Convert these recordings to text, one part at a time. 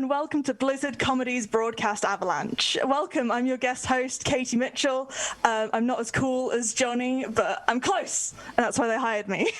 and welcome to Blizzard Comedy's broadcast Avalanche. Welcome, I'm your guest host, Katie Mitchell. I'm not as cool as Johnny, but I'm close, and that's why they hired me.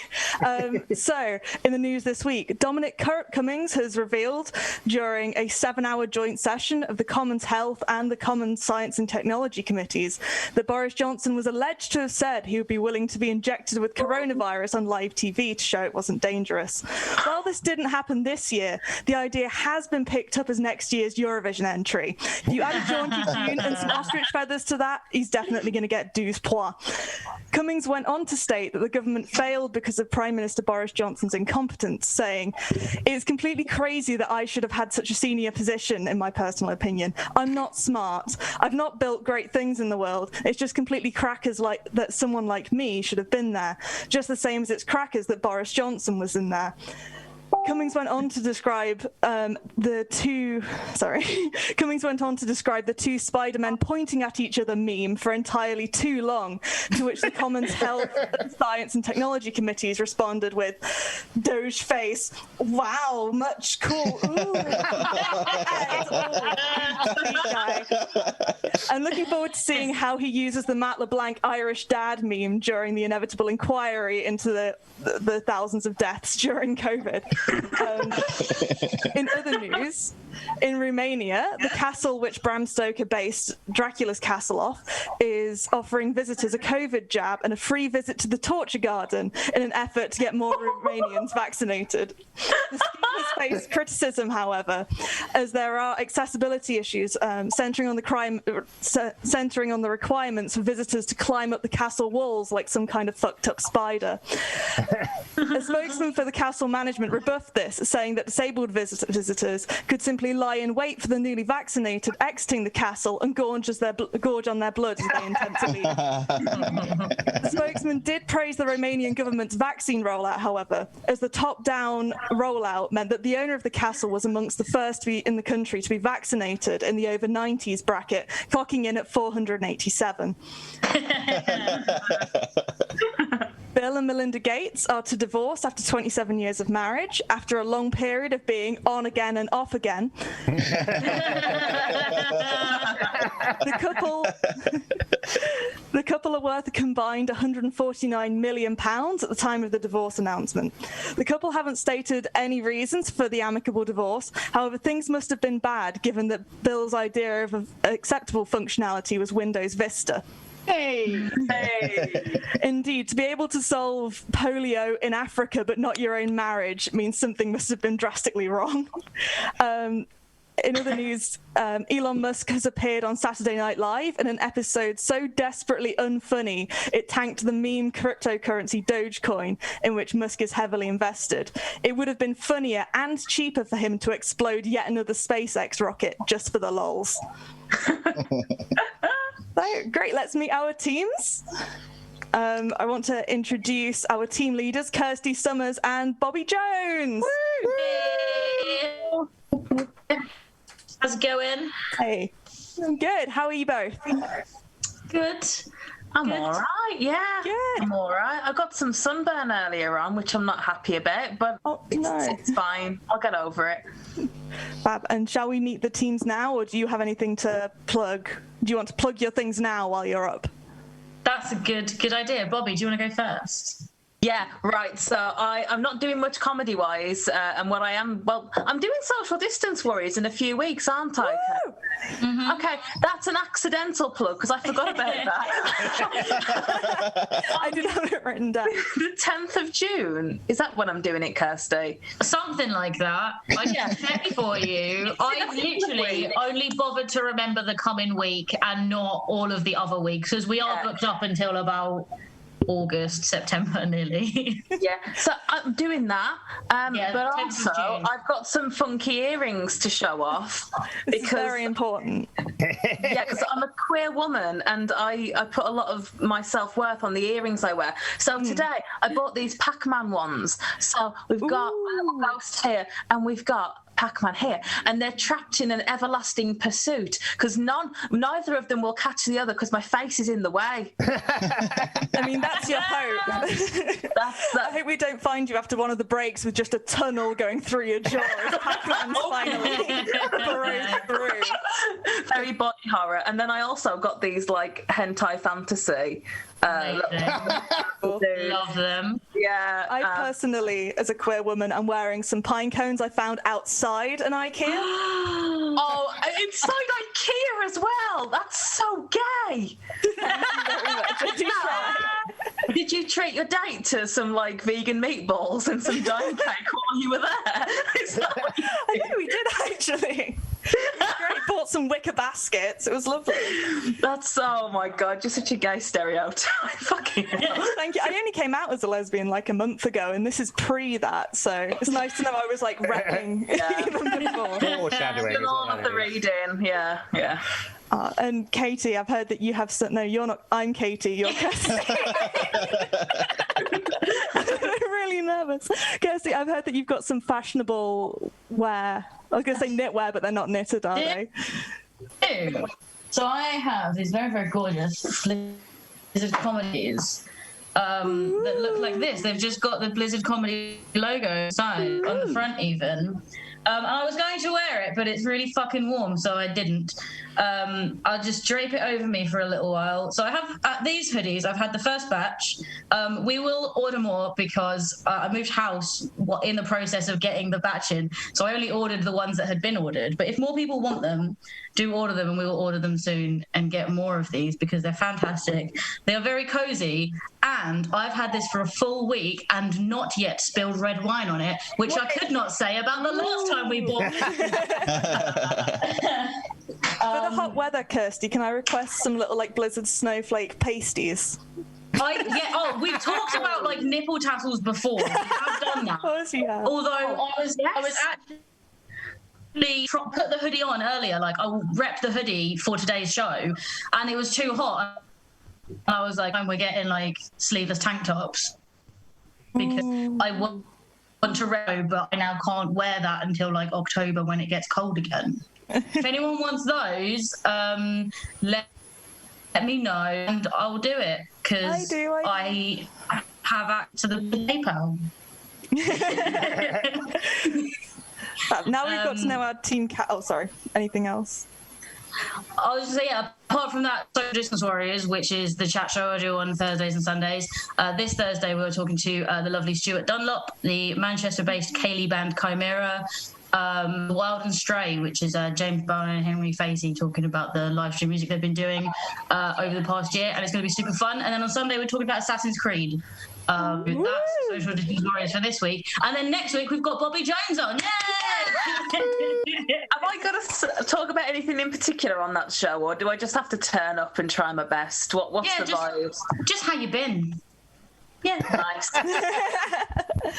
So, in the news this week, Dominic Cummings has revealed during a 7-hour joint session of the Commons Health and the Commons Science and Technology Committees that Boris Johnson was alleged to have said he would be willing to be injected with coronavirus on live TV to show it wasn't dangerous. While this didn't happen this year, the idea has been picked up as next year's Eurovision entry. If you add a jaunty tune and some ostrich feathers to that, he's definitely going to get 12 points. Cummings went on to state that the government failed because of Prime Minister Boris Johnson's incompetence, saying, "It's completely crazy that I should have had such a senior position, in my personal opinion. I'm not smart. I've not built great things in the world. It's just completely crackers like that someone like me should have been there, just the same as it's crackers that Boris Johnson was in there." Cummings went on to describe the two Spider-Men pointing at each other meme for entirely too long, to which the Commons Health, Science and Technology Committees responded with, "Doge face, wow, much cool, ooh." I'm looking forward to seeing how he uses the Matt LeBlanc Irish dad meme during the inevitable inquiry into the thousands of deaths during COVID. In other news, in Romania, the castle which Bram Stoker based Dracula's castle off is offering visitors a COVID jab and a free visit to the torture garden in an effort to get more Romanians vaccinated. The scheme has faced criticism, however, as there are accessibility issues centering on the requirements for visitors to climb up the castle walls like some kind of fucked up spider. A spokesman for the castle management rebuffed this, saying that disabled visitors could simply lie in wait for the newly vaccinated exiting the castle and gorge on their blood as they intend to leave. The spokesman did praise the Romanian government's vaccine rollout, however, as the top-down rollout meant that the owner of the castle was amongst the first in the country to be vaccinated in the over 90s bracket, clocking in at 487. Bill and Melinda Gates are to divorce after 27 years of marriage, after a long period of being on again and off again. The couple are worth a combined £149 million at the time of the divorce announcement. The couple haven't stated any reasons for the amicable divorce. However, things must have been bad, given that Bill's idea of acceptable functionality was Windows Vista. Hey. Indeed, to be able to solve polio in Africa but not your own marriage means something must have been drastically wrong. In other news, Elon Musk has appeared on Saturday Night Live in an episode so desperately unfunny it tanked the meme cryptocurrency Dogecoin, in which Musk is heavily invested. It would have been funnier and cheaper for him to explode yet another SpaceX rocket just for the lols. So, great, let's meet our teams. I want to introduce our team leaders, Kirstie Summers and Bobbie Jones. Woo! How's it going? Hey, I'm good. How are you both? Good. I'm all right, yeah. Good. I'm all right. I got some sunburn earlier on, which I'm not happy about, but it's fine. I'll get over it. Fab. And shall we meet the teams now, or do you have anything to plug? Do you want to plug your things now while you're up? That's a good idea. Bobbie, do you want to go first? Yeah, right. So I'm not doing much comedy-wise, and what I am, I'm doing Social Distance Warriors in a few weeks, aren't I? Mm-hmm. Okay, that's an accidental plug because I forgot about that. I did have it written down. The 10th of June. Is that when I'm doing it, Kirstie? Something like that. I can check for you. I literally only bothered to remember the coming week and not all of the other weeks, because we are booked up until about August, September nearly. Yeah, so I'm doing that, but also I've got some funky earrings to show off. This is very important. Yeah, because I'm a queer woman and I put a lot of my self-worth on the earrings I wear. So today I bought these Pac-Man ones. So we've got a little ghost here and we've got Pac-Man here, and they're trapped in an everlasting pursuit because neither of them will catch the other because my face is in the way. I mean, that's your hope. I hope we don't find you after one of the breaks with just a tunnel going through your jaw as Pac-Man's finally broke through. Very body horror. And then I also got these like hentai fantasy. Love them. Yeah. I personally, as a queer woman, am wearing some pine cones I found outside an IKEA. Oh, inside IKEA as well. That's so gay. Did you treat your date to some like vegan meatballs and some dime cake while you were there? I think we did actually. Great. Bought some wicker baskets. It was lovely. That's, oh my god, you're such a gay stereotype. Fucking hell. Thank you. I only came out as a lesbian like a month ago, and this is pre that, so it's nice to know I was like repping even before. Foreshadowing. All of the reading, yeah. And Katie, I've heard that you have no, you're not. I'm Katie. You're Kirstie. I'm really nervous. Kirstie, I've heard that you've got some fashionable wear. I was going to say knitwear, but they're not knitted, are they? So I have these very, very gorgeous Blizzard comedies that look like this. They've just got the Blizzard comedy logo side on the front even. And I was going to wear it, but it's really fucking warm, so I didn't. I'll just drape it over me for a little while. So I have these hoodies. I've had the first batch. We will order more because I moved house in the process of getting the batch in. So I only ordered the ones that had been ordered. But if more people want them, do order them, and we will order them soon and get more of these because they're fantastic. They are very cozy, and I've had this for a full week and not yet spilled red wine on it, which I could not say about the last time we bought For the hot weather, Kirstie, can I request some little like Blizzard snowflake pasties? We've talked about like nipple tassels before. We have done that. Of course you have. Although I was actually put the hoodie on earlier, like I will rep the hoodie for today's show, and it was too hot. I was like, we're getting like sleeveless tank tops because I want to rep, but I now can't wear that until like October when it gets cold again. If anyone wants those, let me know and I'll do it because I have access to the PayPal. Now we've got to know our team cat. Oh, sorry. Anything else? I was just saying, apart from that, Social Distance Warriors, which is the chat show I do on Thursdays and Sundays. This Thursday, we were talking to the lovely Stuart Dunlop, the Manchester-based Kaylee band Chimera, Wild and Stray, which is James Bowen and Henry Facey talking about the live stream music they've been doing over the past year, and it's going to be super fun. And then on Sunday, we're talking about Assassin's Creed. That's Social Distance Warriors for this week. And then next week, we've got Bobbie Jones on. Yay! Have I got to talk about anything in particular on that show, or do I just have to turn up and try my best? What's the vibes? Just how you been. Yeah, nice.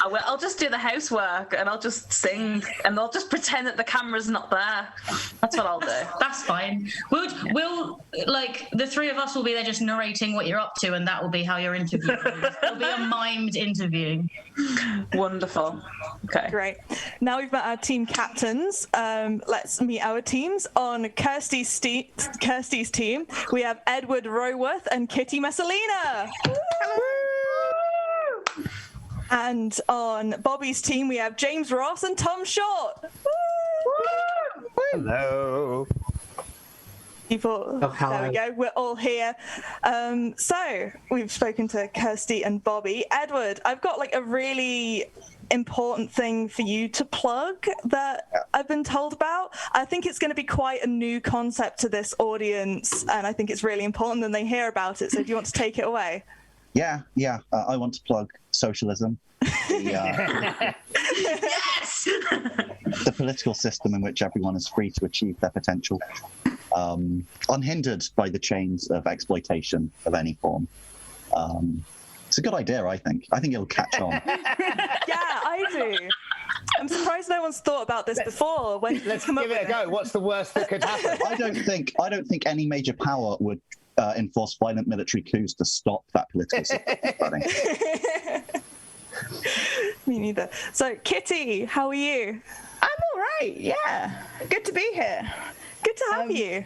I'll just do the housework and I'll just sing and I'll just pretend that the camera's not there. That's what I'll do. That's fine. We'll like the three of us will be there just narrating what you're up to, and that will be how you're interviewing. It'll be a mimed interview. Wonderful. Okay. Great. Now we've met our team captains. Let's meet our teams. On Kirstie's team, we have Edward ROWORTH and Kitty MESSALINA. And on Bobbie's team, we have James Ross and Tom Short. Hello. People, there we go. We're all here. So we've spoken to Kirstie and Bobbie. Edward, I've got like a really important thing for you to plug that I've been told about. I think it's going to be quite a new concept to this audience, and I think it's really important that they hear about it. So do you want to take it away? Yeah. I want to plug socialism. Yes! The political system in which everyone is free to achieve their potential, unhindered by the chains of exploitation of any form. It's a good idea, I think. I think it'll catch on. Yeah, I do. I'm surprised no one's thought about this before. Let's give it a go. What's the worst that could happen? I don't think any major power would enforce violent military coups to stop that political system. Me neither. So, Kitty, how are you? I'm all great. Yeah, good to be here. Good to have you.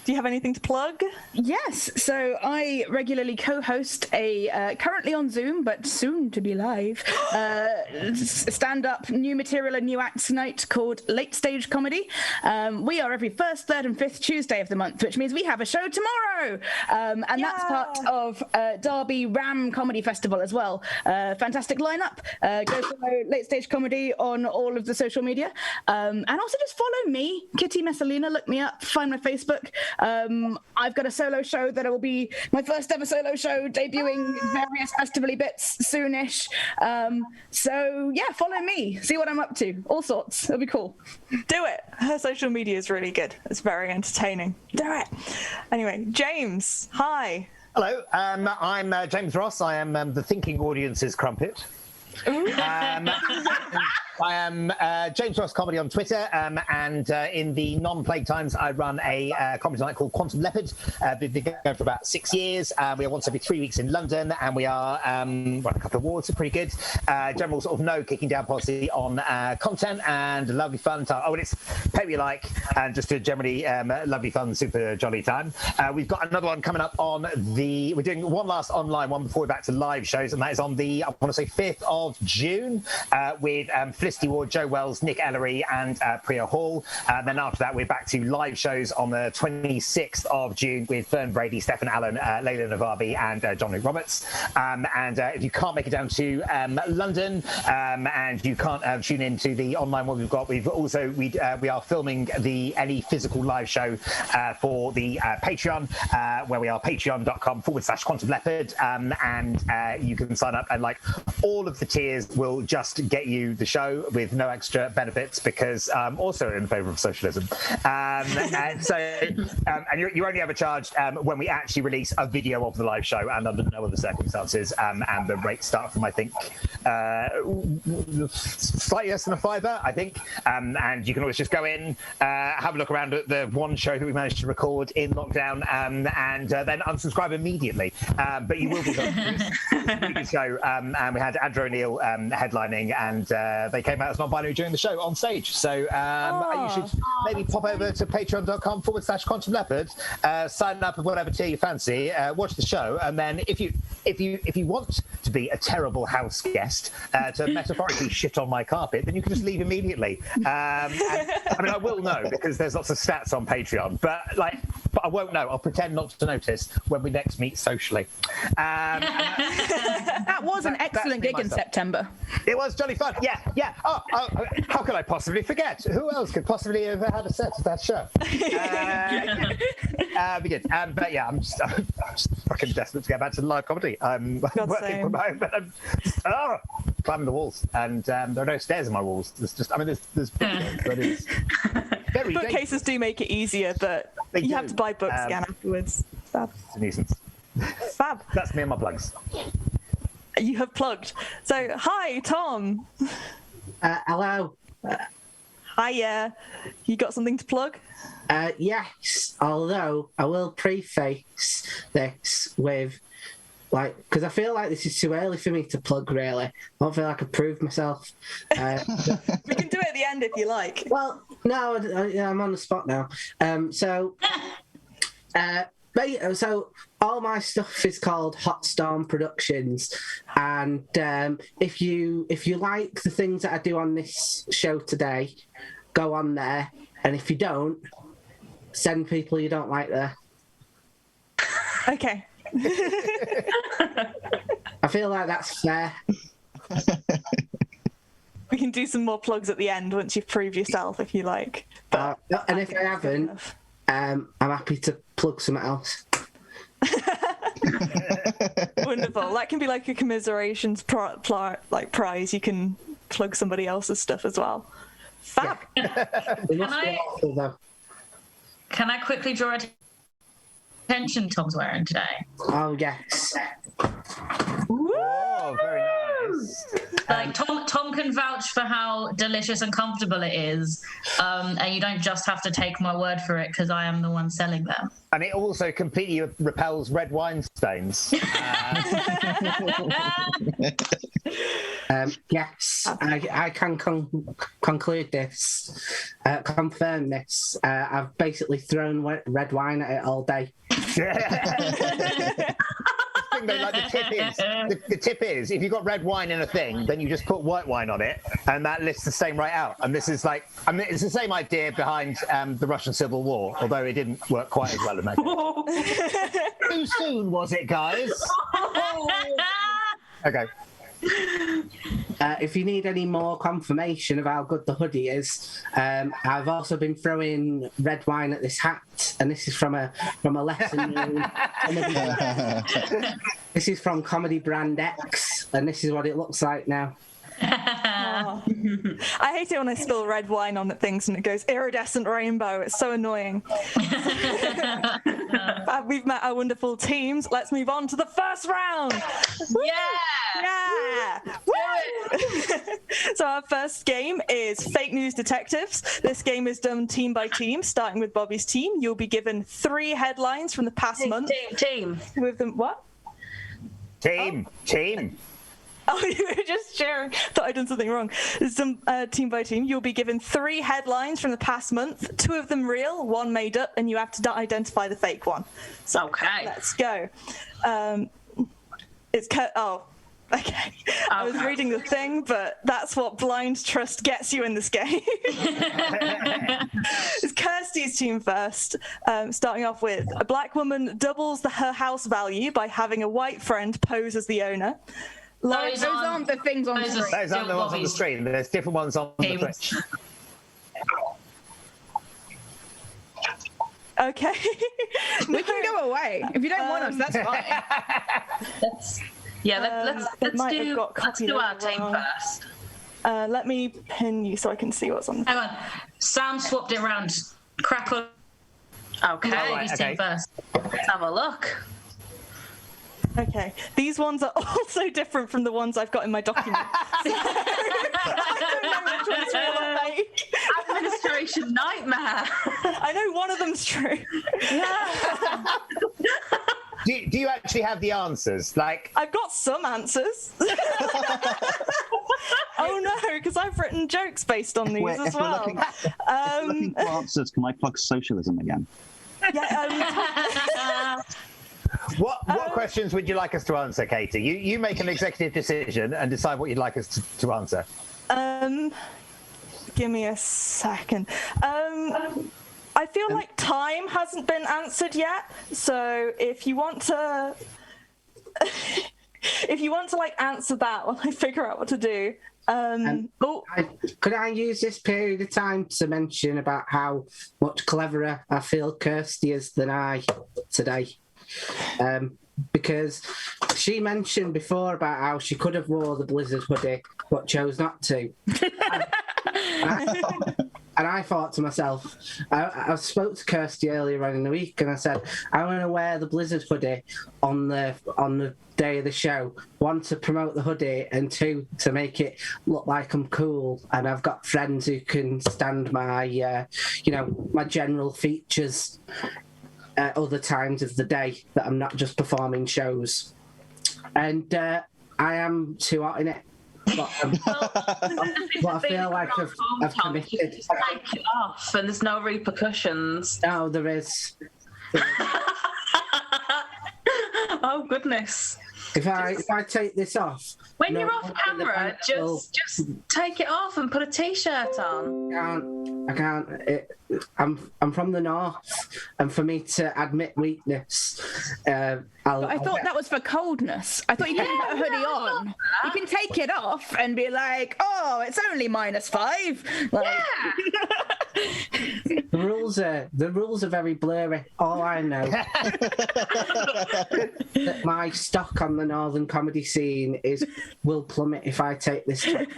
Do you have anything to plug? Yes, so I regularly co-host a currently on Zoom, but soon to be live, stand-up new material and new acts night called Late Stage Comedy. We are every first, third, and fifth Tuesday of the month, which means we have a show tomorrow, and that's part of Derby Ram Comedy Festival as well. Fantastic lineup. Go follow Late Stage Comedy on all of the social media, and also just follow me, Kitty MESSALINA. Look me up, find my Facebook. I've got a solo show that will be my first ever solo show, debuting various festival-y bits soonish. So yeah, follow me, see what I'm up to, all sorts. It'll be cool. Do it. Her social media is really good. It's very entertaining. Do it. Anyway, James, hi. Hello, I'm James Ross. I am the Thinking Audience's Crumpet. I am James Ross Comedy on Twitter, and in the non-plague times, I run a comedy night called Quantum Leopard. We've been going for about 6 years. We are once every 3 weeks in London, and we are run a couple of awards, are pretty good. General sort of no kicking down policy on content and lovely fun time. Oh, and it's pay what you like, and just a generally lovely fun, super jolly time. We've got another one coming up on we're doing one last online one before we're back to live shows, and that is on the, I want to say, 5th of June with Felicity Ward, Joe Wells, Nick Ellery, and Priya Hall. Then after that, we're back to live shows on the 26th of June with Fern Brady, Stefan Allen, Layla Navabi, and John Luke Roberts. And if you can't make it down to London and you can't tune in to the online one we've got, we are filming any physical live show for the Patreon, where we are patreon.com/Quantum Leopard, and you can sign up, and like all of the tiers will just get you the show with no extra benefits, because also in favour of socialism. And you're only ever charged when we actually release a video of the live show, and under no other circumstances. And the rates start from, I think, slightly less than £5, I think. And you can always just go in, have a look around at the one show that we managed to record in lockdown, and then unsubscribe immediately. But you will be on this really good show. And we had Andrew O'Neill headlining, and they came out as non-binary during the show on stage. So you should maybe pop over to patreon.com/Quantum Leopard, sign up with whatever tier you fancy, watch the show, and then if you want to be a terrible house guest to metaphorically shit on my carpet, then you can just leave immediately. I mean, I will know because there's lots of stats on Patreon, but I won't know. I'll pretend not to notice when we next meet socially. That was an excellent gig in September. It was jolly fun. Yeah. Oh, how could I possibly forget? Who else could possibly have had a set of that show? Be good. But yeah, I'm just fucking desperate to get back to the live comedy. I'm working from home, but I'm just, climbing the walls, and there are no stairs in my walls. There's bookcases, but it's very bookcases do make it easier, but you have to buy books again afterwards. Fab. It's a nuisance. Fab. That's me and my plugs. You have plugged. So, hi, Tom. Hello. Hiya. You got something to plug? Yes, although I will preface this with, because I feel like this is too early for me to plug, really. I don't feel like I proved myself. We can do it at the end if you like. Well, no, I'm on the spot now. So all my stuff is called Hot Storm Productions, and if you like the things that I do on this show today, go on there, and if you don't, send people you don't like there. Okay. I feel like that's fair. We can do some more plugs at the end once you've proved yourself, if you like. But and if I haven't, I'm happy to plug something else. Wonderful. That can be like a commiserations prize. You can plug somebody else's stuff as well. Fab. Can I quickly draw attention Tom's wearing today? Oh, yes. Oh, very nice. Like Tom can vouch for how delicious and comfortable it is, and you don't just have to take my word for it because I am the one selling them. And it also completely repels red wine stains. Yes, I can conclude this, confirm this. I've basically thrown red wine at it all day. Though, like the tip is, if you've got red wine in a thing, then you just put white wine on it, and that lists the same right out. And this is like, I mean, it's the same idea behind the Russian Civil War, although it didn't work quite as well as that. Too soon, was it, guys? Okay. If you need any more confirmation of how good the hoodie is, I've also been throwing red wine at this hat, and this is from a lesson. This is from Comedy Brand X, and this is what it looks like now. Oh. I hate it when I spill red wine on things and it goes iridescent rainbow. It's so annoying. We've met our wonderful teams. Let's move on to the first round. Yeah. So our first game is Fake News Detectives. This game is done team by team, starting with Bobbie's team. You'll be given 3 headlines from the past month. Team. With them, what? Team. Oh, you were just sharing. Thought I'd done something wrong. Some team by team. You'll be given 3 headlines from the past month. 2 of them real, 1 made up, and you have to identify the fake one. So okay, let's go. Okay. I was reading the thing, but that's what blind trust gets you in this game. It's Kirstie's team first. Starting off with, a black woman doubles her house value by having a white friend pose as the owner. Those aren't the things on the screen. Those aren't the ones on the screen. There's different ones on the Twitch. Okay. We can go away. If you don't want us, that's fine. Let's do our team first. Let me pin you so I can see what's on. Hang on. Sam swapped it around. Crackle. Okay. Team first. Let's have a look. Okay, these ones are also different from the ones I've got in my document. So, I don't know which one's real or fake. Administration nightmare. I know one of them's true. Yeah. Do you actually have the answers? Like, I've got some answers. Oh no, because I've written jokes based on these as well. If we're looking for answers, can I plug socialism again? Yeah. What questions would you like us to answer, Katie? You make an executive decision and decide what you'd like us to answer. Give me a second. I feel like time hasn't been answered yet. So if you want to, like answer that while I figure out what to do. Could I use this period of time to mention about how much cleverer I feel Kirstie is than I today? Because she mentioned before about how she could have wore the Blizzard hoodie but chose not to. And I thought to myself, I spoke to Kirstie earlier on in the week and I said, I'm going to wear the Blizzard hoodie on the day of the show. 1, to promote the hoodie, and 2, to make it look like I'm cool. And I've got friends who can stand my, my general features at other times of the day that I'm not just performing shows. And I am too hot in it. But I feel like I've committed. Just take it off, and there's no repercussions. No, there is. Oh goodness! If I take this off, when you're off camera, just take it off and put a t-shirt on. I can't. I'm from the north, and for me to admit weakness, but I thought that was for coldness. I thought you can put a hoodie on. You can take it off and be like, "Oh, it's only -5." Like, The rules are very blurry. All I know that my stock on the northern comedy scene will plummet if I take this trip.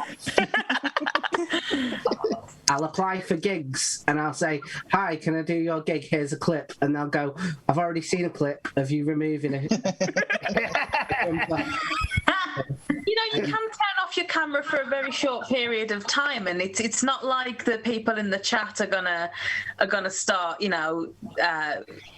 I'll apply for gigs and I'll say, "Hi, can I do your gig? Here's a clip," and they'll go, "I've already seen a clip of you removing it." You can turn off your camera for a very short period of time, and it's not like the people in the chat are gonna start,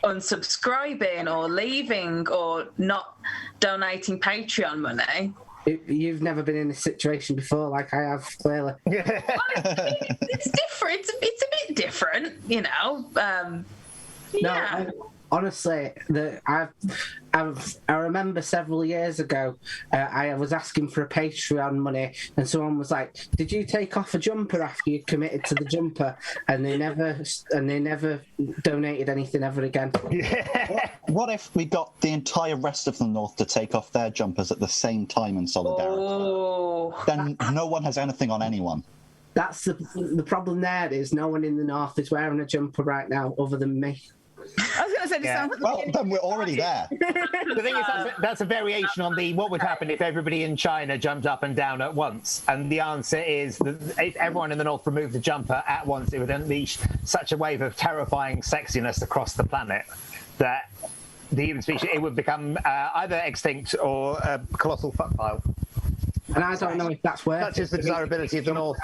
unsubscribing or leaving or not donating Patreon money. You've never been in this situation before, like I have, clearly. It's different. It's a bit different, you know. Yeah. No, honestly, I remember several years ago, I was asking for a Patreon money, and someone was like, "Did you take off a jumper after you committed to the jumper?" And they never donated anything ever again. What if we got the entire rest of the North to take off their jumpers at the same time in solidarity? Oh. Then no one has anything on anyone. That's the problem. There is no one in the North is wearing a jumper right now, other than me. I was going to say, this sounds like Well, then we're already there. The thing is, that's a variation on what would happen if everybody in China jumped up and down at once. And the answer is that if everyone in the North removed the jumper at once, it would unleash such a wave of terrifying sexiness across the planet that the human species, it would become either extinct or a colossal fuck pile. And I don't know if that's worth Such is the desirability of the North.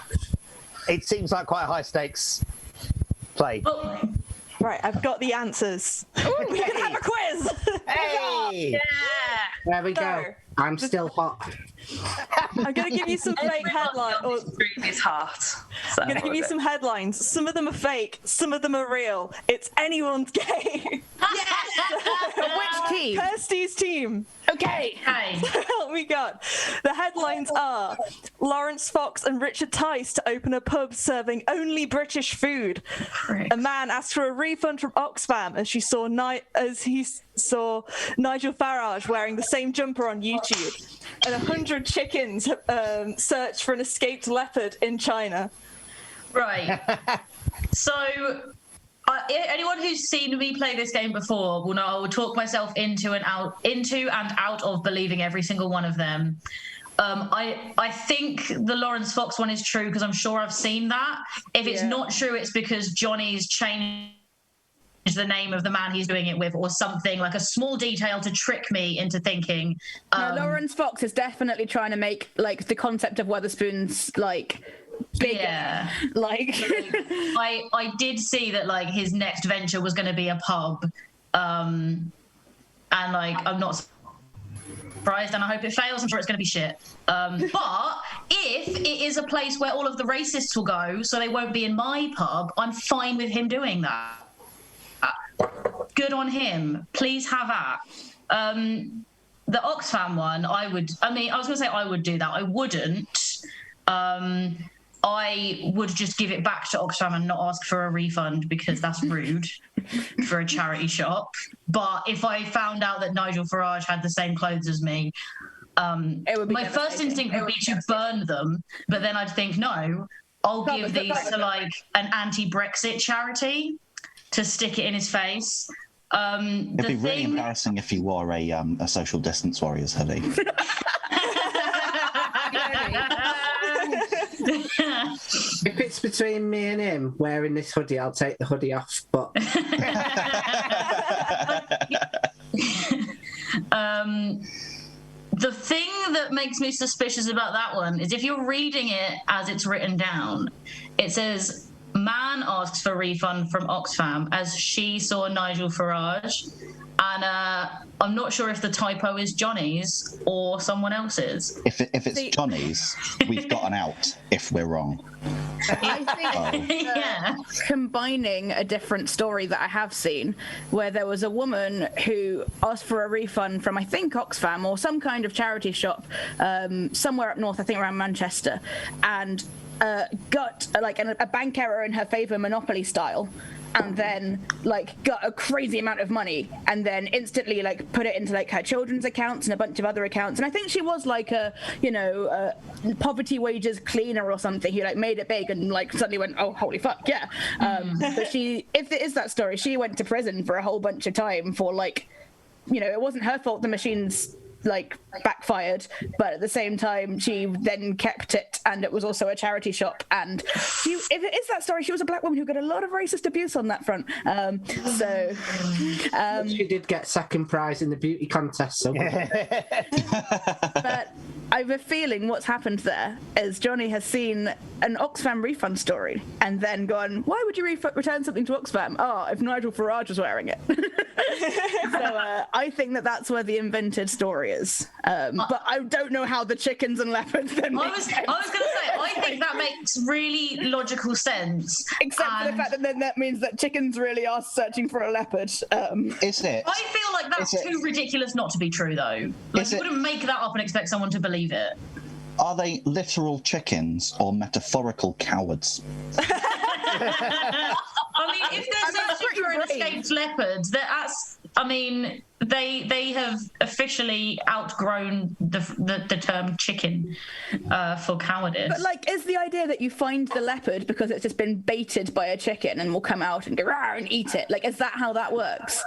It seems like quite a high stakes play. Right, I've got the answers. We can have a quiz. Hey! Yeah. There we go. I'm still hot. I'm going to give you some fake headlines. It's hot. So. I'm going to give you some headlines. Some of them are fake. Some of them are real. It's anyone's game. which team? Kirstie's team. Okay. Hey. We got the headlines are Lawrence Fox and Richard Tice to open a pub serving only British food. A man asked for a refund from Oxfam as he saw Nigel Farage wearing the same jumper on YouTube. And 100 chickens search for an escaped leopard in China. Right. So, anyone who's seen me play this game before will know I will talk myself into and out of believing every single one of them. I think the Lawrence Fox one is true because I'm sure I've seen that. If it's not true, it's because Johnny's changed the name of the man he's doing it with or something, like a small detail to trick me into thinking. No, Lawrence Fox is definitely trying to make like the concept of Weatherspoons like bigger. Yeah. Like I did see that like his next venture was going to be a pub, and like I'm not surprised, and I hope it fails. I'm sure it's going to be shit. But if it is a place where all of the racists will go, so they won't be in my pub, I'm fine with him doing that. Good on him. Please have at. The Oxfam one, I was going to say I would do that. I wouldn't. I would just give it back to Oxfam and not ask for a refund because that's rude for a charity shop. But if I found out that Nigel Farage had the same clothes as me, my first instinct would be to burn them. But then I'd think, no, I'll give these to like an anti-Brexit charity to stick it in his face. It'd be really embarrassing if you wore a social distance warriors hoodie. If it's between me and him wearing this hoodie, I'll take the hoodie off. But the thing that makes me suspicious about that one is if you're reading it as it's written down, it says man asks for refund from Oxfam as she saw Nigel Farage, and I'm not sure if the typo is Johnny's or someone else's. If it's Johnny's, we've got an out if we're wrong. I think combining a different story that I have seen where there was a woman who asked for a refund from I think Oxfam or some kind of charity shop somewhere up north, I think around Manchester, and got like a bank error in her favour, Monopoly style, and then like got a crazy amount of money and then instantly like put it into like her children's accounts and a bunch of other accounts. And I think she was like a poverty wages cleaner or something who like made it big and like suddenly went, oh holy fuck, yeah. But she, if it is that story, she went to prison for a whole bunch of time for like, it wasn't her fault the machines like backfired, but at the same time she then kept it, and it was also a charity shop, and she, if it is that story, she was a black woman who got a lot of racist abuse on that front. She did get second prize in the beauty contest, so but I have a feeling what's happened there is Johnny has seen an Oxfam refund story and then gone, why would you return something to Oxfam? Oh, if Nigel Farage was wearing it. So I think that's where the invented story areas. But I don't know how the chickens and leopards then I was going to say, I think that makes really logical sense. Except for the fact that then that means that chickens really are searching for a leopard. Is it? I feel like that's too ridiculous not to be true, though. Like, you wouldn't make that up and expect someone to believe it. Are they literal chickens or metaphorical cowards? I mean, if they're searching for an escaped leopard, they have officially outgrown the term chicken for cowardice. But like, is the idea that you find the leopard because it's just been baited by a chicken and will come out and go rawr and eat it? Like, is that how that works?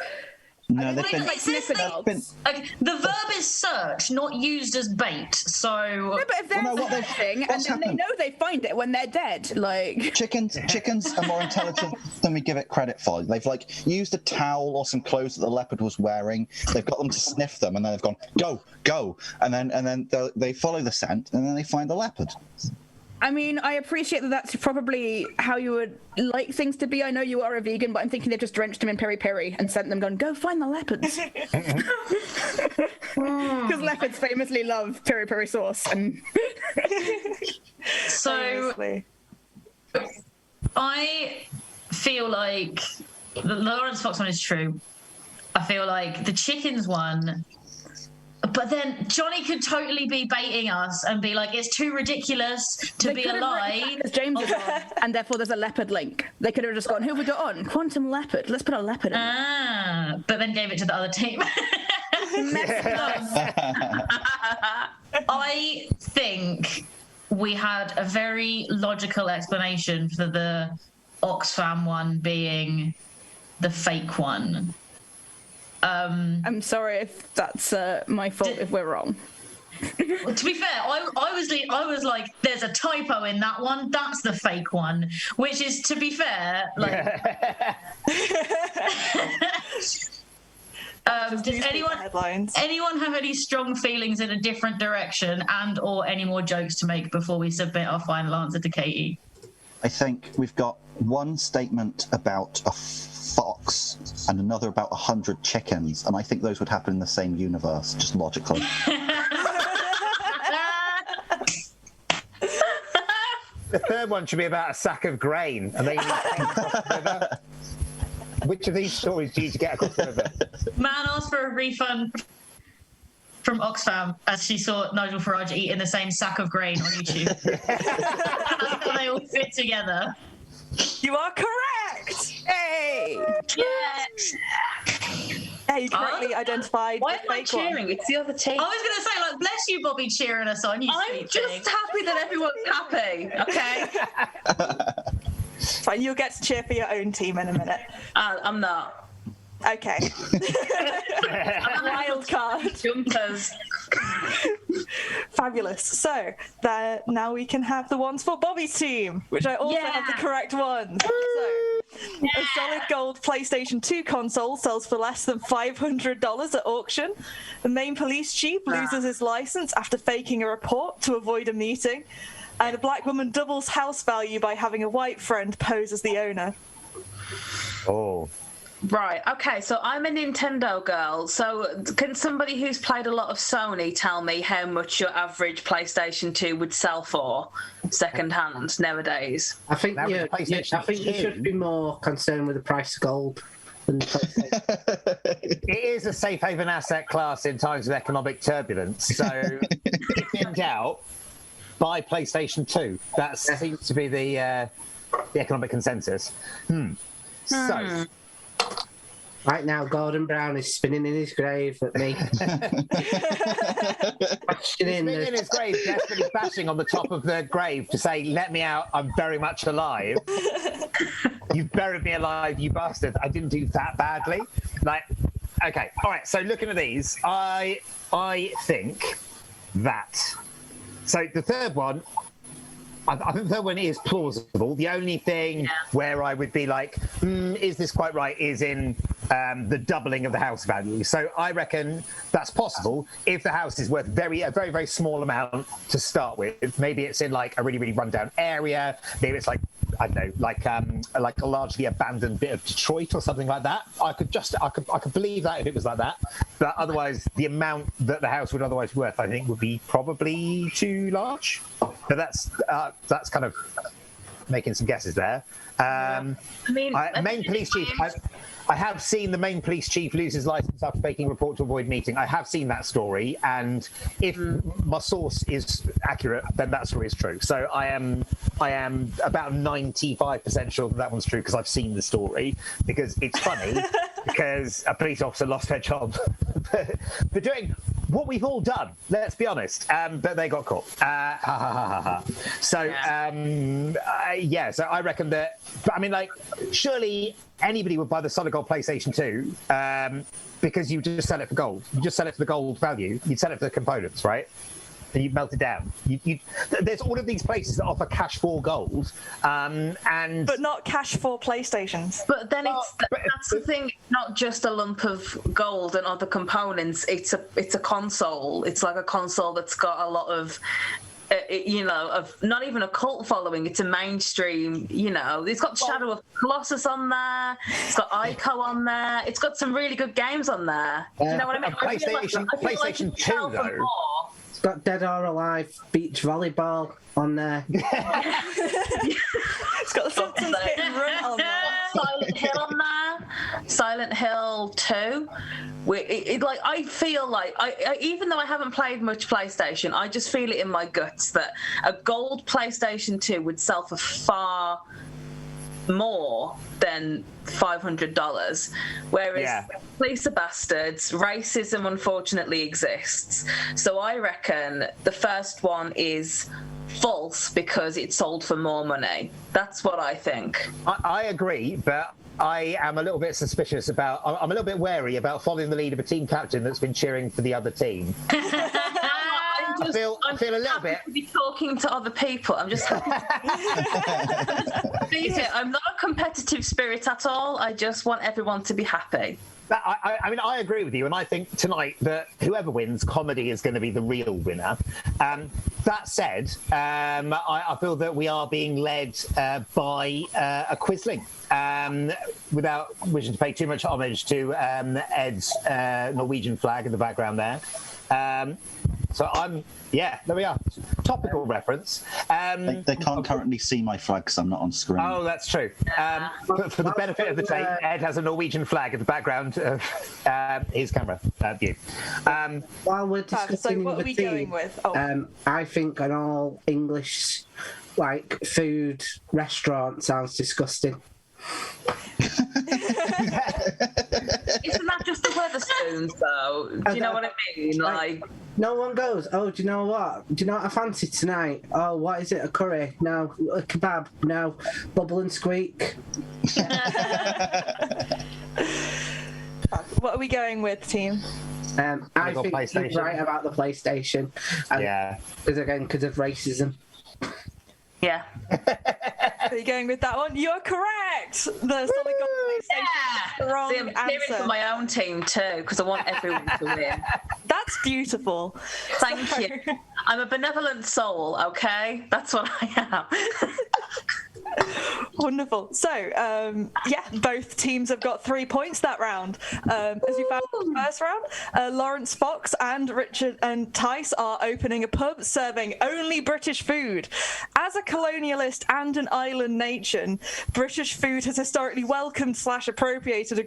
No, they've been like sniffer dogs. The verb is search, not used as bait. So no, but if they're searching and then they know they find it when they're dead, like chickens are more intelligent than we give it credit for. They've like used a towel or some clothes that the leopard was wearing. They've got them to sniff them, and then they've gone go, and then they follow the scent, and then they find the leopard. I mean, I appreciate that that's probably how you would like things to be. I know you are a vegan, but I'm thinking they've just drenched them in peri-peri and sent them going, go find the leopards. Because leopards famously love peri-peri sauce. And so I feel like the Lawrence Fox one is true. I feel like the chickens one... But then Johnny could totally be baiting us and be like, it's too ridiculous to be alive. Because James is on, and therefore there's a leopard link. They could have just gone, who have we got on? Quantum Leopard. Let's put a leopard in. But then gave it to the other team. I think we had a very logical explanation for the Oxfam one being the fake one. I'm sorry if that's my fault if we're wrong. Well, to be fair, I was like, there's a typo in that one. That's the fake one, which is, to be fair, like. Does anyone have any strong feelings in a different direction and/or any more jokes to make before we submit our final answer to Katie? I think we've got one statement about a fox and another about 100 chickens, and I think those would happen in the same universe, just logically. The third one should be about a sack of grain, and then which of these stories do you get across the river? Man asked for a refund from Oxfam as she saw Nigel Farage eat in the same sack of grain on YouTube. They all fit together. You are correct! Hey! Yes! Yeah, you correctly identified. Why am I cheering? It's the other team. I was going to say, like, bless you, Bobbie, cheering us on. I'm just happy that everyone's happy, okay? Fine, you'll get to cheer for your own team in a minute. I'm not. Okay. Wild card. Jumpers. Fabulous. So now we can have the ones for Bobbie's team, which I also have the correct ones. So a solid gold PlayStation 2 console sells for less than $500 at auction. The main police chief loses his license after faking a report to avoid a meeting. And a black woman doubles house value by having a white friend pose as the owner. Oh. Right, okay, so I'm a Nintendo girl, so can somebody who's played a lot of Sony tell me how much your average PlayStation 2 would sell for second-hand nowadays? I think you should be more concerned with the price of gold than PlayStation. It is a safe haven asset class in times of economic turbulence, so if in doubt, buy PlayStation 2. That seems to be the economic consensus. So... Right now, Gordon Brown is spinning in his grave at me. Spinning in his grave, desperately bashing on the top of the grave to say, let me out, I'm very much alive. You buried me alive, you bastard. I didn't do that badly. Like, okay, all right, so looking at these, I think that... So the third one... I think the third one is plausible. The only thing where I would be like, is this quite right, is in the doubling of the house value. So I reckon that's possible if the house is worth a very, very small amount to start with. Maybe it's in like a really, really rundown area. Maybe it's like I don't know, like a largely abandoned bit of Detroit or something like that, I could believe that if it was like that. But otherwise, the amount that the house would otherwise be worth, I think, would be probably too large. But that's kind of making some guesses there. Main police chief. I have seen the Maine police chief lose his license after faking report to avoid meeting. I have seen that story, and if my source is accurate, then that story is true. So I am about 95% sure that one's true because I've seen the story. Because it's funny, because a police officer lost their job for doing what we've all done. Let's be honest, but they got caught. So so I reckon that. I mean, like, surely anybody would buy the Solid Gold PlayStation 2 because you just sell it for gold. You just sell it for the gold value. You'd sell it for the components, right? And you'd melt it down. There's all of these places that offer cash for gold, but not cash for PlayStations. But then that's the thing. It's not just a lump of gold and other components. It's a console. It's like a console that's got a lot of. Of not even a cult following, it's a mainstream, it's got Shadow of Colossus on there, it's got Ico on there, it's got some really good games on there. Do you know what I mean? PlayStation 2 though. It's got Dead or Alive Beach Volleyball on there. It's got Simpsons Hit and Run on there. Silent Hill on there. Silent Hill 2. I feel like, even though I haven't played much PlayStation, I just feel it in my guts that a gold PlayStation 2 would sell for far more than $500, whereas police are bastards. Racism unfortunately exists, so I reckon the first one is false because it sold for more money. That's what I think. I agree, but I am a little bit suspicious about. I'm a little bit wary about following the lead of a team captain that's been cheering for the other team. I feel a little bit. To be talking to other people. I'm just. I'm not a competitive spirit at all. I just want everyone to be happy. I mean, I agree with you, and I think tonight that whoever wins, comedy is going to be the real winner. That said, I feel that we are being led by a quisling. Without wishing to pay too much homage to Ed's Norwegian flag in the background there. So there we are. Topical reference. They can't currently see my flag because I'm not on screen. Oh, that's true. For the benefit of the tape, Ed has a Norwegian flag at the background of his camera view. While we're discussing what are we going with? I think an all English food restaurant sounds disgusting. Isn't that just the Weatherspoons though? Do you know what I mean? No one goes, oh, do you know what? Do you know what I fancy tonight? Oh, what is it? A curry? No. A kebab? No. Bubble and squeak? What are we going with, team? I think he's right about the PlayStation. Because of racism. Yeah. Are you going with that one? You're correct. The Solid Gold PlayStation. Wrong See, I'm cheering for my own team too because I want everyone to win. That's beautiful. Thank you. I'm a benevolent soul. Okay, that's what I am. Wonderful. So, both teams have got 3 points that round. As you found in the first round, Lawrence Fox and Richard and Tice are opening a pub serving only British food. As a colonialist and an island nation, British food has historically welcomed / appropriated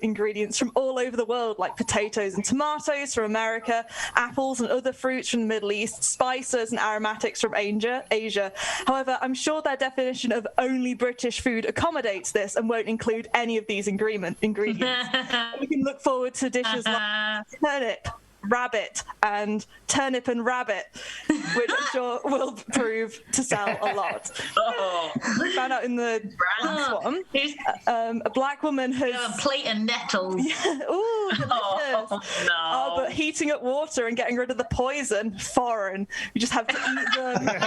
ingredients from all over the world, like potatoes and tomatoes from America, apples and other fruits from the Middle East, spices and aromatics from Asia. However, I'm sure their definition of only British food accommodates this and won't include any of these ingredients. We can look forward to dishes like turnip, rabbit, and turnip and rabbit, which I'm sure will prove to sell a lot. We found out in the last one, a black woman has a plate of nettles. Ooh, delicious. No. But heating up water and getting rid of the poison, foreign. You just have to eat them. You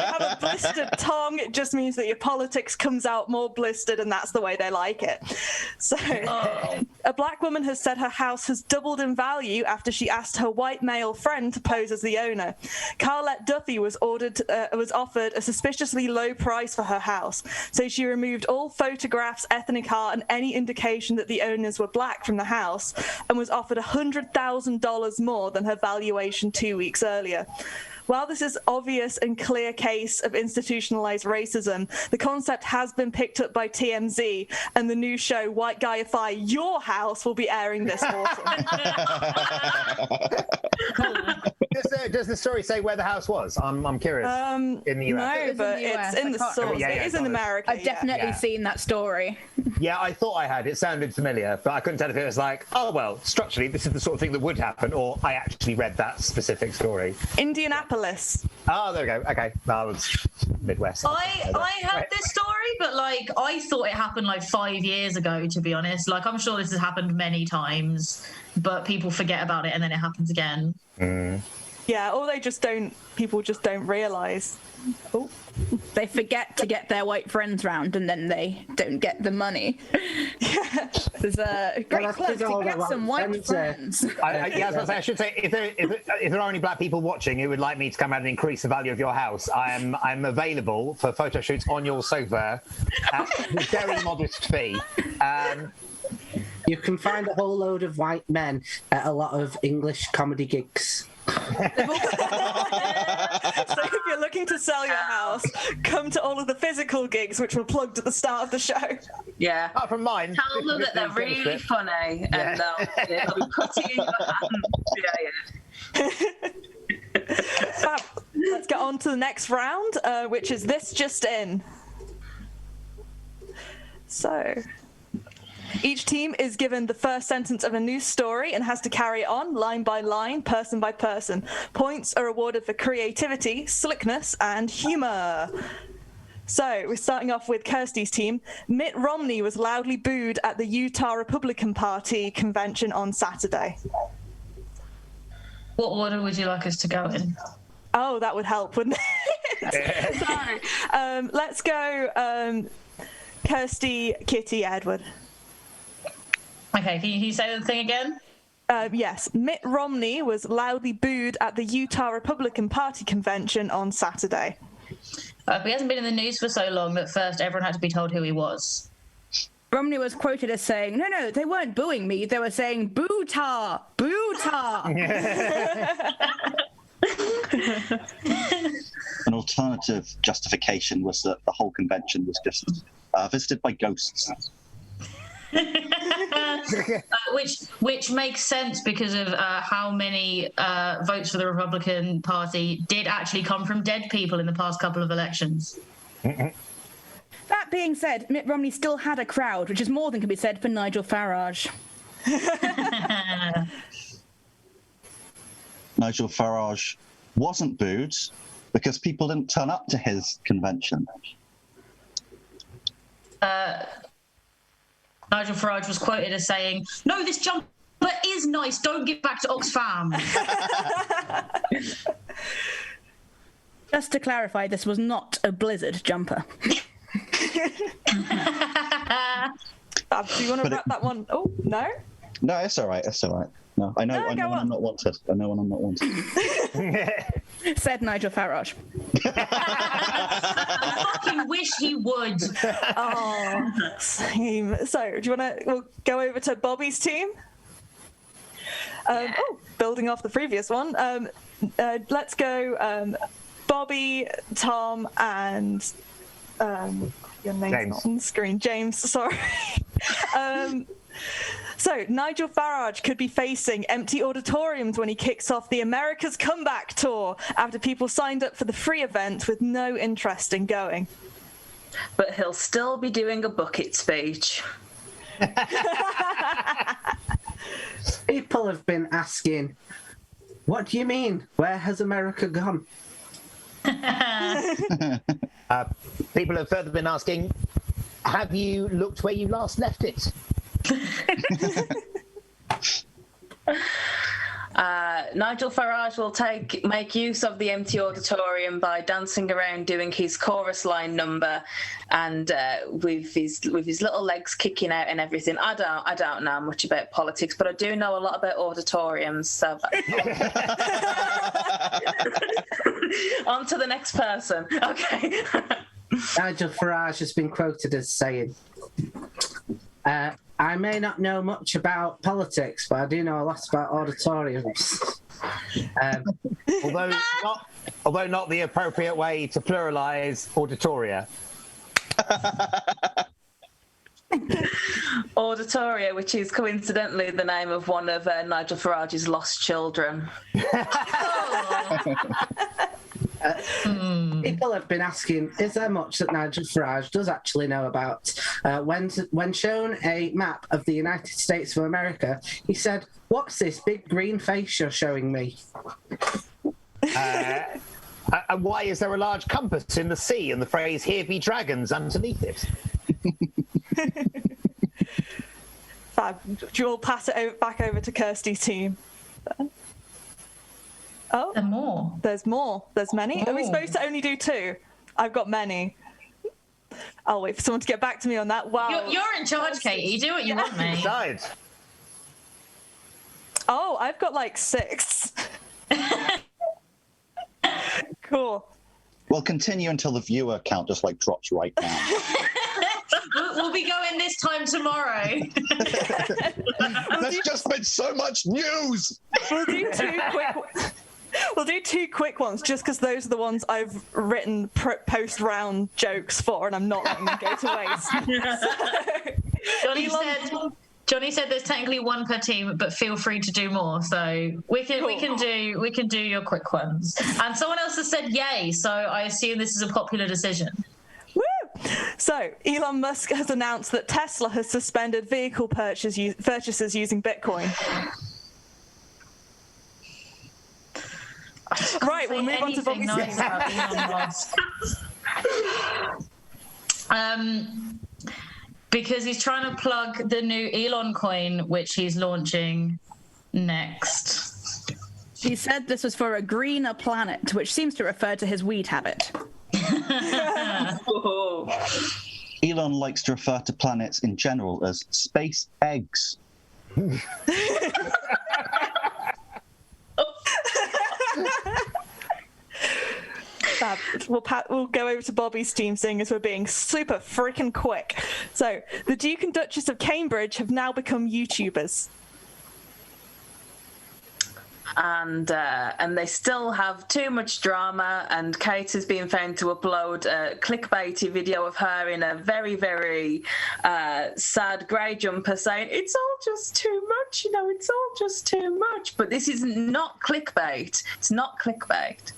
have a blistered tongue. It just means that your politics comes out more blistered, and that's the way they like it. So, a black woman has said her house has doubled in value after she asked her white male friend to pose as the owner. Carlette Duffy was offered a suspiciously low price for her house, so she removed all photographs, ethnic art, and any indication that the owners were black from the house, and was offered $100,000 more than her valuation 2 weeks earlier. While this is obvious and clear case of institutionalized racism, the concept has been picked up by TMZ, and the new show White Guyify Your House will be airing this autumn. Does the story say where the house was? I'm curious. In the US. No, but it's in the source. It is in America. I've definitely seen that story. Yeah, I thought I had. It sounded familiar, but I couldn't tell if it was like, oh, well, structurally, this is the sort of thing that would happen, or I actually read that specific story. Indianapolis. Oh, there we go. Okay. That was Midwest. I heard this story, but like I thought it happened like 5 years ago, to be honest. Like I'm sure this has happened many times, but people forget about it and then it happens again. Yeah, or people just don't realise. Oh. They forget to get their white friends round, and then they don't get the money. Yeah. There's a great club to get some white friends. I should say, if there are any black people watching who would like me to come out and increase the value of your house, I'm available for photo shoots on your sofa at a very modest fee. You can find a whole load of white men at a lot of English comedy gigs. So if you're looking to sell your house, come to all of the physical gigs which were plugged at the start of the show. Yeah. Apart from mine. Tell them that they're really funny and they'll be putting in your hand. Fab. Let's get on to the next round, which is This Just In. So each team is given the first sentence of a news story and has to carry it on line by line, person by person. Points are awarded for creativity, slickness, and humour. So we're starting off with Kirstie's team. Mitt Romney was loudly booed at the Utah Republican Party convention on Saturday. What order would you like us to go in? Oh, that would help, wouldn't it? Sorry. Let's go Kirstie, Kitty, Edward. Okay, can you say the thing again? Yes. Mitt Romney was loudly booed at the Utah Republican Party convention on Saturday. He hasn't been in the news for so long that first everyone had to be told who he was. Romney was quoted as saying, no, they weren't booing me. They were saying, boo-ta, boo-ta. An alternative justification was that the whole convention was just visited by ghosts. Which makes sense because of how many votes for the Republican Party did actually come from dead people in the past couple of elections. That being said, Mitt Romney still had a crowd, which is more than can be said for Nigel Farage. Nigel Farage wasn't booed because people didn't turn up to his convention. Nigel Farage was quoted as saying, "No, this jumper is nice. Don't give back to Oxfam." Just to clarify, this was not a Blizzard jumper. Do you want to wrap that one? Oh, no? No, it's all right. It's all right. No, I know when I'm not wanted. I know when I'm not wanted. Said Nigel Farage. I fucking wish he would. Oh, same. So, do you want to we'll go over to Bobbie's team? Oh, building off the previous one. Let's go Bobbie, Tom, and your name's James. not on the screen. James, sorry. So, Nigel Farage could be facing empty auditoriums when he kicks off the America's Comeback Tour after people signed up for the free event with no interest in going. But he'll still be doing a bucket speech. People have been asking, what do you mean? Where has America gone? People have further been asking, have you looked where you last left it? Nigel Farage will make use of the empty auditorium by dancing around doing his chorus line number, and with his little legs kicking out and everything. I don't know much about politics, but I do know a lot about auditoriums. So on to the next person. Okay. Nigel Farage has been quoted as saying, I may not know much about politics, but I do know a lot about auditoriums. Although not the appropriate way to pluralise auditoria. Auditoria, which is coincidentally the name of one of Nigel Farage's lost children. People have been asking, is there much that Nigel Farage does actually know about? When shown a map of the United States of America, he said, "What's this big green face you're showing me?" And why is there a large compass in the sea and the phrase "Here be dragons" underneath it? Fab. Do you all pass it back over to Kirstie's team? Oh, There's more. There's more. There's many. Are we Oh. supposed to only do 2? I've got many. I'll wait for someone to get back to me on that. Wow. You're in charge, Katie. Do what you want, mate. Decide. Oh, I've got like 6. Cool. We'll continue until the viewer count just like drops right down. We'll be going this time tomorrow. There's just been so much news. We'll do 2 quick. We'll do 2 quick ones, just because those are the ones I've written post-round jokes for, and I'm not letting them go to waste. Johnny said there's technically 1 per team, but feel free to do more. So we can do your quick ones. And someone else has said yay, so I assume this is a popular decision. Woo! So Elon Musk has announced that Tesla has suspended vehicle purchases using Bitcoin. Right, we'll move on to Bobbie's nice about Elon Musk. Because he's trying to plug the new Elon coin, which he's launching next. He said this was for a greener planet, which seems to refer to his weed habit. Elon likes to refer to planets in general as space eggs. Fab. We'll go over to Bobbie's team, seeing as we're being super freaking quick. So, the Duke and Duchess of Cambridge have now become YouTubers. And they still have too much drama, and Kate has been found to upload a clickbaity video of her in a very, very sad grey jumper saying, "It's all just too much, it's all just too much." But this is not clickbait. It's not clickbait.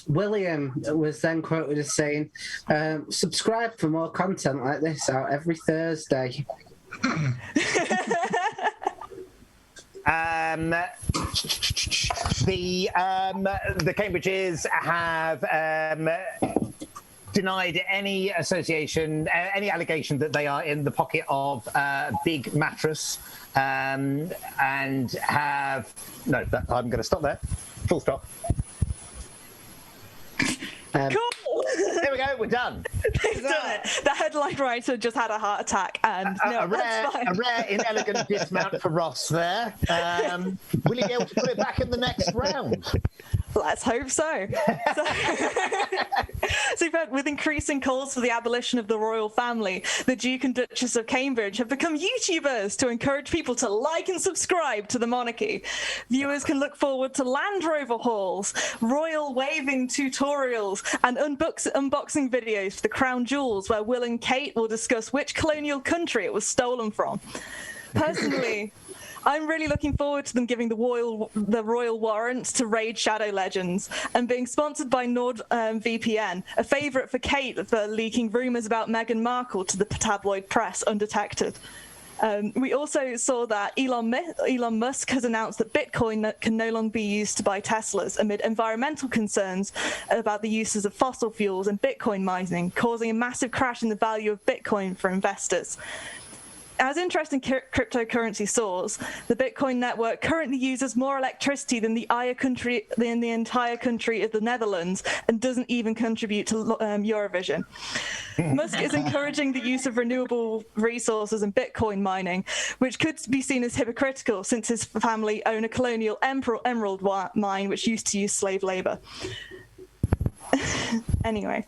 William was then quoted as saying, "Subscribe for more content like this out every Thursday." The Cambridges have denied any association, any allegation that they are in the pocket of Big Mattress, and have I'm going to stop there. Full stop. Cool. There we go. We're done. They've done it. The headline writer just had a heart attack, and a rare inelegant dismount for Ross there. Will he be able to put it back in the next round? Let's hope so. So with increasing calls for the abolition of the royal family, the Duke and Duchess of Cambridge have become YouTubers to encourage people to like and subscribe to the monarchy. Viewers can look forward to Land Rover hauls, royal waving tutorials, and unboxing videos for the crown jewels, where Will and Kate will discuss which colonial country it was stolen from. Personally, I'm really looking forward to them giving the royal warrants to raid Shadow Legends, and being sponsored by NordVPN, a favourite for Kate for leaking rumours about Meghan Markle to the tabloid press undetected. We also saw that Elon Musk has announced that Bitcoin can no longer be used to buy Teslas amid environmental concerns about the uses of fossil fuels and Bitcoin mining, causing a massive crash in the value of Bitcoin for investors. As interesting cryptocurrency soars, the Bitcoin network currently uses more electricity than the entire country of the Netherlands and doesn't even contribute to Eurovision. Musk is encouraging the use of renewable resources and Bitcoin mining, which could be seen as hypocritical since his family own a colonial emerald mine which used to use slave labor. Anyway,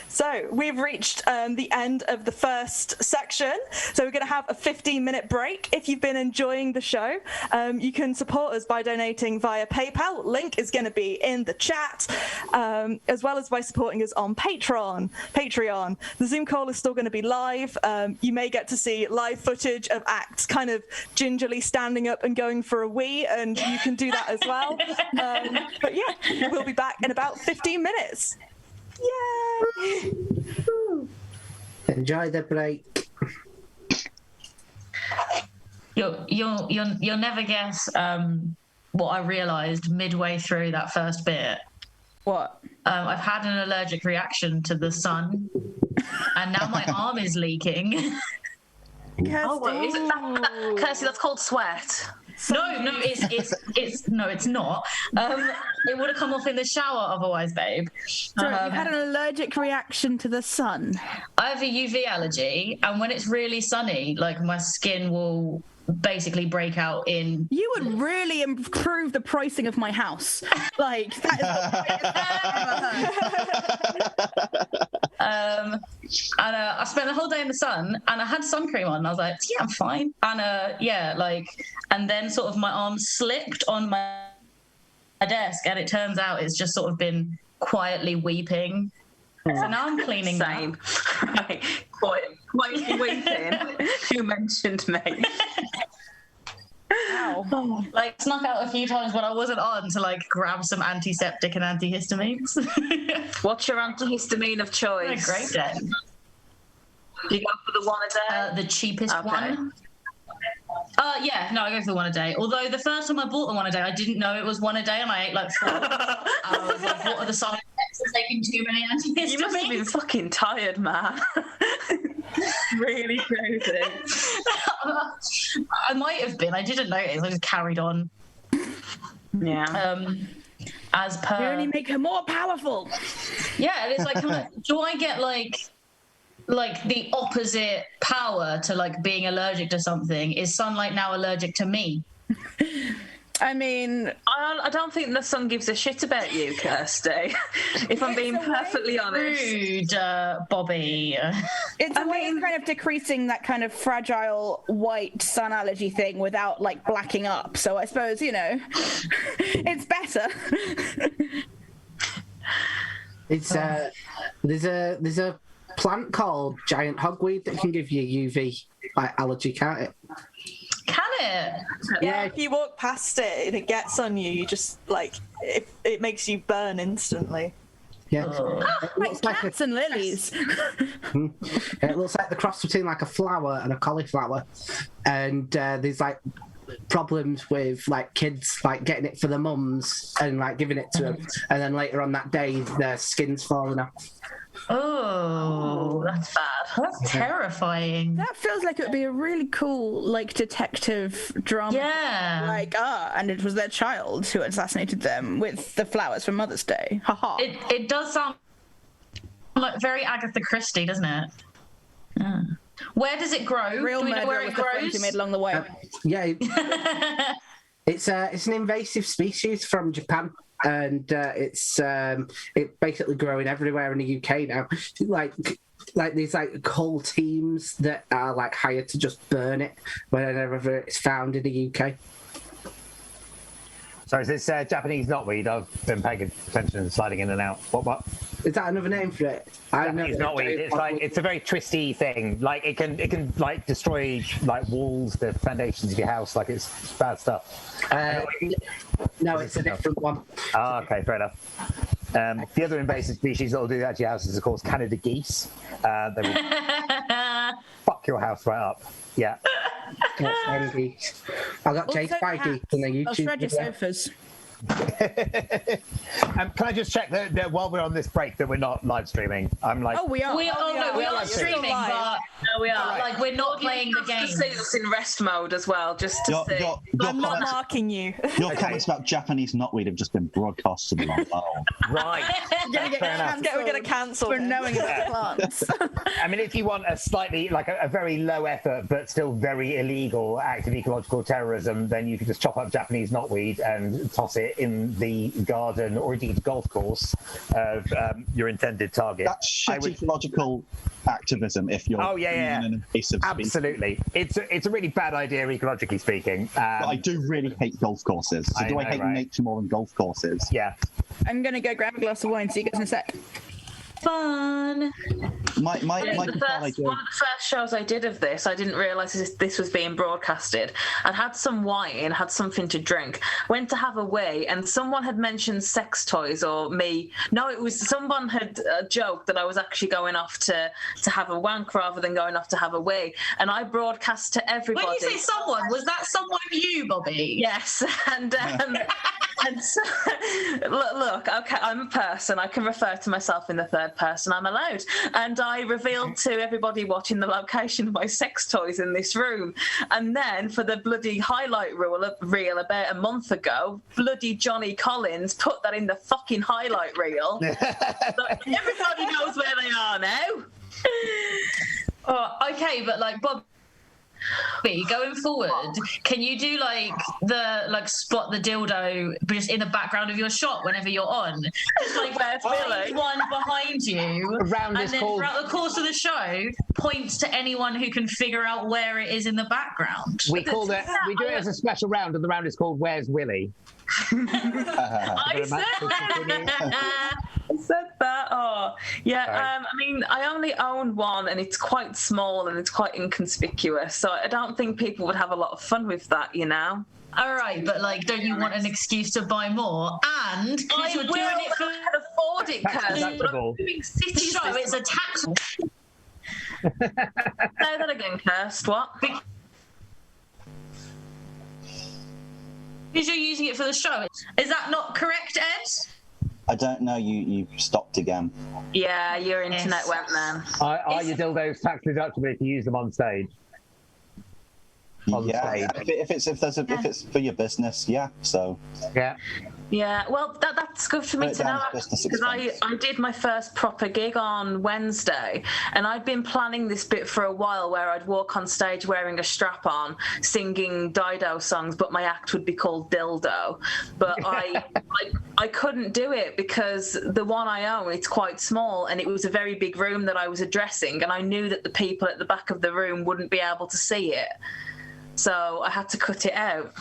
so we've reached the end of the first section. So we're going to have a 15-minute break. If you've been enjoying the show, you can support us by donating via PayPal. Link is going to be in the chat, as well as by supporting us on Patreon. The Zoom call is still going to be live. You may get to see live footage of acts kind of gingerly standing up and going for a wee, and you can do that as well. But yeah, we'll be back in about 15 minutes. Yay! Enjoy the break. You'll never guess what I realised midway through that first bit. What? I've had an allergic reaction to the sun, and now my arm is leaking. Kirstie, that's called sweat. No, it's not. It would have come off in the shower otherwise, babe. So you've had an allergic reaction to the sun. I have a UV allergy, and when it's really sunny, like my skin will basically break out in. You would really improve the pricing of my house. Like that is and I spent the whole day in the sun, and I had sun cream on, and I was like, yeah, I'm fine. And and then sort of my arm slipped on my desk, and it turns out it's just sort of been quietly weeping. So now I'm cleaning Same. Right. Quietly weeping. Who mentioned me? Wow. Like snuck out a few times when I wasn't on to like grab some antiseptic and antihistamines. What's your antihistamine of choice? A great day. Do you go for the one a day? The cheapest one. I go for the one a day. Although the first time I bought the one a day, I didn't know it was one a day, and I ate like 4. I was like, what are the side effects of taking too many antihistamines? You must have been fucking tired, man. Really crazy. I might have been. I didn't notice. I just carried on. Yeah. As per. You only make her more powerful. Yeah, and it's like, do I get like the opposite power to like being allergic to something? Is sunlight now allergic to me? I mean, I don't think the sun gives a shit about you, Kirstie. If I'm being perfectly honest. Rude, Bobbie. It's a way of kind of decreasing that kind of fragile white sun allergy thing without like blacking up. So I suppose, it's better. It's there's a plant called giant hogweed that can give you UV allergy, can't it? Can it? Yeah, if you walk past it and it gets on you, you just like it makes you burn instantly. Yeah, it looks like cats and lilies. It looks like the cross between like a flower and a cauliflower, and there's like problems with like kids like getting it for the mums and like giving it to them, and then later on that day their skin's falling off. Oh, that's bad. That's terrifying. That feels like it would be a really cool, like, detective drama. Yeah. Like, and it was their child who assassinated them with the flowers for Mother's Day. Haha. It does sound like very Agatha Christie, doesn't it? Yeah. Where does it grow? Real Do we know where murder it was the friend grows? you made along the way. It's an invasive species from Japan. And it's basically growing everywhere in the UK now. Like these like whole teams that are like hired to just burn it whenever it's found in the UK. Sorry, is this Japanese knotweed? I've been paying attention and sliding in and out. What? Is that another name for it? Japanese knotweed. It's a very twisty thing. Like it can like destroy like walls, the foundations of your house. Like it's bad stuff. No, it's a different one. Oh, okay, fair enough. The other invasive species that will do that to your house is, of course, Canada geese. They will fuck your house right up. Yeah. I got chased by geese in a YouTube I'll shred your video. sofas. Can I just check that while we're on this break that we're not live streaming? I'm like, we are. We are streaming, but No, we are. like we're not playing the game. To see us in rest mode as well, just to see. I'm not marking you. Your comments about Japanese knotweed have just been broadcasted along. right. We're gonna cancel for knowing about plants. I mean, if you want a slightly, like a very low effort but still very illegal act of ecological terrorism, then you could just chop up Japanese knotweed and toss it in the garden or indeed golf course of your intended target. That's shit ecological activism if you're in an invasive species. Absolutely. It's a really bad idea ecologically speaking. But I do really hate golf courses. So I hate nature more than golf courses? Yeah. I'm going to go grab a glass of wine, see you guys in a sec. Fun. One of the first shows I did of this, I didn't realise this was being broadcasted. I'd had some wine, had something to drink, went to have a wee, and someone had mentioned sex toys or me. No, it was someone had joked that I was actually going off to have a wank rather than going off to have a wee. And I broadcast to everybody. When you say someone, was that someone you, Bobbie? Yes, and and so, look, okay, I'm a person. I can refer to myself in the third person. I'm allowed. And I revealed to everybody watching the location of my sex toys in this room. And then for the bloody highlight reel about a month ago, bloody Johnny Collins put that in the fucking highlight reel. So everybody knows where they are now. Oh, okay, but like Bob. Going forward, can you do spot the dildo just in the background of your shot whenever you're on? Just like find one behind you, and then throughout the course of the show, point to anyone who can figure out where it is in the background. We do it as a special round, and the round is called Where's Willie? I said that. Oh, yeah. I mean, I only own one, and it's quite small and it's quite inconspicuous. So I don't think people would have a lot of fun with that, you know. All right, but like, don't you want an excuse to buy more? And because you're doing it for afford it, Kirst. So it's a tax. Say that again, Kirst. What? Because you're using it for the show. Is that not correct, Ed? I don't know. You stopped again. Yeah, your internet went then. Are your dildos tax deductible if you use them on stage? If it's for your business, so yeah. Well, that's good for me to know, because I did my first proper gig on Wednesday, and I'd been planning this bit for a while, where I'd walk on stage wearing a strap on, singing Dido songs, but my act would be called Dildo. But I couldn't do it because the one I own, it's quite small, and it was a very big room that I was addressing, and I knew that the people at the back of the room wouldn't be able to see it. So I had to cut it out.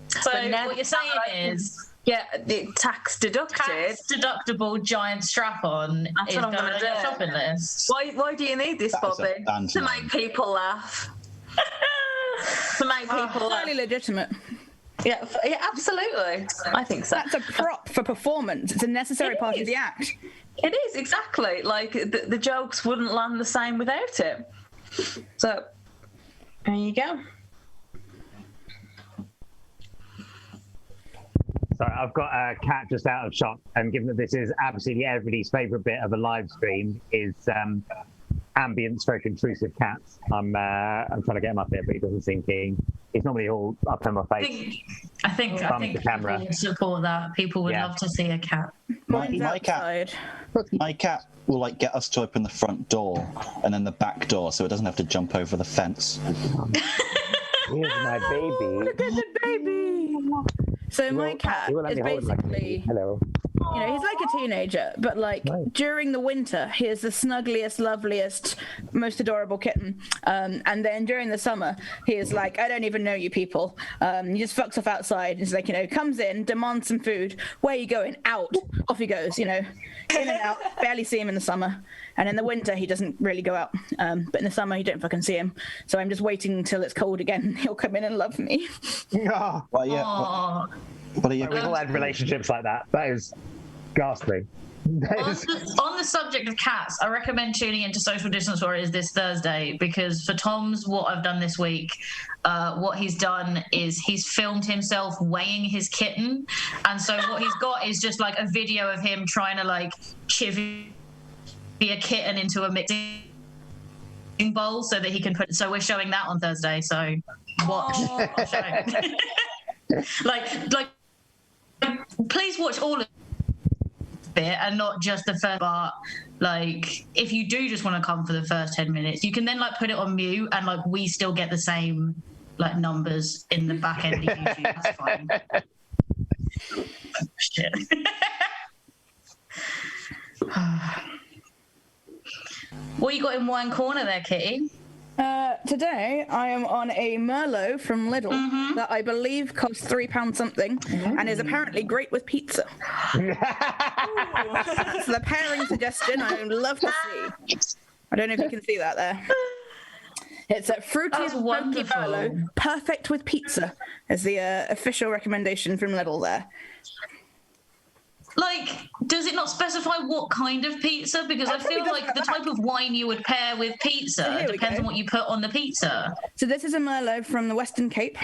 So what you're saying is... Yeah, the tax deducted. Tax deductible giant strap-on is going on your shopping list. Why do you need this, Bobbie? To make people laugh. To make people laugh. Highly legitimate. Yeah, absolutely. I think so. That's a prop for performance. It's a necessary part of the act. It is, exactly. Like, the jokes wouldn't land the same without it. So, there you go. Sorry, I've got a cat just out of shot, and given that this is absolutely everybody's favourite bit of a live stream is ambient stroke intrusive cats. I'm trying to get him up here, but he doesn't seem keen. He's normally all up in my face. I think people would support that. People would love to see a cat. My cat will like get us to open the front door and then the back door, so it doesn't have to jump over the fence. Here's my baby. Look at the baby. So my cat is basically, hello. You know, he's like a teenager, but like during the winter, he is the snuggliest, loveliest, most adorable kitten. And then during the summer, he is like, I don't even know you people. He just fucks off outside. He's like, you know, comes in, demands some food. Where are you going? Out. Off he goes, you know, in and out. Barely see him in the summer. And in the winter, he doesn't really go out. But in the summer, you don't fucking see him. So I'm just waiting until it's cold again. He'll come in and love me. Oh. Well, yeah. We've all had relationships like that. That is ghastly. On the subject of cats, I recommend tuning into Social Distance Warriors this Thursday, because for Tom's what I've done this week, what he's done is he's filmed himself weighing his kitten, and so what he's got is just like a video of him trying to like chivvy a kitten into a mixing bowl so that he can put. So we're showing that on Thursday. So watch. like, please watch all of it and not just the first part. Like, if you do just want to come for the first 10 minutes, you can then like put it on mute, and like we still get the same like numbers in the back end of YouTube. That's fine. Shit. What you got in wine corner there, Kitty? Today I am on a Merlot from Lidl that I believe costs £3 something and is apparently great with pizza. That's the pairing suggestion I would love to see. I don't know if you can see that there. It's a fruity and funky Merlot, perfect with pizza, is the official recommendation from Lidl there. Like, does it not specify what kind of pizza? Because I feel like the type of wine you would pair with pizza depends on what you put on the pizza. So this is a Merlot from the Western Cape.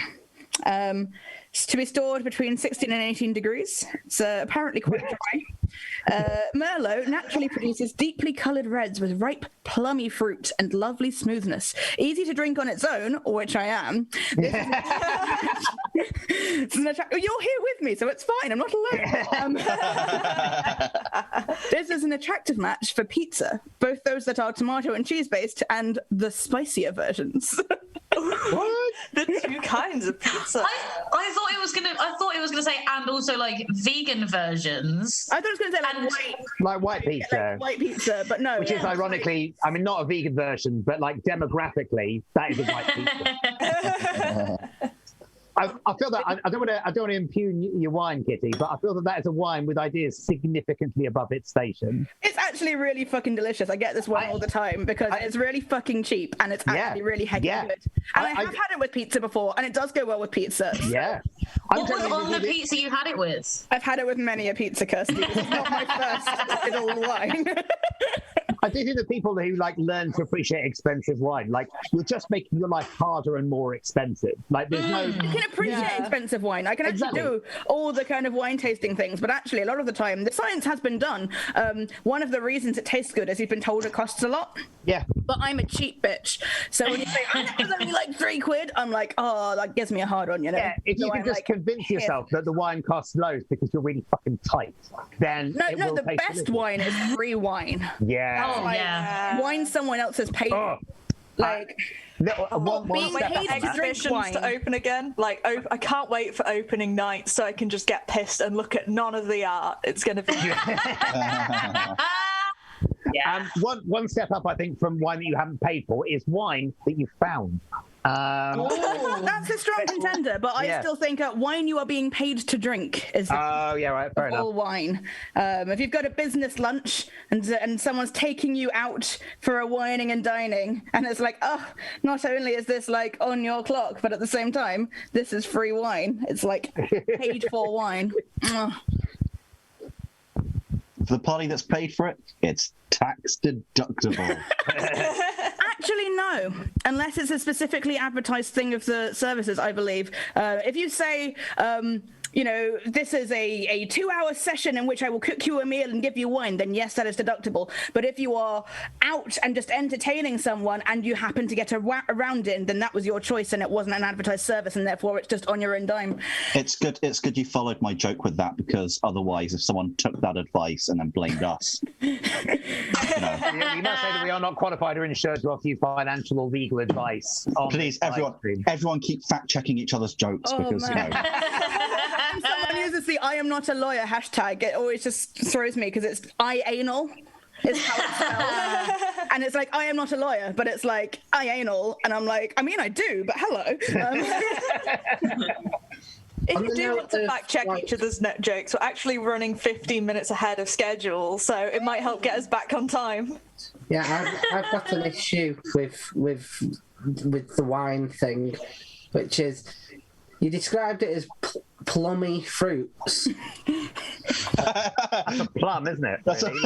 It's to be stored between 16 and 18 degrees. It's apparently quite dry. Merlot naturally produces deeply coloured reds with ripe, plummy fruit and lovely smoothness. Easy to drink on its own, which I am. You're here with me, so it's fine. I'm not alone. This is an attractive match for pizza, both those that are tomato and cheese-based and the spicier versions. What? The two kinds of pizza. I thought it was gonna say, and also like vegan versions. I thought it was gonna say like white pizza. Like white pizza, but no. Which is ironically, I mean, not a vegan version, but like demographically, that is a white pizza. I feel that I don't want to impugn your wine, Kitty, but I feel that is a wine with ideas significantly above its station. It's actually really fucking delicious. I get this wine all the time because it's really fucking cheap and it's actually really heckin' good. And I have had it with pizza before, and it does go well with pizza. So. Yeah. What was on the pizza you had it with? I've had it with many a pizza, Kirstie. This is not my first little wine. I do think that people who like learn to appreciate expensive wine, like you're just making your life harder and more expensive. Like there's no. You can appreciate expensive wine. I can actually do all the kind of wine tasting things, but actually a lot of the time the science has been done. One of the reasons it tastes good is you've been told it costs a lot. Yeah. But I'm a cheap bitch, so when you say it was only like £3, I'm like, oh, that gives me a hard on, you know. Yeah. If you can just convince yourself that the wine costs loads because you're really fucking tight, then no, the best wine is free wine. Yeah. Oh, yeah. Wine someone else has paid. Like being paid to drink wine to open again. Like I can't wait for opening night so I can just get pissed and look at none of the art. It's going to be. Yeah. One step up, I think, from wine that you haven't paid for is wine that you found. That's a strong contender, but I still think wine you are being paid to drink is fair enough. All wine. If you've got a business lunch and someone's taking you out for a wining and dining, and it's like, oh, not only is this like on your clock, but at the same time, this is free wine. It's like paid for wine. For the party that's paid for it, it's tax deductible. Actually, no, unless it's a specifically advertised thing of the services, I believe. If you say, you know, this is a 2-hour session in which I will cook you a meal and give you wine, then yes, that is deductible. But if you are out and just entertaining someone and you happen to get a round in, then that was your choice and it wasn't an advertised service, and therefore it's just on your own dime. It's good you followed my joke with that, because otherwise if someone took that advice and then blamed us, you know. You must say that we are not qualified or insured to offer you financial or legal advice. Please, everyone keep fact-checking each other's jokes, because, you know. Someone uses the "I am not a lawyer" hashtag. It always just throws me because it's "I-anal" is how it's spelled. And it's like, I am not a lawyer, but it's like "I-anal," and I'm like, I mean, I do, but hello. If you do want to fact check each other's net jokes, we're actually running 15 minutes ahead of schedule, so it might help get us back on time. Yeah, I've got an issue with the wine thing, which is you described it as plummy fruits. That's a plum, isn't it? Really?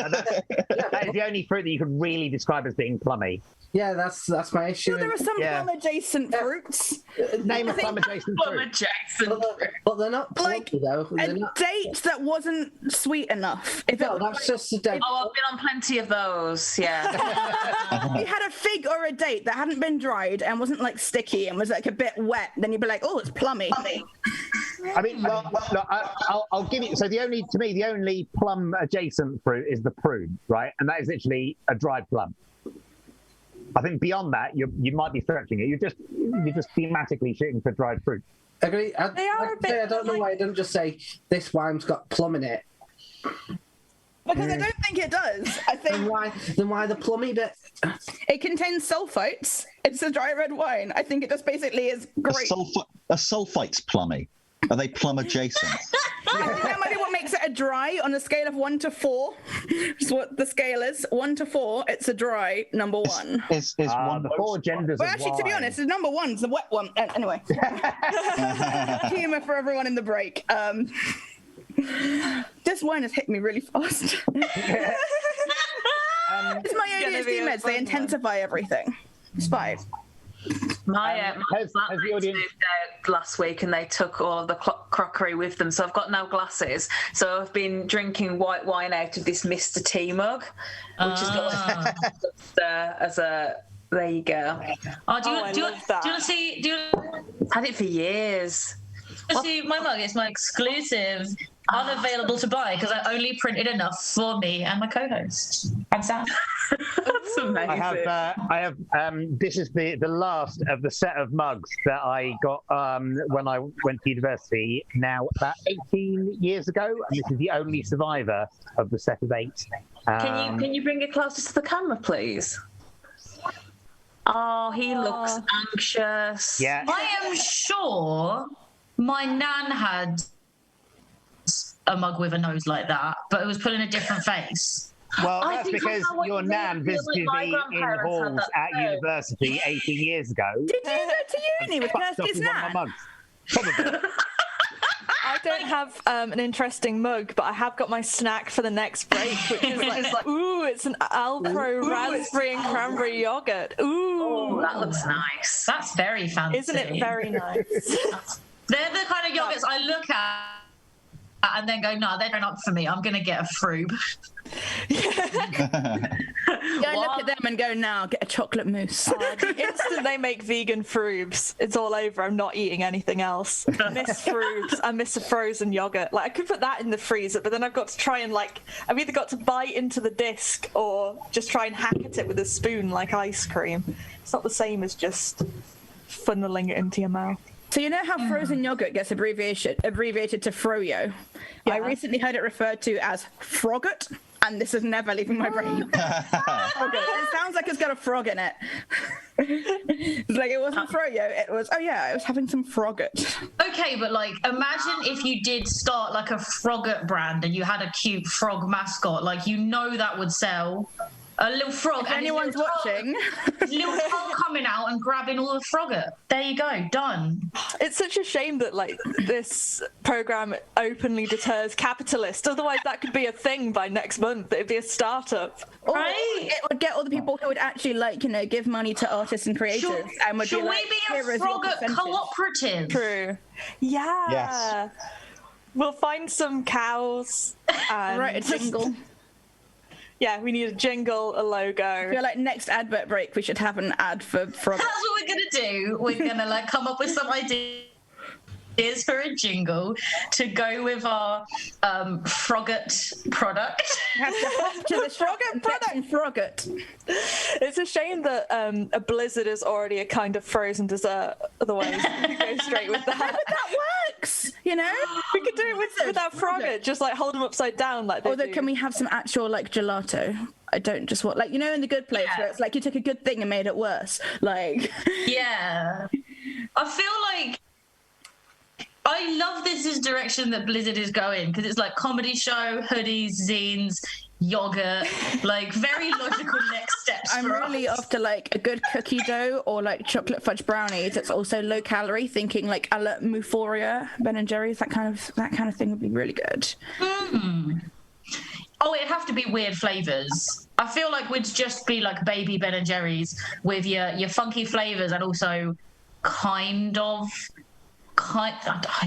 That is the only fruit that you could really describe as being plummy. Yeah, that's my issue. Well, there are some plum-adjacent fruits. Name a plum-adjacent fruit. But they're not plummy, though. A date that wasn't sweet enough. That's just a date. Oh, I've been on plenty of those, yeah. You had a fig or a date that hadn't been dried and wasn't like sticky and was like a bit wet, then you'd be like, oh, it's plummy. I mean, I'll give you. So the only plum-adjacent fruit is the prune, right? And that is literally a dried plum. I think beyond that, you might be stretching it. You're just thematically shooting for dried fruit. Agree. I don't know why I don't just say this wine's got plum in it. Because I don't think it does. I think then why the plummy bit? It contains sulfites. It's a dry red wine. I think it just basically is great. A sulfite's plummy. Are they plum adjacent? I think that might be what makes it a dry on a scale of 1 to 4. That's what the scale is. 1 to 4, it's a dry number 1. Is one the 4 genders Well, of actually, to be wine. honest, the number 1's the wet one. Anyway. Humour for everyone in the break. This wine has hit me really fast. It's my ADHD meds. They intensify everything. It's fine. My has the flatmates audience- moved out last week and they took all of the crockery with them, so I've got no glasses. So I've been drinking white wine out of this Mr. T mug, which has got as a. There you go. Do you want to see? Had it for years. See my mug? It's my exclusive, unavailable to buy because I only printed enough for me and my co-host and Sam. That's amazing. I have. This is the last of the set of mugs that I got when I went to university. Now about 18 years ago, and this is the only survivor of the set of 8. Can you bring it closer to the camera, please? Oh, he looks anxious. Yeah. I am sure my nan had a mug with a nose like that, but it was put in a different face. Well, I that's think I because know what your you nan mean. visited My me in grandparents had halls that at too. university 18 years ago. Did you go to uni with Fucked up Kirstie's with one of my nan? mugs. Probably. I don't have an interesting mug, but I have got my snack for the next break, which is like ooh, it's an Alpro raspberry and cranberry yogurt. Ooh, Oh, that looks nice. That's very fancy. isn't it very nice? They're the kind of yogurts I look at and then go, no, they're not for me. I'm going to get a froob. I look at them and go, now get a chocolate mousse. The instant they make vegan froobs, it's all over. I'm not eating anything else. I miss froobs. I miss a frozen yogurt. Like I could put that in the freezer, but then I've got to try and I've either got to bite into the disc or just try and hack at it with a spoon like ice cream. It's not the same as just funneling it into your mouth. So you know how frozen yogurt gets abbreviated to froyo? Yeah. I recently heard it referred to as froggot, and this is never leaving my brain. Froggot. It sounds like it's got a frog in it. It's like it wasn't froyo, it was, oh yeah, I was having some froggot. Okay, but imagine if you did start a Froggot brand and you had a cute frog mascot. That would sell. A little frog. If anyone's watching. Little tongue coming out and grabbing all the frogget. There you go, done. It's such a shame that this program openly deters capitalists. Otherwise, that could be a thing by next month. It'd be a startup. Or Right. it would get all the people who would actually give money to artists and creators and would Should be like, we be here a is your frogget percentage. cooperative? True. Yeah. Yes. We'll find some cows. And Write a jingle. Yeah, we need a jingle, a logo. I feel like next advert break we should have an ad for frogget. That's what we're gonna do. We're gonna come up with some ideas for a jingle to go with our frogget product. We have to hop to the frogget product. Frogget. It's a shame that a blizzard is already a kind of frozen dessert. Otherwise, we could go straight with that. But that works, We could do it with our frogget, just hold them upside down like they Although, do. can we have some actual in I don't just want in the Good Place where it's you took a good thing and made it worse. Yeah. I feel like I love this direction that Blizzard is going because it's comedy show, hoodies, zines, yogurt, like very logical next steps. I'm really after like a good cookie dough or like chocolate fudge brownies. It's also low calorie. Thinking like a la Euphoria, Ben and Jerry's, that kind of thing would be really good. Oh, it'd have to be weird flavors. I feel like we'd just be like baby Ben and Jerry's with your funky flavors and also I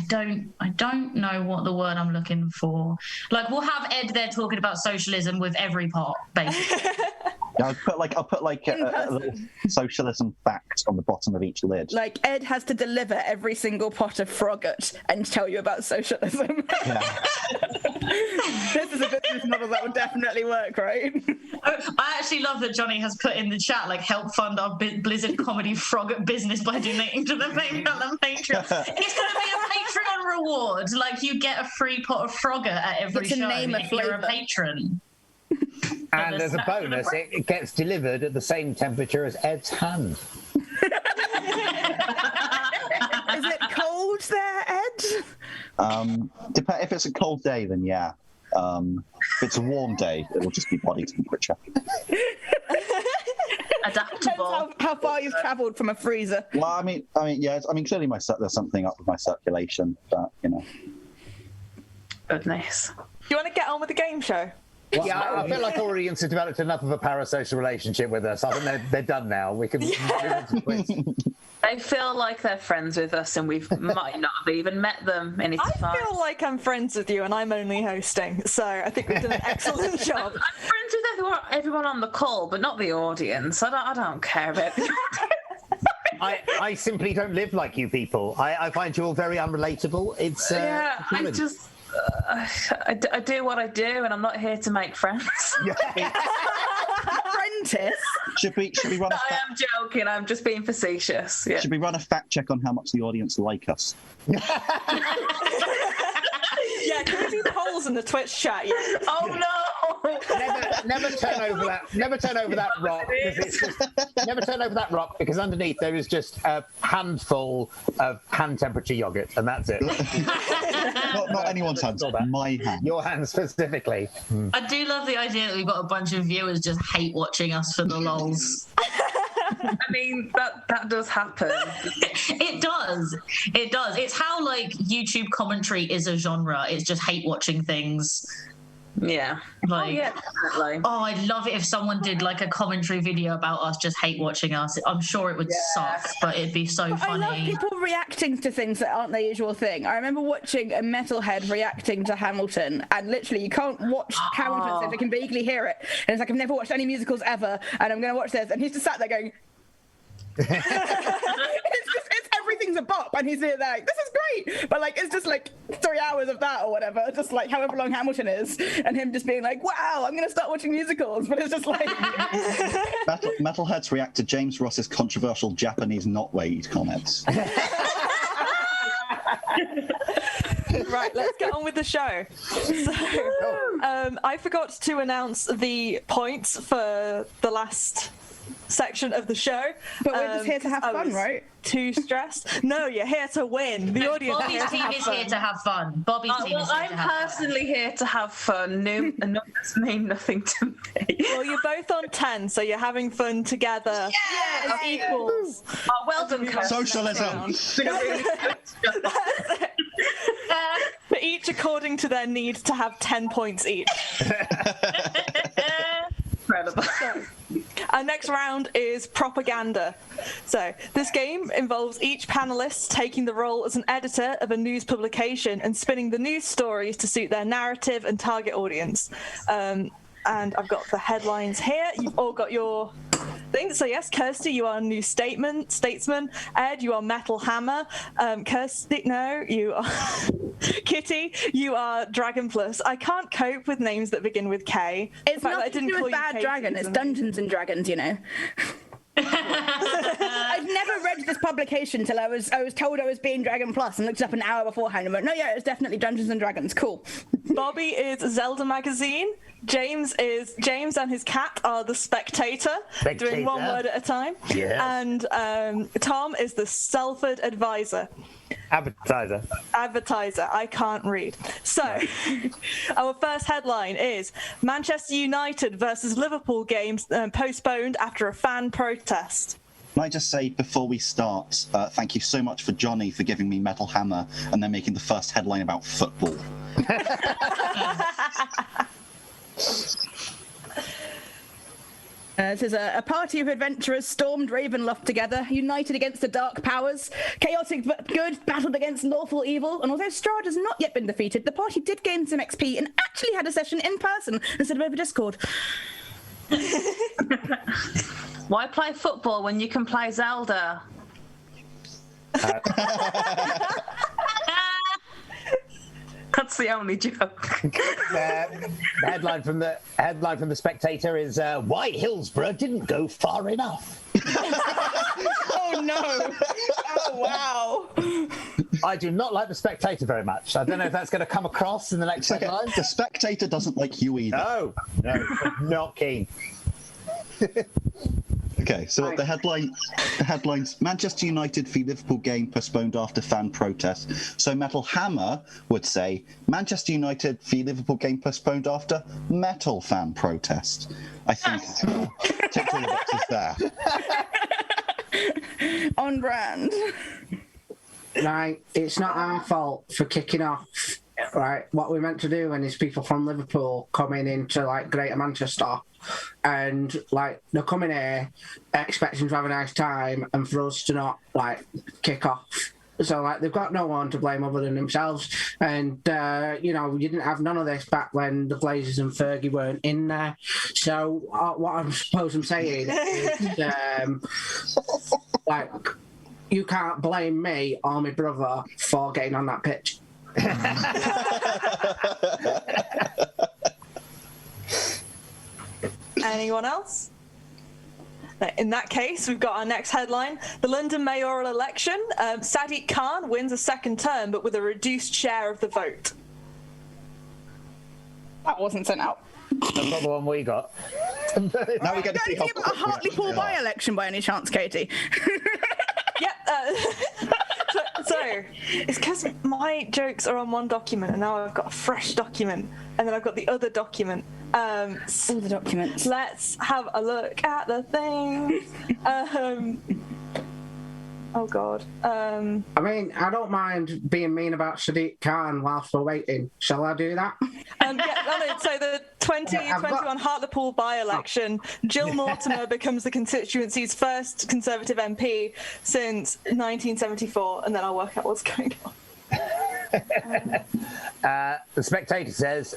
don't know what the word I'm looking for. Like we'll have Ed there talking about socialism with every part, basically. Yeah, I'll put like a little socialism fact on the bottom of each lid. Like Ed has to deliver every single pot of frogget and tell you about socialism. Yeah. This is a business model that would definitely work, right? I actually love that Johnny has put in the chat, like, help fund our Blizzard comedy frogget business by donating to the Patreon. It's going to be a Patreon reward. Like, you get a free pot of frogget at every show if you're a patron. And as a bonus, it gets delivered at the same temperature as Ed's hand. Is it cold there, Ed? If it's a cold day, then yeah. If it's a warm day, it'll just be body temperature. Adaptable. Depends how far you've travelled from a freezer. Well, I mean, yeah. Clearly, there's something up with my circulation, but Goodness. Do you want to get on with the game show? Well, yeah, I feel like our audience has developed enough of a parasocial relationship with us. I think they're done now. We can move on to quiz. They feel like they're friends with us, and we might not have even met them. And it's I feel like I'm friends with you, and I'm only hosting, so I think we've done an excellent job. I'm friends with everyone on the call, but not the audience. I don't care about it. I simply don't live like you people. I find you all very unrelatable. It's I do what I do, and I'm not here to make friends. Apprentice. Should we run a I am joking. I'm just being facetious. Yeah. Should we run a fact check on how much the audience like us? Yeah, can we do polls in the Twitch chat? Yeah. Oh no! Never turn over that. Never turn over that rock. Never turn over that rock because underneath there is just a handful of hand temperature yogurt, and that's it. not anyone's hands. My hand. Your hand specifically. I do love the idea that we've got a bunch of viewers just hate watching us for the lols. I mean, that does happen. It does. It's how, like, YouTube commentary is a genre. It's just hate watching things. Yeah. Like, yeah, definitely. Oh, I'd love it if someone did like a commentary video about us just hate watching us. I'm sure it would suck, but it'd be so funny. I love people reacting to things that aren't their usual thing. I remember watching a metalhead reacting to Hamilton, and literally you can't watch Hamilton so they can vaguely hear it. And it's like, I've never watched any musicals ever, and I'm going to watch this. And he's just sat there going... it's everything's a bop, and he's there like, this is great, but like it's just like 3 hours of that or whatever, just like however long Hamilton is, and him just being like, wow, I'm gonna start watching musicals, but it's just like Metalheads react to James Ross's controversial Japanese knotweed comments. Right, let's get on with the show. So, I forgot to announce the points for the last section of the show. But we're just here to have fun, right? Too stressed? No, you're here to win. The audience Bobbie's team is here to have fun. Bobbie's team is here to have fun. I'm personally here to have fun. Numbers mean nothing to me. Well, you're both on 10, so you're having fun together as equals. Oh, well done, Socialism. But each according to their need to have 10 points each. Incredible. Our next round is propaganda. So this game involves each panelist taking the role as an editor of a news publication and spinning the news stories to suit their narrative and target audience. And I've got the headlines here. You've all got your things. So yes, Kirstie, you are News Statesman. Ed, you are Metal Hammer. Kirstie, no, you are Kitty, you are Dragon Plus. I can't cope with names that begin with K. It's not to do with Bad Dragon, it's Dungeons and Dragons, you know. I've never read this publication till I was told I was being Dragon Plus and looked it up an hour beforehand and went, no, yeah, it's definitely Dungeons and Dragons. Cool. Bobbie is Zelda magazine. James and his cat are the Spectator, doing one word at a time. Yes. And Tom is the Salford Advisor. Advertiser. I can't read. So, our first headline is Manchester United versus Liverpool games postponed after a fan protest. Can I just say before we start, thank you so much for Johnny for giving me Metal Hammer and then making the first headline about football. This is a party of adventurers stormed Ravenloft together, united against the dark powers. Chaotic but good battled against lawful evil, and although Strahd has not yet been defeated, the party did gain some XP and actually had a session in person instead of over Discord. Why play football when you can play Zelda? That's the only joke. The headline from the Spectator is why Hillsborough didn't go far enough. Oh no! Oh wow! I do not like the Spectator very much. I don't know if that's going to come across in the next headline. The Spectator doesn't like you either. No, not keen. Okay, so the headlines: Manchester United v Liverpool game postponed after fan protest. So Metal Hammer would say Manchester United v Liverpool game postponed after metal fan protest. I think ticked all the boxes there. On brand. Right, it's not our fault for kicking off. Right, what we're meant to do when these people from Liverpool coming into like Greater Manchester, and like they're coming here expecting to have a nice time, and for us to not like kick off. So like they've got no one to blame other than themselves, and you didn't have none of this back when the Glazers and Fergie weren't in there. So what I suppose I'm saying is like you can't blame me or my brother for getting on that pitch. Anyone else? In that case, we've got our next headline. The London mayoral election. Sadiq Khan wins a second term, but with a reduced share of the vote. That wasn't sent out. That's not the one we got. Now we get to see how a Hartlepool by-election by any chance, Katie? Yeah. So it's because my jokes are on one document, and now I've got a fresh document, and then I've got the other document. All the documents. Let's have a look at the things. Oh God. I mean, I don't mind being mean about Sadiq Khan whilst we're waiting. Shall I do that? So the 2021 Hartlepool by-election, Jill Mortimer becomes the constituency's first Conservative MP since 1974, and then I'll work out what's going on. The Spectator says,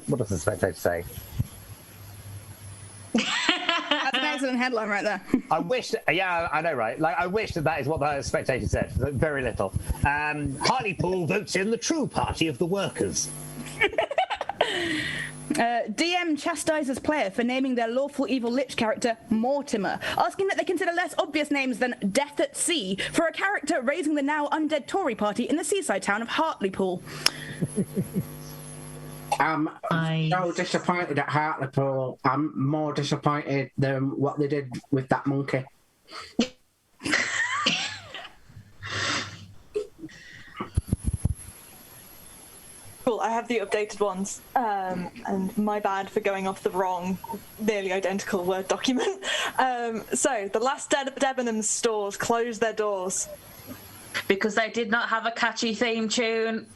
what does the Spectator say? That's an excellent headline right there. I wish, yeah, I know, right? Like, I wish that is what the Spectator said. Very little. Hartlepool votes in the true party of the workers. DM chastises player for naming their lawful evil lich character Mortimer, asking that they consider less obvious names than Death at Sea for a character raising the now undead Tory party in the seaside town of Hartlepool. I'm so disappointed at Hartlepool. I'm more disappointed than what they did with that monkey. Cool, I have the updated ones, and my bad for going off the wrong, nearly identical Word document. So, the last Debenhams stores closed their doors. Because they did not have a catchy theme tune.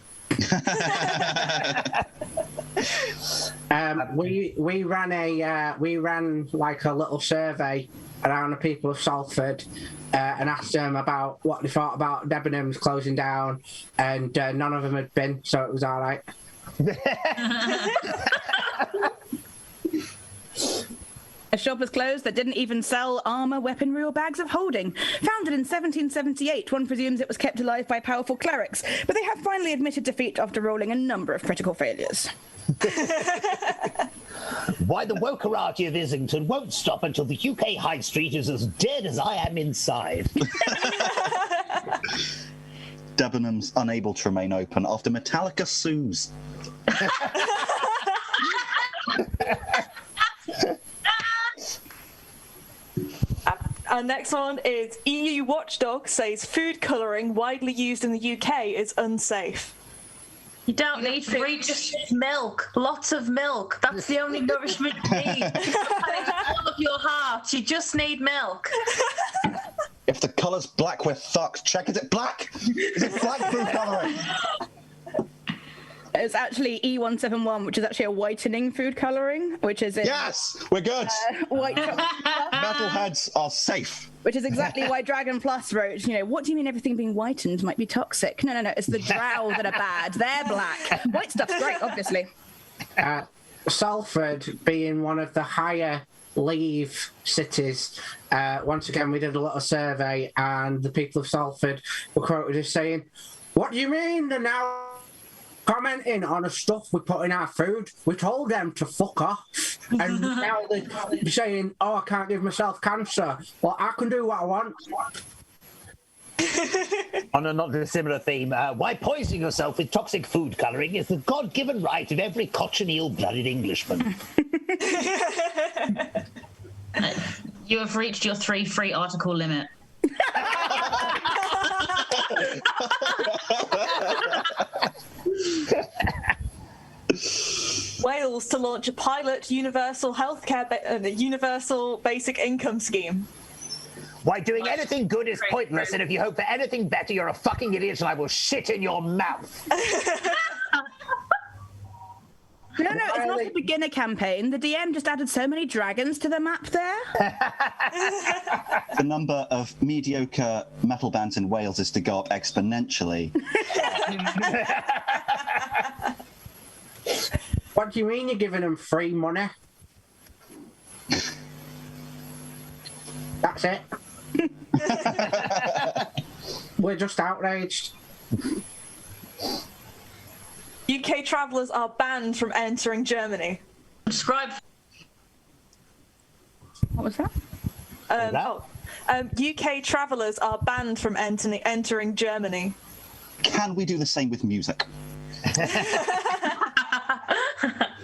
We ran like a little survey around the people of Salford and asked them about what they thought about Debenhams closing down, and none of them had been, so it was all right. A shop was closed that didn't even sell armour, weaponry or bags of holding. Founded in 1778, one presumes it was kept alive by powerful clerics, but they have finally admitted defeat after rolling a number of critical failures. Why the wokerati of Islington won't stop until the UK High Street is as dead as I am inside. Debenhams unable to remain open after Metallica sues. Our next one is EU watchdog says food colouring widely used in the UK is unsafe. You don't need food, just milk. Lots of milk. That's the only nourishment you need. And it's all of your heart. You just need milk. If the colour's black, we're fucked. Check, is it black? Is it black food colouring? It's actually E171, which is actually a whitening food colouring, which is in Yes, we're good. white chocolate, Metalheads are safe. which is exactly why Dragon Plus wrote, what do you mean everything being whitened might be toxic? No, it's the drow that are bad. They're black. White stuff's great, obviously. Salford being one of the higher leave cities, once again we did a little survey and the people of Salford were quoted as saying, "What do you mean they're now commenting on the stuff we put in our food? We told them to fuck off." And now they're saying, "Oh, I can't give myself cancer. Well, I can do what I want." On a not dissimilar theme, why poisoning yourself with toxic food colouring is the God-given right of every cochineal-blooded Englishman. You have reached your 3 free article limit. Wales to launch a pilot universal universal basic income scheme. Why doing anything good is pointless, and if you hope for anything better, you're a fucking idiot and I will shit in your mouth. No, it's not a beginner campaign. The DM just added so many dragons to the map there. The number of mediocre metal bands in Wales is to go up exponentially. What do you mean you're giving them free money? That's it. We're just outraged. UK travellers are banned from entering Germany. Subscribe. What was that? UK travellers are banned from entering Germany. Can we do the same with music?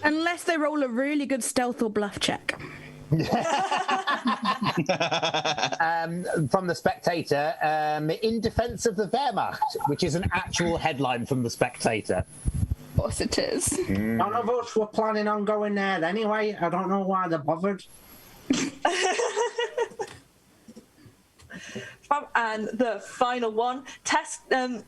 Unless they roll a really good stealth or bluff check. From The Spectator, in defence of the Wehrmacht, which is an actual headline from The Spectator. Of course it is. None of us were planning on going there anyway. I don't know why they're bothered. And the final one, I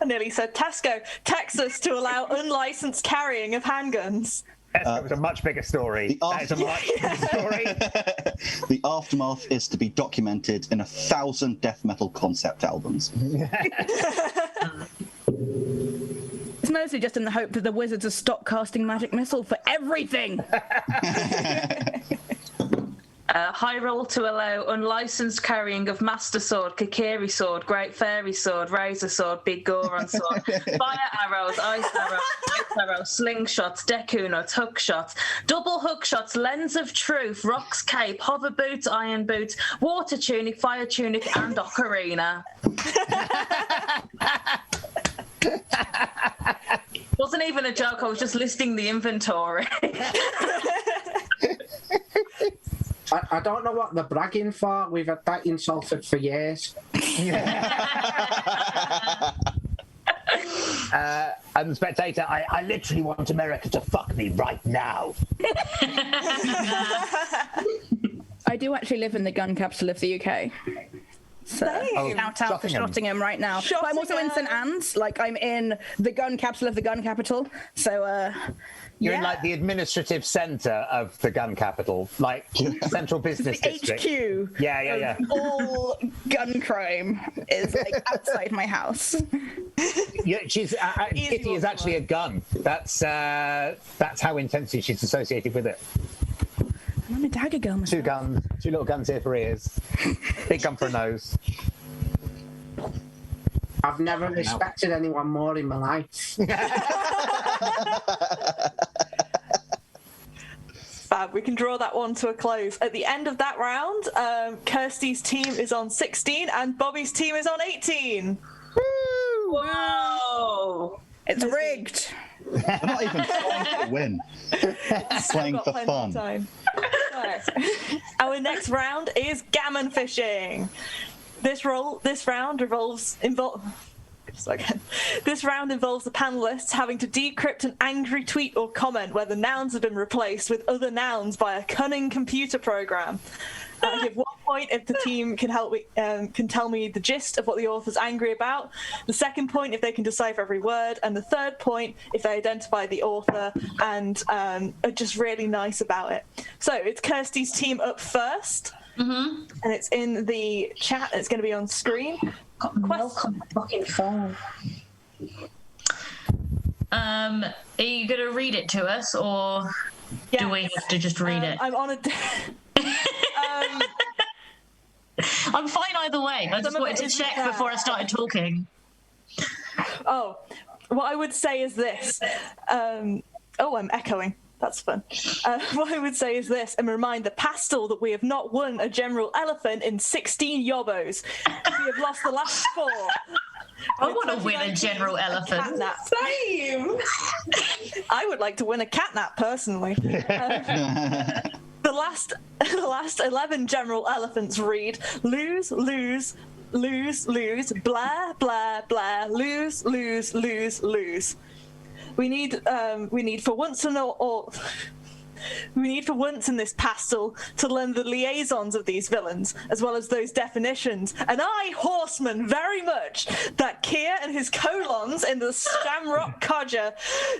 nearly said Tesco, Texas to allow unlicensed carrying of handguns. Tesco was a much bigger story. That is a much bigger story. The aftermath is to be documented in 1,000 death metal concept albums. It's mostly just in the hope that the wizards will stop casting magic missile for everything. High roll to allow unlicensed carrying of Master Sword, Kikiri Sword, Great Fairy Sword, Razor Sword, Big Goron Sword, Fire Arrows, Ice Arrows, Slingshots, Deku Nuts, Hook Shots, Double Hook Shots, Lens of Truth, Rock's Cape, Hover Boots, Iron Boots, Water Tunic, Fire Tunic, and Ocarina. Wasn't even a joke, I was just listing the inventory. I don't know what they're bragging for. We've had that in Salford for years. And The Spectator, I literally want America to fuck me right now. I do actually live in the gun capital of the UK. So shout out for Shottingham right now. But I'm also in St Anne's. I'm in the gun capital of the gun capital. So You're in the administrative centre of the gun capital, central business district. HQ. Yeah. All gun crime is outside my house. Yeah, Kitty is actually a gun. That's how intensely she's associated with it. I'm a dagger gun. 2 guns, 2 little guns here for ears, big gun for a nose. I've never respected anyone more in my life. Fab. We can draw that one to a close. At the end of that round, Kirstie's team is on 16 and Bobbie's team is on 18. Woo! Whoa! It's rigged. I'm not even trying to win. Playing for fun. So, our next round is Gammon Fishing. This round involves the panelists having to decrypt an angry tweet or comment where the nouns have been replaced with other nouns by a cunning computer program. I give 1 point if the team can help me, can tell me the gist of what the author's angry about. The second point if they can decipher every word, and the third point if they identify the author and are just really nice about it. So it's Kirstie's team up first, and it's in the chat. It's going to be on screen. Got milk on my fucking phone. Are you going to read it to us, or do we have to just read it? I'm on a. I'm fine either way. I just wanted to check before I started talking. Oh, what I would say is this. I'm echoing. That's fun. What I would say is this, and remind the pastel that we have not won a general elephant in 16 yobbos. We have lost the last 4. I want to win a general elephant. Same. I would like to win a catnap personally. The last 11 general elephants read lose, lose, lose, lose, blah, blah, blah, lose, lose, lose, lose. We need for once in this pastel to learn the liaisons of these villains, as well as those definitions. And I, horseman, very much that Kier and his colons in the Shamrock Codger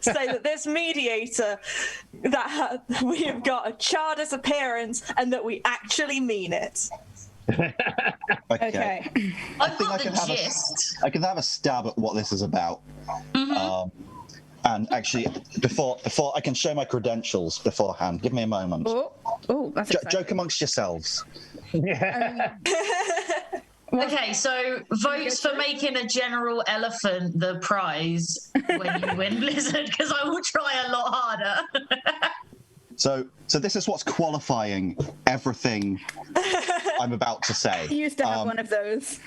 say that this mediator, that we have got a Chardis appearance and that we actually mean it. Okay. I've got the gist. I can have a stab at what this is about. And actually, before I can show my credentials beforehand, give me a moment. Oh, that's exciting. Joke amongst yourselves. Okay, so votes for making a general elephant the prize when you win Blizzard, because I will try a lot harder. So this is what's qualifying everything I'm about to say. You used to have one of those.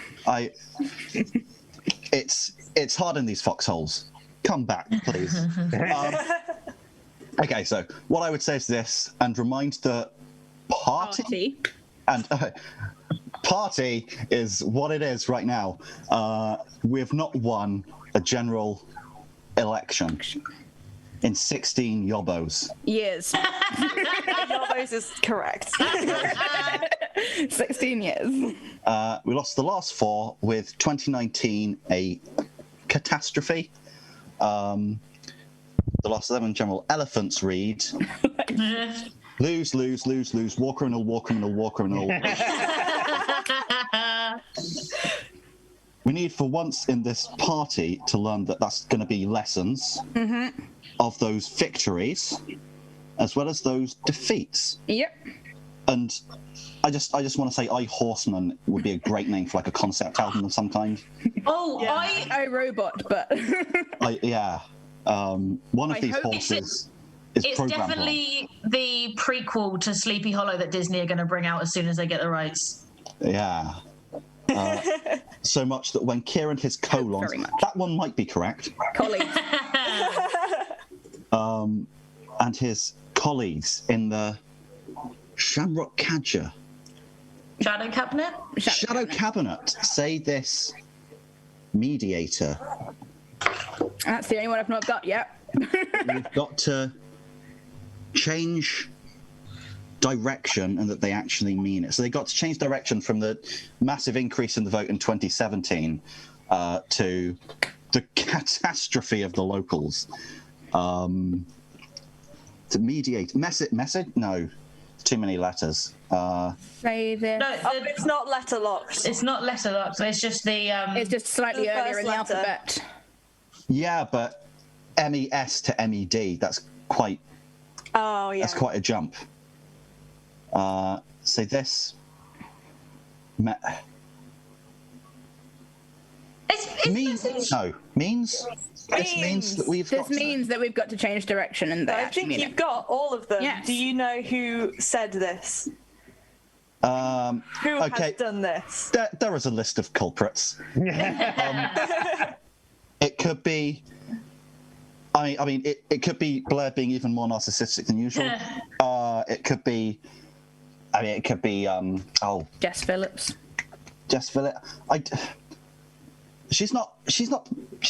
It's hard in these foxholes. Come back, please. Okay, so what I would say is this, and remind the party. And party is what it is right now. We have not won a general election in 16 yobbos. Years. Yobbos is correct. 16 years. We lost the last 4, with 2019 a catastrophe. The last 11 general elephants read lose, lose, lose, lose, war criminal, war criminal, war criminal. We need for once in this party to learn that that's going to be lessons of those victories as well as those defeats. Yep. And I just want to say I Horseman would be a great name for like a concept album of some kind. Oh, yeah. I Robot, but one of these horses is it's definitely the prequel to Sleepy Hollow that Disney are going to bring out as soon as they get the rights. Yeah. So much that when Kieran his colons, that one might be correct. Colleagues. And his colleagues in the Shamrock Cadger. Shadow Cabinet? Shadow Cabinet. Say this mediator. That's the only one I've not got yet. We've got to change direction and that they actually mean it. So they got to change direction from the massive increase in the vote in 2017 to the catastrophe of the locals. To mediate. Message? No. Too many letters. Say this. No, it's not letter locked. It's not letter locked. It's just the. It's just slightly the earlier in the letter. alphabet. Yeah, but MES to MED. That's quite. Oh yeah. That's quite a jump. Say this. Means? This means that we've This means that we've got to change direction, and I think you've got all of them. Yes. Do you know who said this? Who okay. has done this? There is a list of culprits. It could be. I mean, it could be Blair being even more narcissistic than usual. It could be. I mean, it could be. Jess Phillips. Jess Phillips. She's not. She's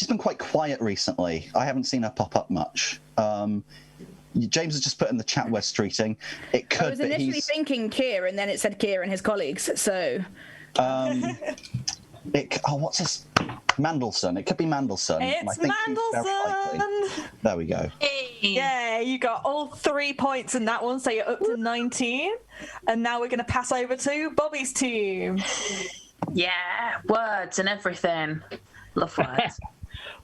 been quite quiet recently. I haven't seen her pop up much. James has just put in the chat West Streeting. It could. I was initially thinking Keir, and then it said Keir and his colleagues. So. What's his? Mandelson. It could be Mandelson. It's Mandelson. There we go. Yeah, you got all 3 points in that one, so you're up to 19. And now we're going to pass over to Bobbie's team. Yeah, words and everything. Love words.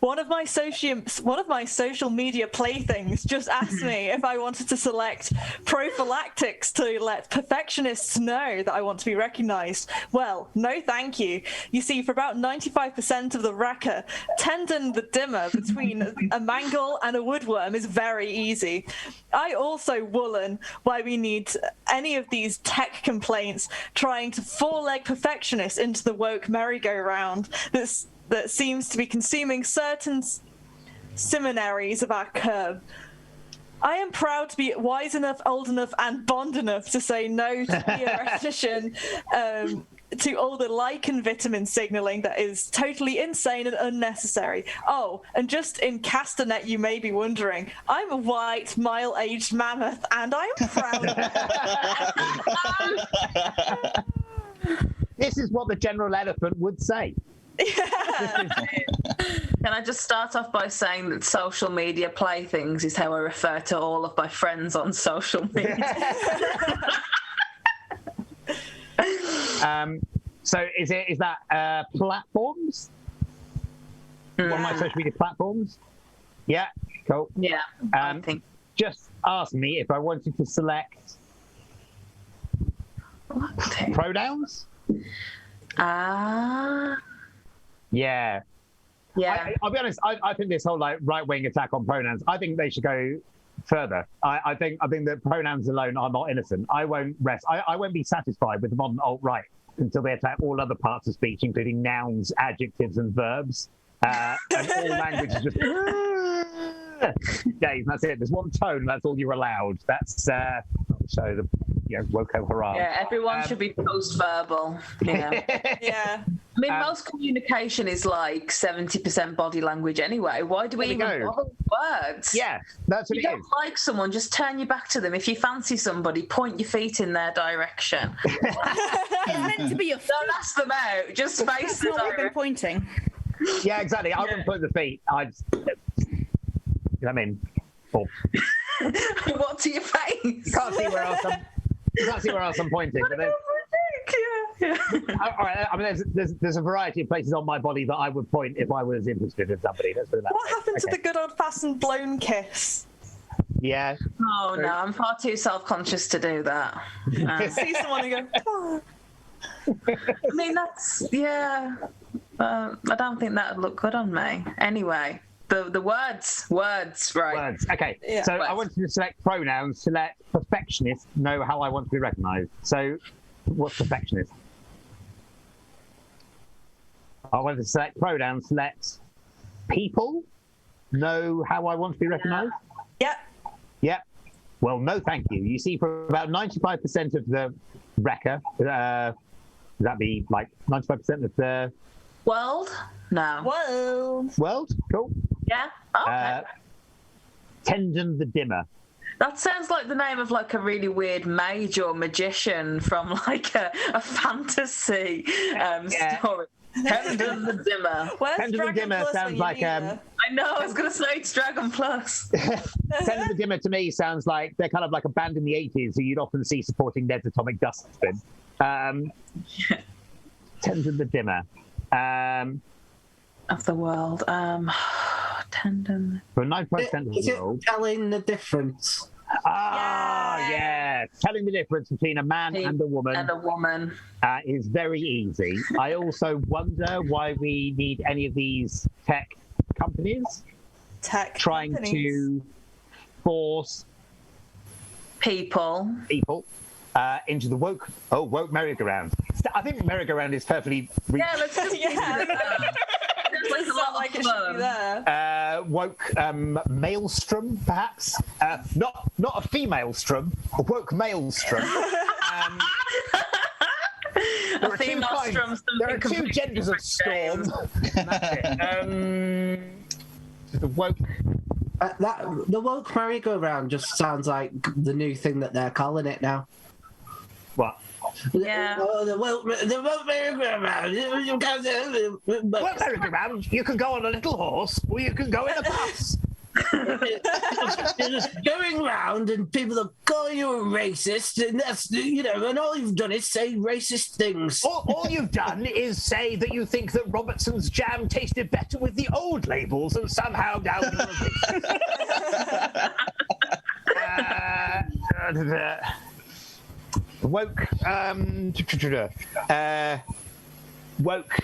One of my social media playthings just asked me if I wanted to select prophylactics to let perfectionists know that I want to be recognised. Well, no thank you. You see, for about 95% of the wrecker, tendon the dimmer between a mangle and a woodworm is very easy. I also woolen why we need any of these tech complaints trying to four-leg perfectionists into the woke merry-go-round that seems to be consuming certain seminaries of our curb. I am proud to be wise enough, old enough, and bond enough to say no to theoretician to all the lichen vitamin signalling that is totally insane and unnecessary. Oh, and just in Castanet, you may be wondering, I'm a white, mile-aged mammoth, and I'm proud of it. This is what the General Elephant would say. Yeah. Can I just start off by saying that social media playthings is how I refer to all of my friends on social media. So is that platforms? One of my social media platforms? Yeah, cool. Yeah, I think. Just ask me if I wanted to select pronouns. Yeah. I'll be honest. I think this whole right-wing attack on pronouns. I think they should go further. I think that pronouns alone are not innocent. I won't rest. I won't be satisfied with the modern alt-right until they attack all other parts of speech, including nouns, adjectives, and verbs. And all language is just. Dave, that's it. There's one tone. That's all you're allowed. That's so the Woko hurrah. Yeah, everyone should be post-verbal. Yeah. Yeah. I mean, most communication is like 70% body language anyway. Why do we even bother with words? Yeah, that's what it is. If you don't like someone, just turn your back to them. If you fancy somebody, point your feet in their direction. It's meant to be your feet. Don't ask them out. Just face the direction. Been pointing. Yeah, exactly. I wouldn't put the feet. I mean, what to your face? You can't see where else I'm pointing. Yeah. All right. I mean, there's a variety of places on my body that I would point if I was interested in somebody. Let's put it that What way. happened to the good old-fashioned blown kiss? Yeah. Oh no, I'm far too self-conscious to do that. See someone and go. Oh. I mean, that's I don't think that would look good on me. Anyway, the words, right? Words. Okay. Yeah. So Words. I wanted to select pronouns to let perfectionists know how I want to be recognised. So, what's perfectionist? I wanted to select pronouns to let people know how I want to be recognised. Yep. Yep. Well, no, thank you. You see, for about 95% of the wrecker, would that be like 95% of the World? No. world? Cool. Yeah. Okay. Tendon the dimmer. That sounds like the name of like a really weird mage or magician from like a fantasy story. Tendon the Dimmer. Tendon the Dimmer sounds like I know. I was going to say it's Dragon Plus. Tendon the Dimmer to me sounds like they're kind of like a band in the 80s who you'd often see supporting Ned's Atomic Dust Spin. Tendon the Dimmer. Of the world. Tendon. For 95% of Is the it world. telling the difference? Yeah. Telling the difference between a man and a woman. Is very easy. I also wonder why we need any of these tech companies trying companies. to force People. into the woke merry-go-round. I think merry-go-round is perfectly Yeah, let's just Doesn't sound like it should be there. woke maelstrom, perhaps. Not a female strum, a woke maelstrom. There are two kinds. There are two genders of storm. That's it. The woke. The woke merry-go-round just sounds like the new thing that they're calling it now. What? Yeah. The woke merry-go-round. Woke merry-go-round. You can go on a little horse, or you can go in a bus. You're just going round and people are calling you a racist, and that's, and all you've done is say racist things. All you've done is say that you think that Robertson's jam tasted better with the old labels, and somehow now you're woke. Woke.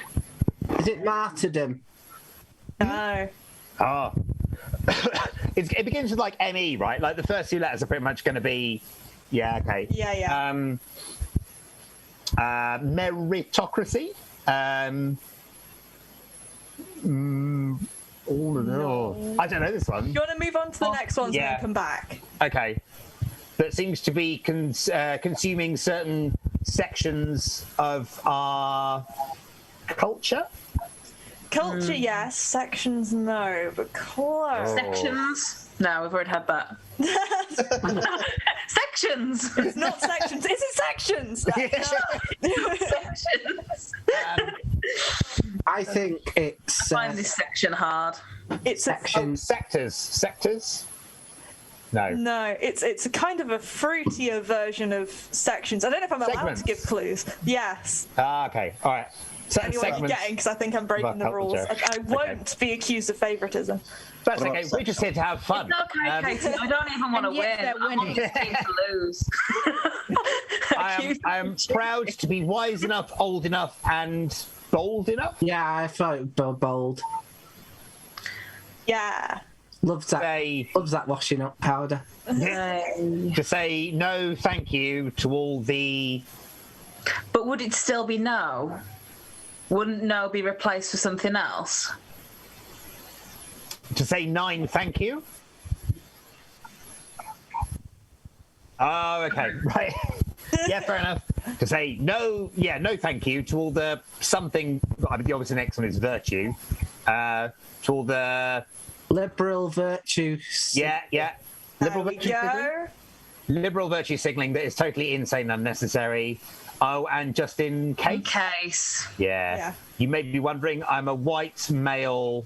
Is it martyrdom? No. Oh. It begins with like ME, right? Like the first two letters are pretty much going to be, okay. Yeah. Meritocracy. I don't know this one. Do you want to move on to the next one so we can come back? Okay. That seems to be consuming certain sections of our culture. Culture, yes. Sections, no. But close. Sections? No, we've already had that. Sections! It's not sections. Is it sections? Sections. I think it's... I find this section hard. It's sections. Sectors. Sectors? No, it's a kind of a fruitier version of sections. I don't know if I'm allowed to give clues. Yes. Okay, all right. Anyone you're getting, because I think I'm breaking the rules. I won't be accused of favouritism. That's okay. We're just here to have fun. It's okay, Katie. I don't even want to win. I want this team to lose. I am proud to be wise enough, old enough, and bold enough. Yeah, I thought bold. Yeah. Loves that washing up powder. To say no, thank you to all the. But would it still be no? Wouldn't no be replaced with something else? To say 9, thank you. Oh, okay, right. Yeah, fair enough. To say no, no, thank you to all the something. I mean, obviously, the next one is virtue. To all the liberal virtue. Yeah. Liberal virtue signaling. Liberal virtue signaling that is totally insane and unnecessary. Oh, and just in case. In case. Yeah. You may be wondering, I'm a white middle-aged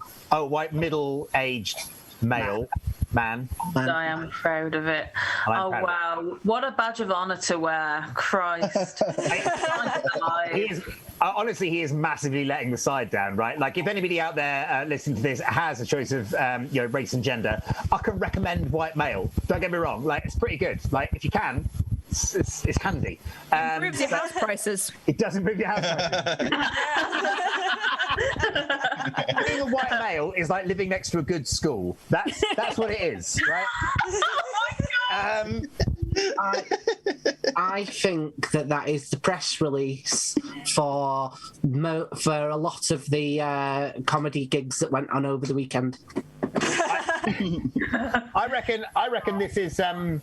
male man. I am proud of it. Oh, wow. What a badge of honour to wear. Christ. Honestly, he is massively letting the side down, right? Like, if anybody out there listening to this has a choice of, race and gender, I can recommend white male. Don't get me wrong. Like, it's pretty good. Like, if you can, it's handy. Improves your house prices. It does improve your house prices. Being a white male is like living next to a good school. That's what it is, right? Oh my God! I think that is the press release for a lot of the comedy gigs that went on over the weekend. I reckon this is. I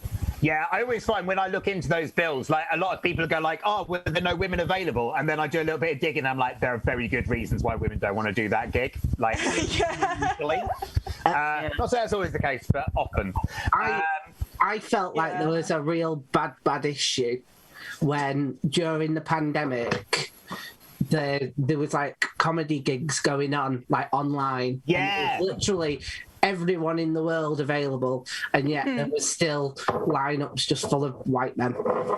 always find when I look into those bills, like a lot of people go like, "Oh, well, there are no women available," and then I do a little bit of digging, and I'm like, there are very good reasons why women don't want to do that gig. Like, usually. Not say that's always the case, but often. I felt like there was a real bad issue when during the pandemic there was like comedy gigs going on like online. Yeah, literally everyone in the world available, and yet there was still lineups just full of white men.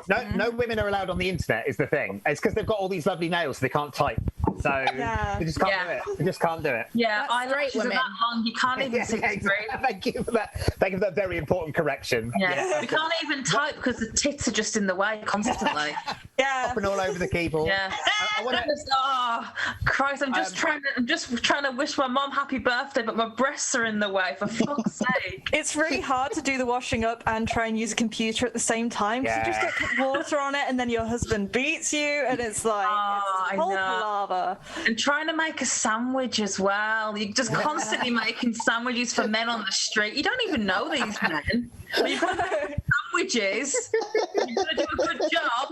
No women are allowed on the internet is the thing. It's because they've got all these lovely nails, so they can't type. So they just can't do it. They just can't do it. Yeah, eyelashes are that long, you can't even see the screen. Thank you for that. Thank you for that very important correction. Yeah. We can't even type because the tits are just in the way constantly. Yeah. Hopping all over the keyboard. Yeah. I wanna, Oh, Christ! I'm just trying to wish my mum happy birthday, but my breasts are in the way. For fuck's sake! It's really hard to do the washing up and try and use a computer at the same time. Because you just get water on it, and then your husband beats you, and it's like it's a whole palaver. And trying to make a sandwich as well. You're just constantly making sandwiches for men on the street. You don't even know these men. But you've got to make sandwiches. You've got to do a good job.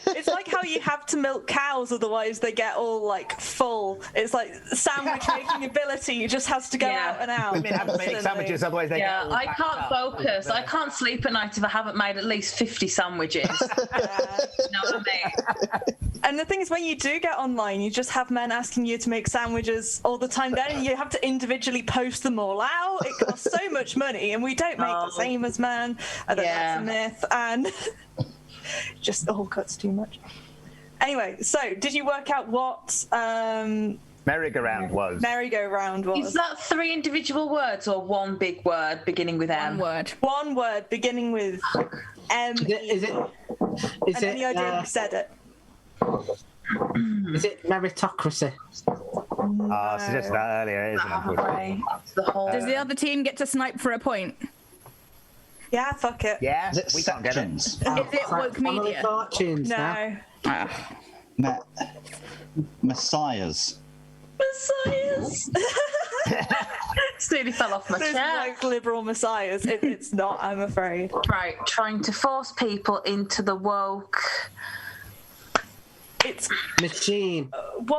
It's like how you have to milk cows, otherwise they get all like full. It's like sandwich making ability just has to go out and out. women have to make sandwiches, otherwise they get all I packed can't up. focus. I can't sleep at night if I haven't made at least 50 sandwiches. You know what I mean? And the thing is, when you do get online, you just have men asking you to make sandwiches all the time. Then you have to individually post them all out. It costs so much money, and we don't make the same as men. I think that's a myth, and just all cuts too much. Anyway, so did you work out what merry-go-round was? Merry-go-round was. Is that 3 individual words or one big word beginning with M? One word beginning with M. Is it? Any idea who said it? Is it meritocracy? I suggested that earlier, isn't it? Does the other team get to snipe for a point? Yeah, fuck it. Yeah, Is it we can't get it. Is it woke media? Fortunes No. Messiahs. Messiahs. It's nearly fell off my There's chair. like liberal messiahs. It's not, I'm afraid. Right, trying to force people into the woke. It's machine.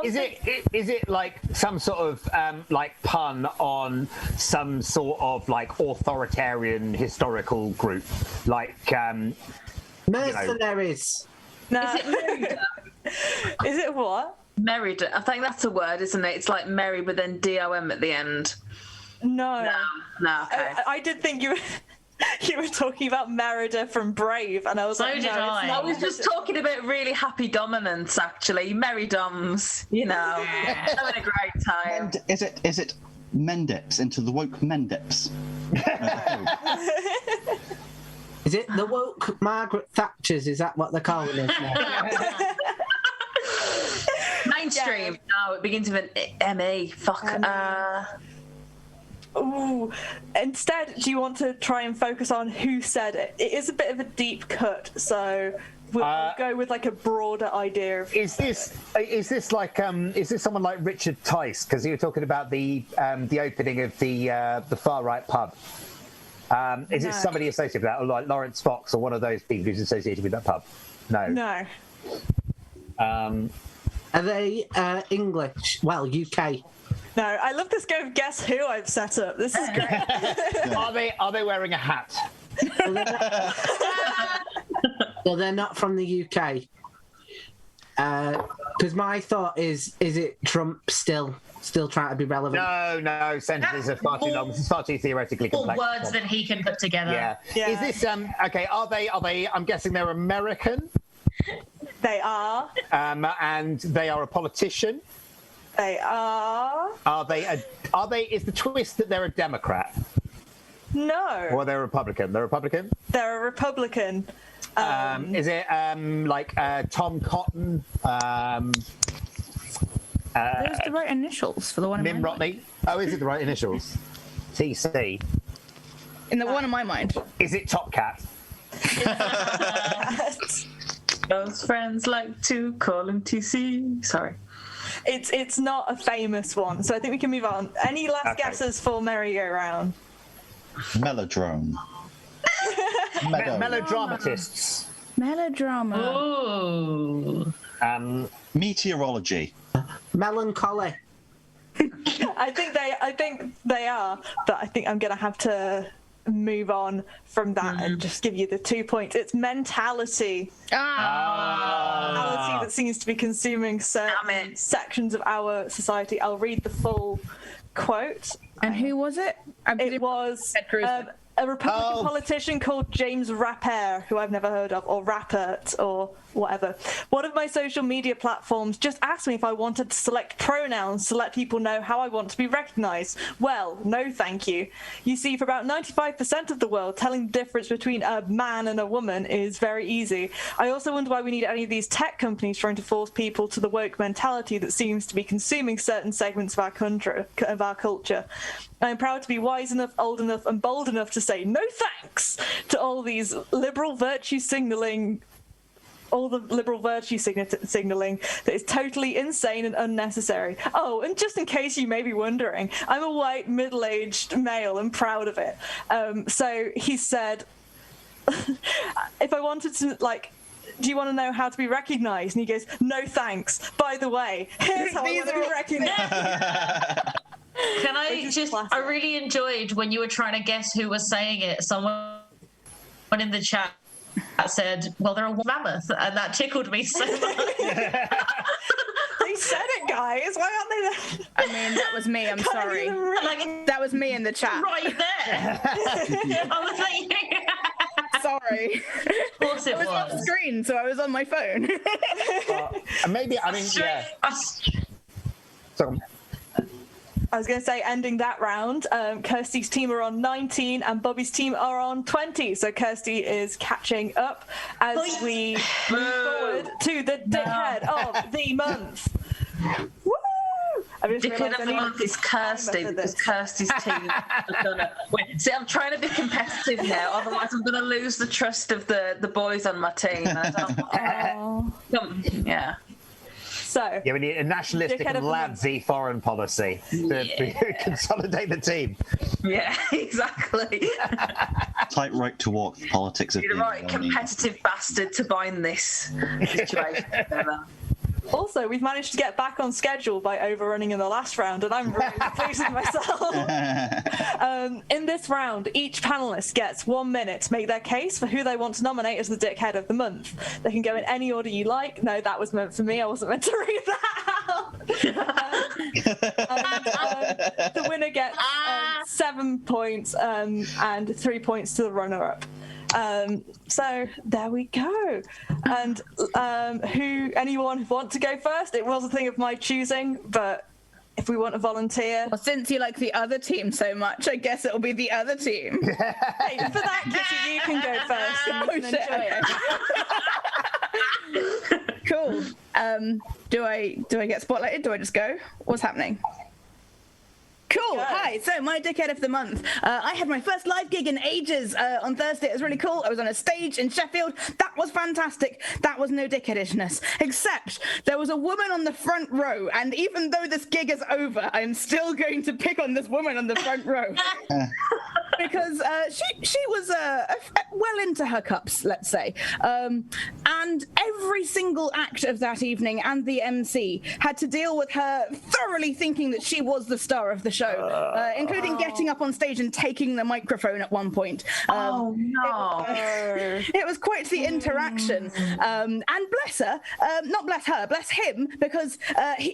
Is it like some sort of like pun on some sort of like authoritarian historical group, like mercenaries? No. Is it Merida? Is it what? Merida. I think that's a word, isn't it? It's like Merry, but then DOM at the end. No. No. Okay. I did think you were talking about Merida from Brave, and I was like, no, it's not. I was just talking about really happy dominance, actually. Merry Doms, you know. Having a great time. And is it Mendips into the woke Mendips? Is it the woke Margaret Thatchers? Is that what they're calling it now? Mainstream. No, it begins with an ME. Fuck. Ooh. Instead, do you want to try and focus on who said it? It is a bit of a deep cut, so we'll go with like a broader idea of. Is this someone like Richard Tice? Because you were talking about the opening of the far right pub. Is it somebody associated with that, or like Lawrence Fox, or one of those people who's associated with that pub? No. No. Are they English? Well, UK. No, I love this game of Guess Who I've set up. This is great. Are they wearing a hat? Well, they're not from the UK. Because my thought is it Trump still trying to be relevant? No, sentences are far too long. This is far too theoretically complex. All words that he can put together. Yeah. Is this okay? Are they? I'm guessing they're American. They are. And they are a politician. They are. Are they? Is the twist that they're a Democrat? No. Or they're a Republican? They're a Republican. They're a Republican. Is it like Tom Cotton? Those the right initials for the one in my Mim mind. Rotney. Oh, is it the right initials? TC. In the one in my mind. Is it Top Cat? Those friends like to call him TC. Sorry. It's not a famous one, so I think we can move on. Any last guesses for merry-go-round? Melodrome. Melodramatists. Melodrama. Ooh. Meteorology. Melancholy. I think they are, but I think I'm gonna have to move on from that and just give you the 2 points. It's mentality. Mentality that seems to be consuming certain sections of our society. I'll read the full quote. And who was it? It was a Republican politician called James Rappert, who I've never heard of, or Rappert, or whatever. One of my social media platforms just asked me if I wanted to select pronouns to let people know how I want to be recognized. Well, no thank you. You see, for about 95% of the world, telling the difference between a man and a woman is very easy. I also wonder why we need any of these tech companies trying to force people to the woke mentality that seems to be consuming certain segments of our country, of our culture. I'm proud to be wise enough, old enough, and bold enough to say no thanks to all these liberal virtue signaling, signaling that is totally insane and unnecessary. Oh, and just in case you may be wondering, I'm a white, middle-aged male and proud of it. So he said, if I wanted to, like, do you want to know how to be recognized? And he goes, no thanks. By the way, here's how I want to be recognized. Can I just, I really enjoyed when you were trying to guess who was saying it. Someone in the chat said, well, they're a mammoth, and that tickled me so much. They said it, guys. Why aren't they there? I mean, that was me. I'm sorry. That was me in the chat. Right there. I was like, sorry. Of course it was. Off screen, so I was on my phone. Maybe, I mean, yeah. So, I was going to say, ending that round, Kirstie's team are on 19 and Bobbie's team are on 20. So Kirstie is catching up as we move forward to the Dickhead of the month. Woo! Dickhead of the month is Kirstie, because Kirstie's team are gonna win. See, I'm trying to be competitive now, otherwise I'm going to lose the trust of the boys on my team. Yeah. So, yeah, we need a nationalistic and ladsy foreign policy to consolidate the team. Yeah, exactly. Tightrope to walk the politics of You're the right competitive bastard to bind this situation together. Also, we've managed to get back on schedule by overrunning in the last round, and I'm really pleased with myself. In this round, each panelist gets 1 minute to make their case for who they want to nominate as the Dickhead of the month. They can go in any order you like. No, that was meant for me. I wasn't meant to read that out. The winner gets 7 points and 3 points to the runner-up. So there we go. And anyone who want to go first? It was a thing of my choosing, but if we want a volunteer. Well, since you like the other team so much, I guess it'll be the other team. Hey, for that, Kitty, you can go first and you can enjoy it. Cool. Do I get spotlighted? Do I just go? What's happening? Cool. Hi. So my Dickhead of the month. I had my first live gig in ages on Thursday. It was really cool. I was on a stage in Sheffield. That was fantastic. That was no dickheadishness, except there was a woman on the front row. And even though this gig is over, I'm still going to pick on this woman on the front row. Because she was well into her cups, let's say. And every single act of that evening and the MC had to deal with her thoroughly thinking that she was the star of the show, including getting up on stage and taking the microphone at one point. It was quite the interaction. And bless her, not bless her, bless him, because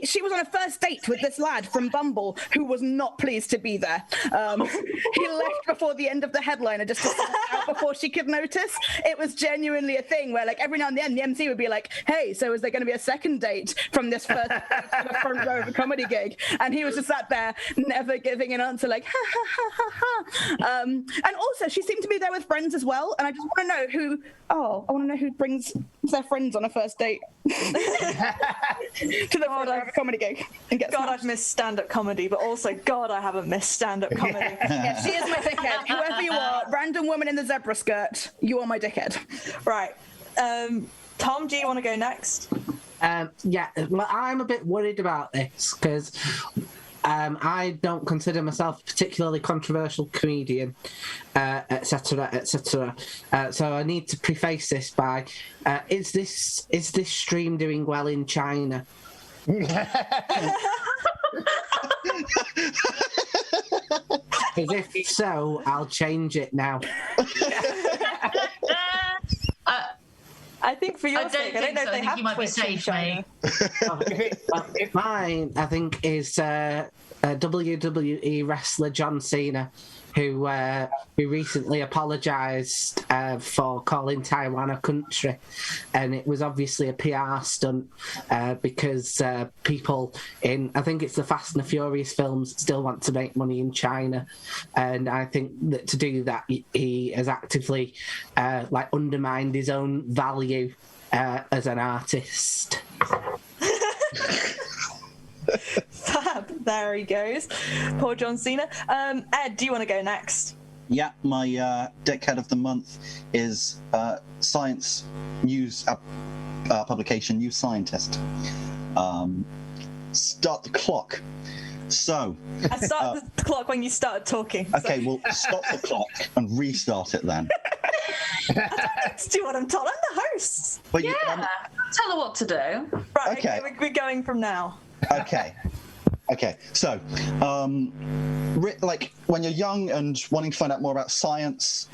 she was on a first date with this lad from Bumble who was not pleased to be there. He left before the end of the headliner just to sit out before she could notice. It was genuinely a thing where, like, every now and then the MC would be like, hey, so is there going to be a second date from this first date to the front row of a comedy gig? And he was just sat there never giving an answer, like, ha ha ha ha ha. And also she seemed to be there with friends as well, and I just want to know who brings their friends on a first date to the front row of a comedy gig and gets smashed. I've missed stand-up comedy, but also God, I haven't missed stand-up comedy. Yeah, she is my dickhead. Whoever you are, random woman in the zebra skirt, you are my dickhead. Right. Tom, do you want to go next? Yeah, well, I'm a bit worried about this because I don't consider myself a particularly controversial comedian, etc., etc. So I need to preface this by: is this stream doing well in China? Because if so, I'll change it now. I think for your sake, I don't know if they have you might be Twitch in safe, China. Mine, I think, is WWE wrestler John Cena, who recently apologised for calling Taiwan a country, and it was obviously a PR stunt because people in, I think it's the Fast and the Furious films, still want to make money in China, and I think that to do that he has actively undermined his own value as an artist. Fab. There he goes. Poor John Cena. Ed, do you want to go next? Yeah, my Dickhead of the month is science news publication, New Scientist. Start the clock. So I started the clock when you started talking. Okay, well, stop the clock and restart it then. I don't have to do what I'm told. I'm the host. But Yeah, tell her what to do. Right, Okay. we're going from now. Okay, so, when you're young and wanting to find out more about science,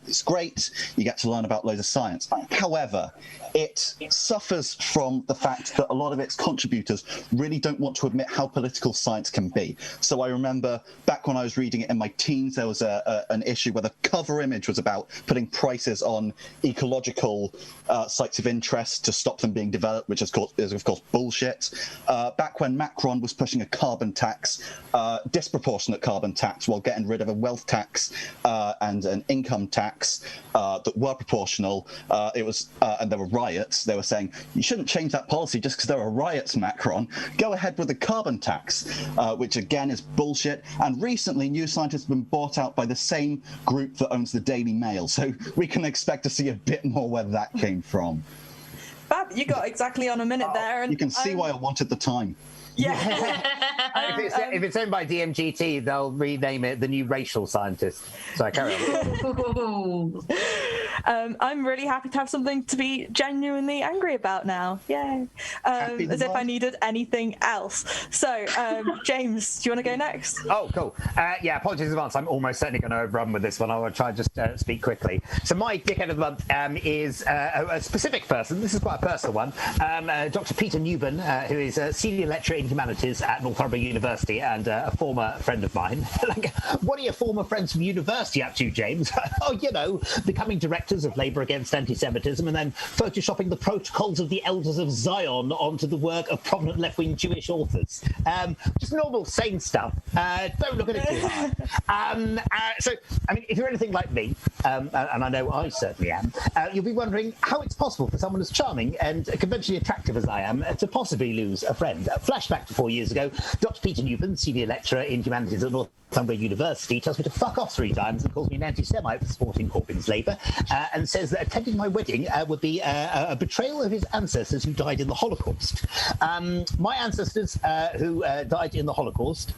it's great. You get to learn about loads of science. However, it suffers from the fact that a lot of its contributors really don't want to admit how political science can be. So I remember back when I was reading it in my teens, there was an issue where the cover image was about putting prices on ecological sites of interest to stop them being developed, which is of course bullshit. Back when Macron was pushing a carbon tax, disproportionate carbon tax, while getting rid of a wealth tax and an income tax that were proportional, and there were riots. They were saying, you shouldn't change that policy just because there are riots, Macron. Go ahead with the carbon tax, which again is bullshit. And recently, New Scientist has been bought out by the same group that owns the Daily Mail. So we can expect to see a bit more where that came from. Fab, you got exactly on a minute there. And you can see why I wanted the time. Yeah. If it's owned by DMGT, they'll rename it the New Racial Scientist. So carry on. I'm really happy to have something to be genuinely angry about now. Yay. As if I needed anything else. So, James, do you want to go next? Oh, cool. Yeah, apologies in advance. I'm almost certainly going to overrun with this one. I will try and just speak quickly. So my Dickhead of the Month is a specific person. This is quite a personal one. Dr. Peter Newman, who is a senior lecturer in humanities at Northumbria University and a former friend of mine. What are your former friends from university up to, James? Oh, you know, becoming directors of Labour Against Anti-Semitism and then photoshopping the protocols of the Elders of Zion onto the work of prominent left-wing Jewish authors. Just normal, sane stuff. Don't look at it too hard. So, I mean, if you're anything like me, and I know I certainly am, you'll be wondering how it's possible for someone as charming and conventionally attractive as I am to possibly lose a friend. Flashback to 4 years ago, Dr. Peter Newman, senior lecturer in humanities at Northumbria University, tells me to fuck off 3 times and calls me an anti-Semite for supporting Corbyn's Labour, and says that attending my wedding would be a betrayal of his ancestors who died in the Holocaust. My ancestors who died in the Holocaust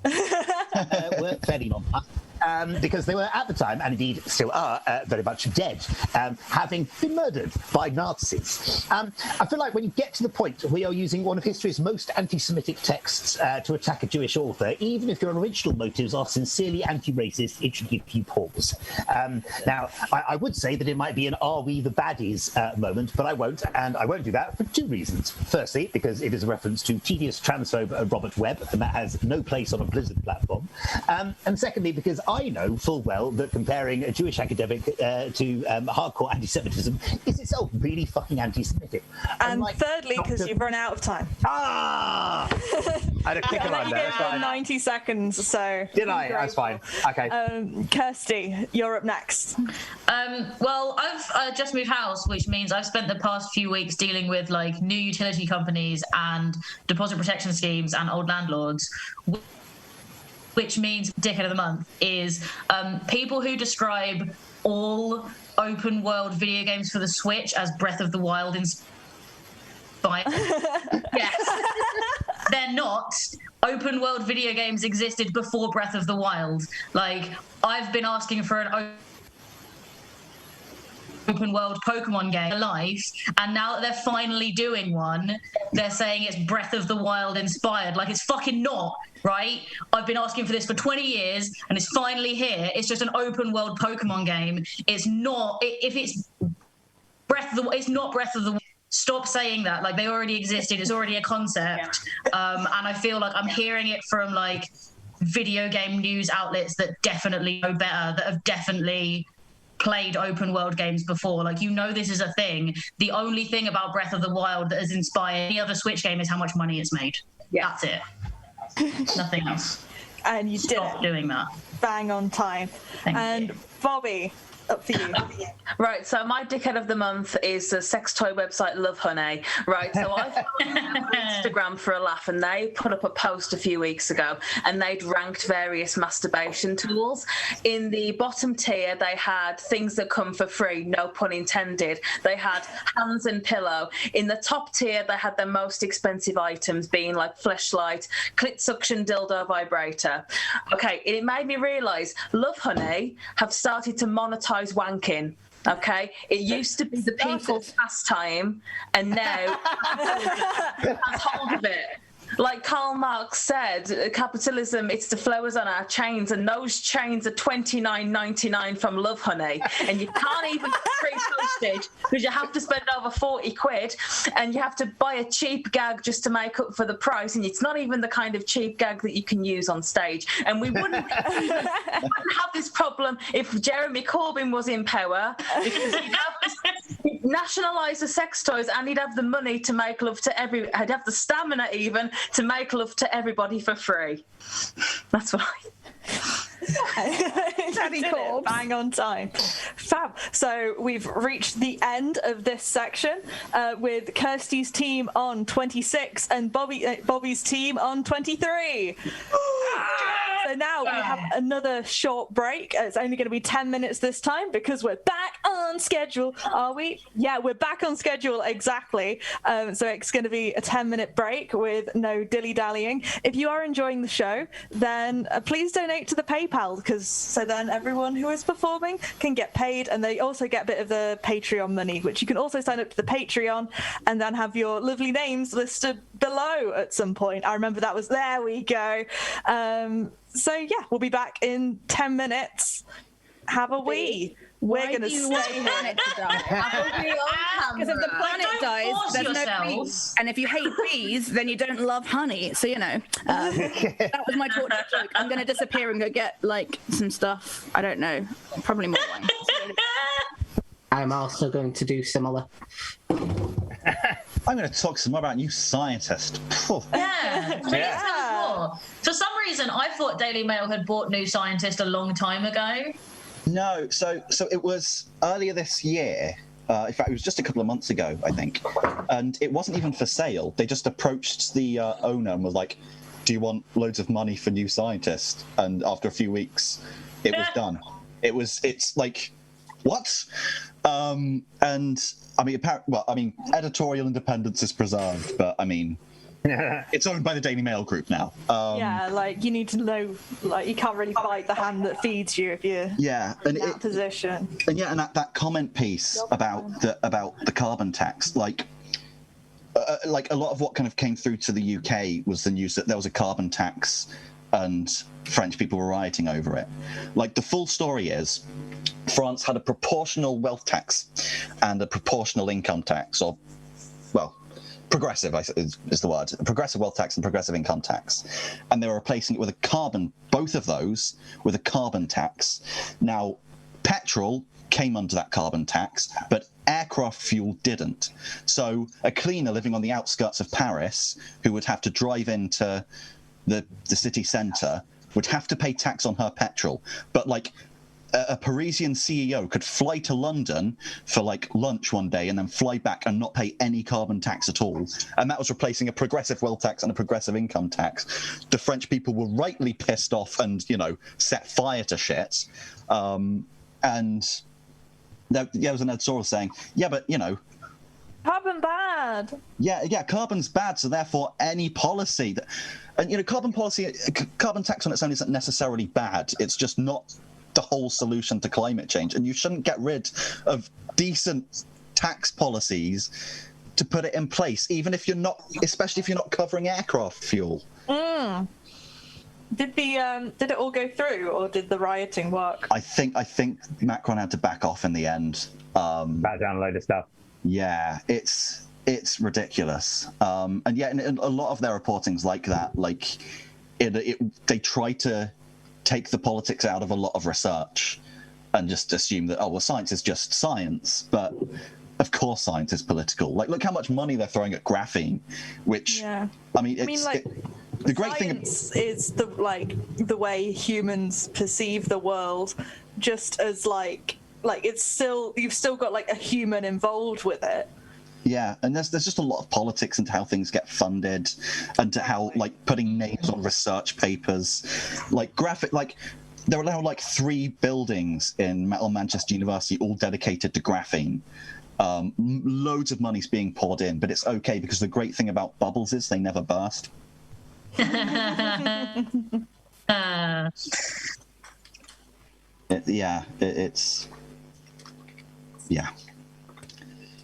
were fairly non-tough. Because they were at the time, and indeed still are, very much dead, having been murdered by Nazis. I feel like when you get to the point where you're using one of history's most anti-Semitic texts to attack a Jewish author, even if your original motives are sincerely anti-racist, it should give you pause. Now, I would say that it might be an "Are we the baddies" moment, but I won't, and I won't do that for 2 reasons. Firstly, because it is a reference to tedious transphobe Robert Webb, and that has no place on a Blizzard platform. And secondly, because I know full well that comparing a Jewish academic to hardcore anti-Semitism is itself really fucking anti-Semitic. And thirdly, because you've run out of time. I had a clicker line there. You gave 90 seconds, so... Did I? That's fine. Okay. Kirstie, you're up next. Well, I've just moved house, which means I've spent the past few weeks dealing with like new utility companies and deposit protection schemes and old landlords, which means Dickhead of the Month is people who describe all open world video games for the Switch as Breath of the Wild inspired. Yes. They're not. Open world video games existed before Breath of the Wild. Like, I've been asking for an open world Pokemon game alive, and now that they're finally doing one, they're saying it's Breath of the Wild inspired. Like, it's fucking not, right? I've been asking for this for 20 years and it's finally here. It's just an open world Pokemon game. It's not, if it's it's not Breath of the Wild. Stop saying that. Like, they already existed. It's already a concept. And I feel like I'm hearing it from like video game news outlets that definitely know better, that have definitely played open world games before. Like, you know, this is a thing. The only thing about Breath of the Wild that has inspired any other Switch game is how much money it's made. Yeah. That's it. Nothing else. And you Stop doing that. Bang on time. Thank you. Bobbie, up for you. Right, so my dickhead of the month is the sex toy website Love Honey. Right, so I followed them on Instagram for a laugh, and they put up a post a few weeks ago, and they'd ranked various masturbation tools. In the bottom tier, they had things that come for free, no pun intended. They had hands and pillow. In the top tier, they had their most expensive items, being like fleshlight, clit suction dildo vibrator. Okay, it made me realise Love Honey have started to monetize wanking. Okay, it used to be the people's pastime, and now has hold of it. Like Karl Marx said, capitalism, it's the flowers on our chains, and those chains are $29.99 from Love Honey, and you can't even get free postage because you have to spend over 40 quid, and you have to buy a cheap gag just to make up for the price, and it's not even the kind of cheap gag that you can use on stage. And we wouldn't have this problem if Jeremy Corbyn was in power, because he'd nationalise the sex toys, and he'd have the money to make love to he'd have the stamina even to make love to everybody for free. That's why. Bang on time. Fab. So we've reached the end of this section with Kirstie's team on 26 and Bobbie's team on 23. So now we have another short break. It's only going to be 10 minutes this time because we're back on schedule. Are we? Yeah, we're back on schedule, exactly. So it's going to be a 10-minute break with no dilly-dallying. If you are enjoying the show, then please donate to the PayPal, because so then everyone who is performing can get paid, and they also get a bit of the Patreon money, which you can also sign up to the Patreon and then have your lovely names listed below at some point. I remember that was, there we go. So yeah, we'll be back in 10 minutes. Have a wee. We're going to stay here. Because if the planet dies, there's no bees. And if you hate bees, then you don't love honey. So, you know, that was my torture joke. I'm going to disappear and go get, like, some stuff. I don't know. Probably more wine. I'm also going to do similar. I'm going to talk some more about New Scientist. Yeah. For some reason, I thought Daily Mail had bought New Scientist a long time ago. No, so it was earlier this year. In fact, it was just a couple of months ago, I think. And it wasn't even for sale. They just approached the owner and was like, do you want loads of money for New Scientist? And after a few weeks, it was done. It's like, what? And I mean, editorial independence is preserved, but I mean, it's owned by the Daily Mail Group now. Yeah, like you need to know, like you can't really bite the hand that feeds you if you're in that position. And yeah, and that comment piece about the carbon tax, like a lot of what kind of came through to the UK was the news that there was a carbon tax and French people were rioting over it. Like, the full story is France had a proportional wealth tax and a proportional income tax, or, well, progressive is the word, progressive wealth tax and progressive income tax, and they were replacing it with both of those with a carbon tax. Now, petrol came under that carbon tax, but aircraft fuel didn't. So a cleaner living on the outskirts of Paris, who would have to drive into the city centre, would have to pay tax on her petrol. But like, a Parisian CEO could fly to London for like lunch one day and then fly back and not pay any carbon tax at all. And that was replacing a progressive wealth tax and a progressive income tax. The French people were rightly pissed off and, you know, set fire to shit. And there was an editorial saying, yeah, but, you know, carbon bad. Yeah, carbon's bad, so therefore any policy that, and you know, carbon tax on its own isn't necessarily bad. It's just not the whole solution to climate change, and you shouldn't get rid of decent tax policies to put it in place, even if you're not, especially if you're not covering aircraft fuel. Did it all go through, or did the rioting work? I think Macron had to back off in the end. Back down a load of stuff. Yeah, it's ridiculous. And yeah, and a lot of their reporting's like that. Like, they try to take the politics out of a lot of research and just assume that, oh, well, science is just science. But of course science is political. Like, look how much money they're throwing at graphene, which, Yeah. I mean, the great thing is the way humans perceive the world, just as like it's still, you've still got like a human involved with it. Yeah, and there's just a lot of politics into how things get funded, and to how, like, putting names on research papers, like there are now like 3 buildings on Manchester University all dedicated to graphene. Loads of money's being poured in, but it's okay because the great thing about bubbles is they never burst. It's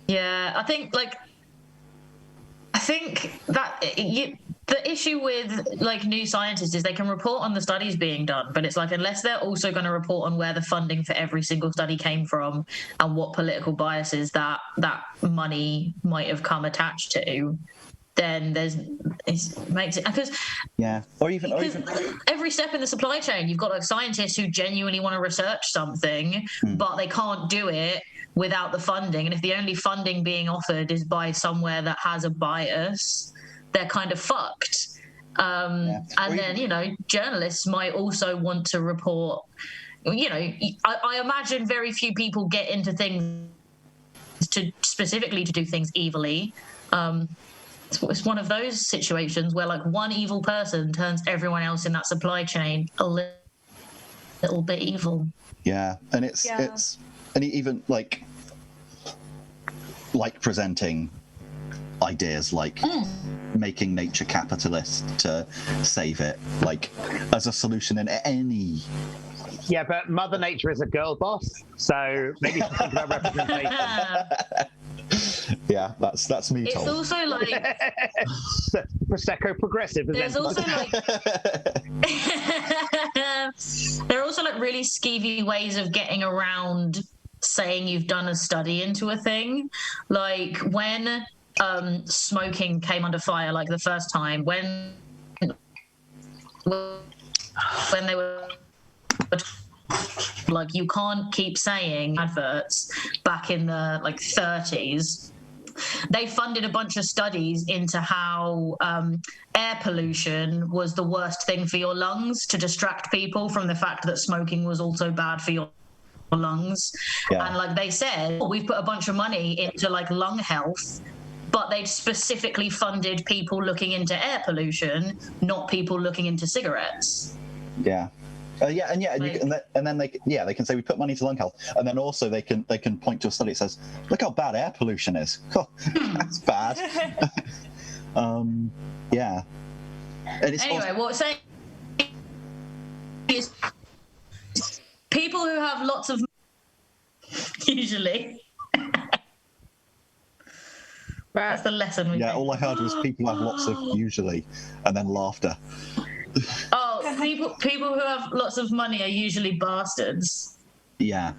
Yeah, I think that the issue with like new scientists is they can report on the studies being done, but it's like, unless they're also going to report on where the funding for every single study came from and what political biases that money might have come attached to, then it makes it, because or even every step in the supply chain, you've got like scientists who genuinely want to research something, but they can't do it without the funding. And if the only funding being offered is by somewhere that has a bias, they're kind of fucked. And then, journalists might also want to report, I imagine very few people get into things specifically to do things evilly. It's one of those situations where like one evil person turns everyone else in that supply chain a little bit evil. Yeah, and it's and even like presenting ideas like making nature capitalist to save it, like as a solution in any. Yeah, but Mother Nature is a girl boss, so maybe you should think about representation. Yeah, that's me. It's also like Prosecco progressive. There's also like there are also like really skeevy ways of getting around saying you've done a study into a thing. Like when smoking came under fire, like the first time, when they were like, you can't keep saying adverts back in the like 30s. They funded a bunch of studies into how air pollution was the worst thing for your lungs, to distract people from the fact that smoking was also bad for your lungs. And like they said, we've put a bunch of money into like lung health, but they specifically funded people looking into air pollution, not people looking into cigarettes. And then they can say we put money to lung health, and then also they can point to a study that says, look how bad air pollution is. Oh, that's bad. And it's anyway, what I'm saying is people who have lots of usually. That's the lesson. All I heard was people have lots of usually, and then laughter. Oh, people who have lots of money are usually bastards. Yeah.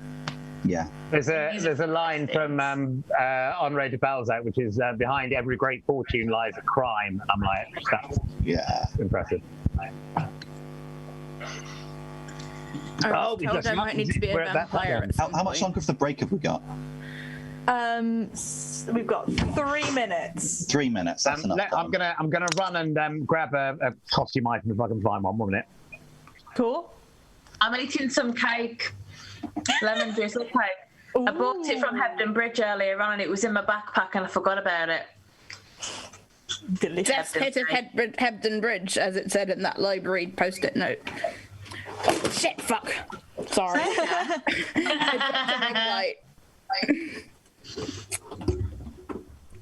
There's a line from Henri de Balzac, which is behind every great fortune lies a crime. And I'm like, that's impressive. We just might need to be a vampire. How much longer of the break have we got? We've got 3 minutes. 3 minutes. That's enough time. I'm gonna run and grab a costume item if I can find one. 1 minute. Cool. I'm eating some cake, lemon drizzle cake. I bought it from Hebden Bridge earlier on, and it was in my backpack, and I forgot about it. Delicious. Best hit of Hebden Bridge, as it said in that library post-it note. Oh, shit, fuck. Sorry.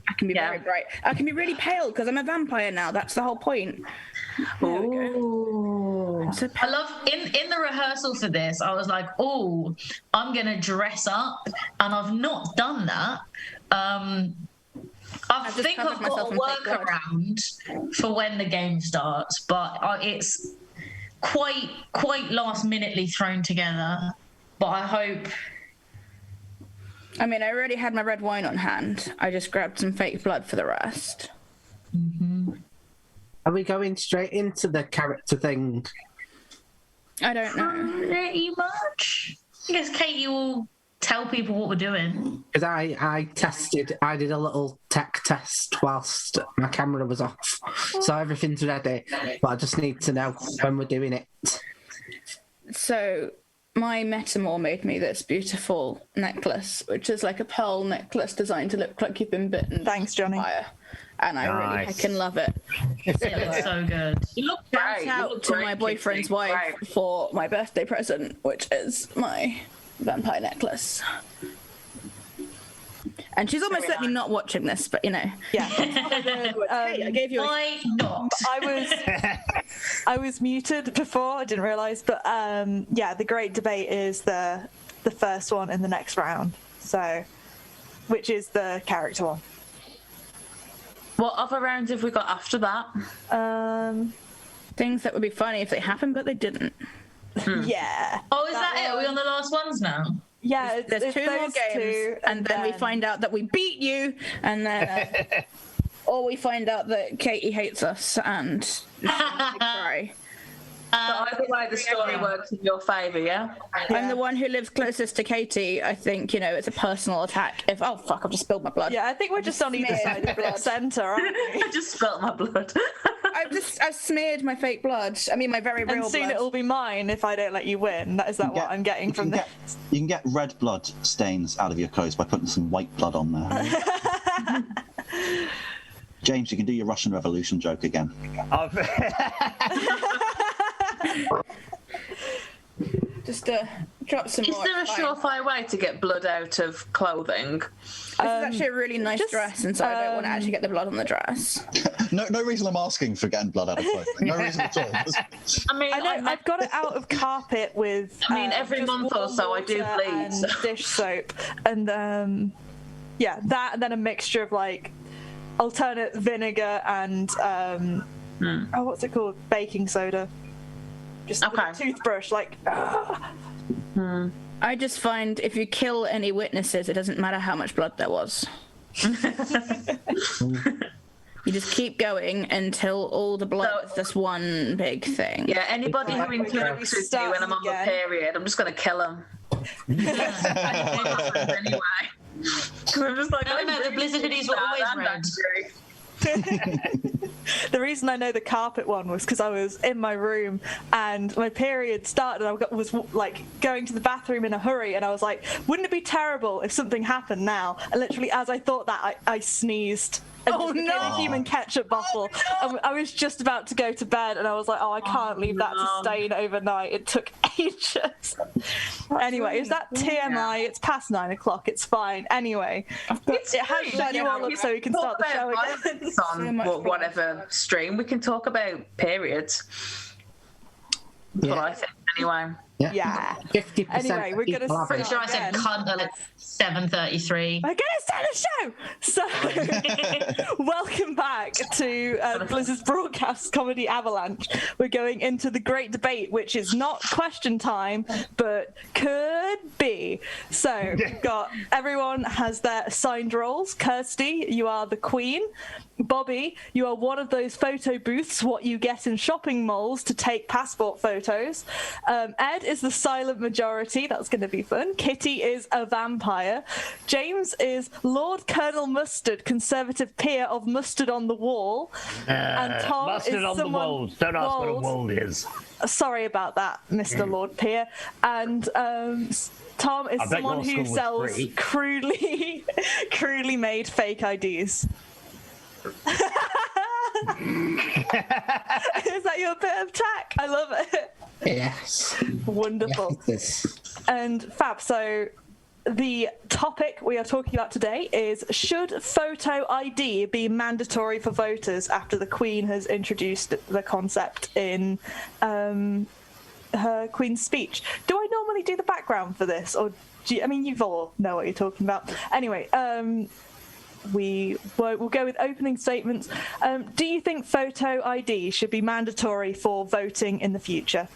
I can be very bright. I can be really pale because I'm a vampire now. That's the whole point. So I love in the rehearsal for this, I was like, I'm gonna dress up, and I've not done that. I think I've got a workaround for when the game starts, but it's quite last minutely thrown together. But I hope. I mean, I already had my red wine on hand. I just grabbed some fake blood for the rest. Mm-hmm. Are we going straight into the character thing? I don't know. Pretty much. I guess Katie will tell people what we're doing. Because I did a little tech test whilst my camera was off. So everything's ready, but I just need to know when we're doing it. So my metamor made me this beautiful necklace, which is like a pearl necklace designed to look like you've been bitten. Thanks, Johnny. by fire. And I really heckin' love it. It looks so good. You look Shout great. out to my boyfriend's wife for my birthday present, which is my vampire necklace. And she's almost certainly not watching this, but you know. Yeah. Hey, I gave you Why not? I was muted before. I didn't realise, but yeah, the great debate is the first one in the next round. So, which is the character one. What other rounds have we got after that? things that would be funny if they happened, but they didn't. Yeah. Oh, is that it? Are we on the last ones now? Yeah, There's it's two more those games, two, and then we find out that we beat you, and then, or we find out that Katie hates us, and cry. So either way, the story works in your favour, yeah? I'm the one who lives closest to Katie. I think, you know, it's a personal attack. If oh fuck, I've just spilled my blood. Yeah, I think we're just on either side of the centre, aren't we? I just spilt my blood. I've smeared my fake blood. I mean, my very real And soon blood. it'll be mine if I don't let you win. Is that what I'm getting from this? You can get red blood stains out of your clothes by putting some white blood on there. James, you can do your Russian Revolution joke again. Just drop some Is more. there a it's fine. surefire way to get blood out of clothing? This is actually a really nice dress, and so I don't want to actually get the blood on the dress. No reason I'm asking for getting blood out of clothing. No reason at all. I mean, I know, I've got it out of carpet with. I mean, every just month or warm so I do water bleed, and so. dish soap, and yeah, that, and then a mixture of like alternate vinegar and oh, what's it called? Baking soda. Just with a toothbrush, like. I just find if you kill any witnesses, it doesn't matter how much blood there was. You just keep going until all the blood is this one big thing. Yeah, anybody who interacts with me when I'm on my period, I'm just going to kill them. Anyway. I'm just like, No, the blizzard hoodies were always red. The reason I know the carpet one was because I was in my room and my period started. I was like going to the bathroom in a hurry, and I was like, "Wouldn't it be terrible if something happened now?" And literally, as I thought that, I sneezed. And just became a human ketchup bottle. And I was just about to go to bed, and I was like, "Oh, I can't leave that to stain overnight." It took ages. Anyway, is that TMI? It's past 9 o'clock. It's fine. Anyway, it has shut you all up, so we can start the show again. On whatever stream, we can talk about periods. That's what I think, anyway. Yeah. 50%. Anyway, we're going to Pretty sure I said cunt at like 7:33. We're going to start the show! So, welcome back to Blizzard's broadcast comedy Avalanche. We're going into the great debate, which is not question time, but could be. So, we've got everyone has their assigned roles. Kirstie, you are the queen. Bobbie, you are one of those photo booths, what you get in shopping malls to take passport photos. Ed is the silent majority. That's going to be fun. Kitty is a vampire. James is Lord Colonel Mustard, conservative peer of Mustard on the Wall. And Tom Mustard is on the someone... walls. Don't ask what a wall is. Sorry about that, Mr. Lord Peer. And Tom is someone who sells crudely made fake IDs. Is that your bit of tack? I love it. Yes. Wonderful. Yes. And fab, so the topic we are talking about today is, should photo ID be mandatory for voters after the Queen has introduced the concept in her Queen's speech? Do I normally do the background for this, or I mean, you all know what you're talking about. Anyway, we'll go with opening statements. Do you think photo ID should be mandatory for voting in the future?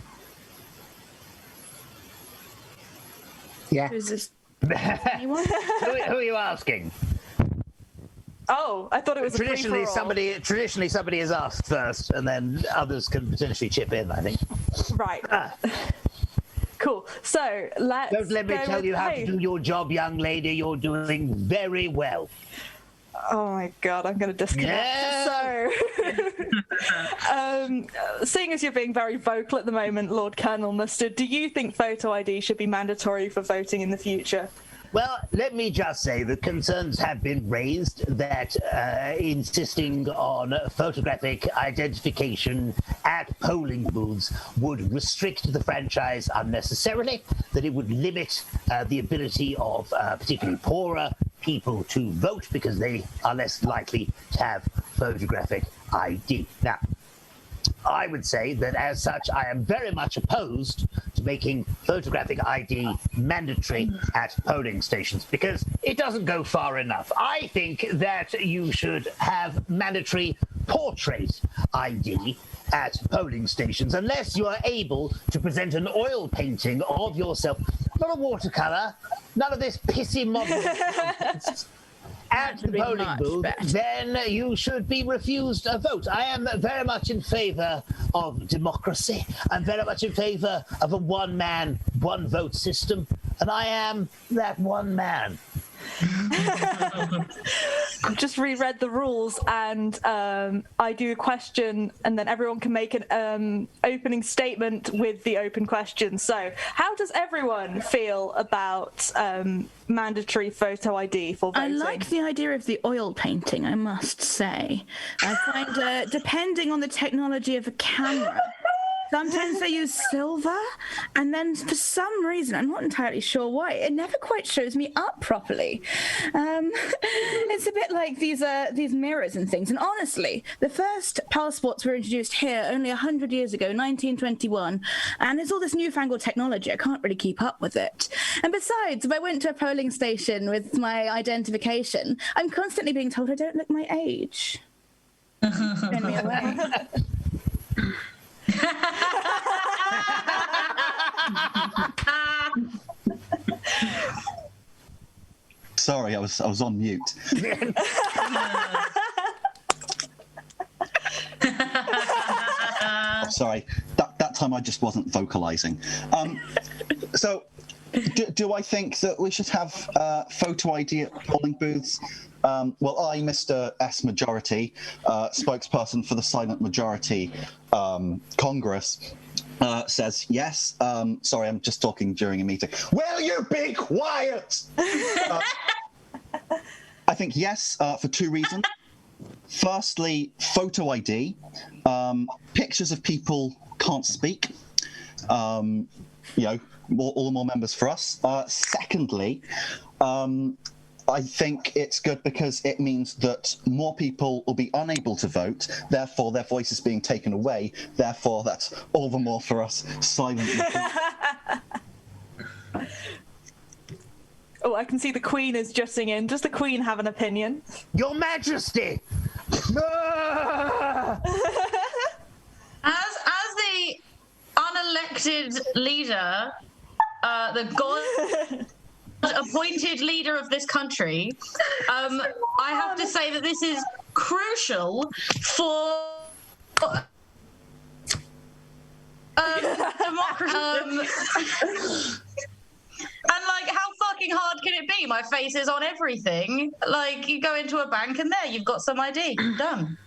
Yeah. Who's this? Who are you asking? Oh, I thought it was Traditionally, a somebody is asked first, and then others can potentially chip in, I think. Right. Cool. So let's. Don't let me tell you how to do your job, young lady. You're doing very well. Oh my god, I'm going to disconnect. Yeah. So, seeing as you're being very vocal at the moment, Lord Colonel Mustard, do you think photo ID should be mandatory for voting in the future? Well, let me just say that concerns have been raised that insisting on photographic identification at polling booths would restrict the franchise unnecessarily, that it would limit the ability of particularly poorer people to vote because they are less likely to have photographic ID. Now, I would say that as such, I am very much opposed to making photographic ID mandatory at polling stations because it doesn't go far enough. I think that you should have mandatory portrait ID at polling stations unless you are able to present an oil painting of yourself, not a watercolor, none of this pissy model at the polling booth, then you should be refused a vote. I am very much in favour of democracy. I'm very much in favour of a one-man, one-vote system, and I am that one man. Just reread the rules, and I do a question, and then everyone can make an opening statement with the open question. So, how does everyone feel about mandatory photo ID for voting? I like the idea of the oil painting, I must say. I find, depending on the technology of a camera, sometimes they use silver, and then for some reason, I'm not entirely sure why, it never quite shows me up properly. It's a bit like these mirrors and things. And honestly, the first passports were introduced here only 100 years ago, 1921, and there's all this newfangled technology. I can't really keep up with it. And besides, if I went to a polling station with my identification, I'm constantly being told I don't look my age. Send me away. Sorry, I was on mute. Oh, sorry, that time I just wasn't vocalizing. So, do I think that we should have photo ID at polling booths? Well, I, Mr. S Majority, spokesperson for the Silent Majority Congress, says yes. Sorry, I'm just talking during a meeting. Will you be quiet? I think yes for two reasons. Firstly, photo ID. Pictures of people can't speak. All the more members for us. Secondly, I think it's good because it means that more people will be unable to vote, therefore their voice is being taken away, therefore that's all the more for us silently. Oh, I can see the Queen is jutting in. Does the Queen have an opinion? Your Majesty! As the unelected leader, the God appointed leader of this country, I have to say that this is crucial for democracy. And like, how fucking hard can it be? My face is on everything. Like, you go into a bank and there, you've got some ID. Done.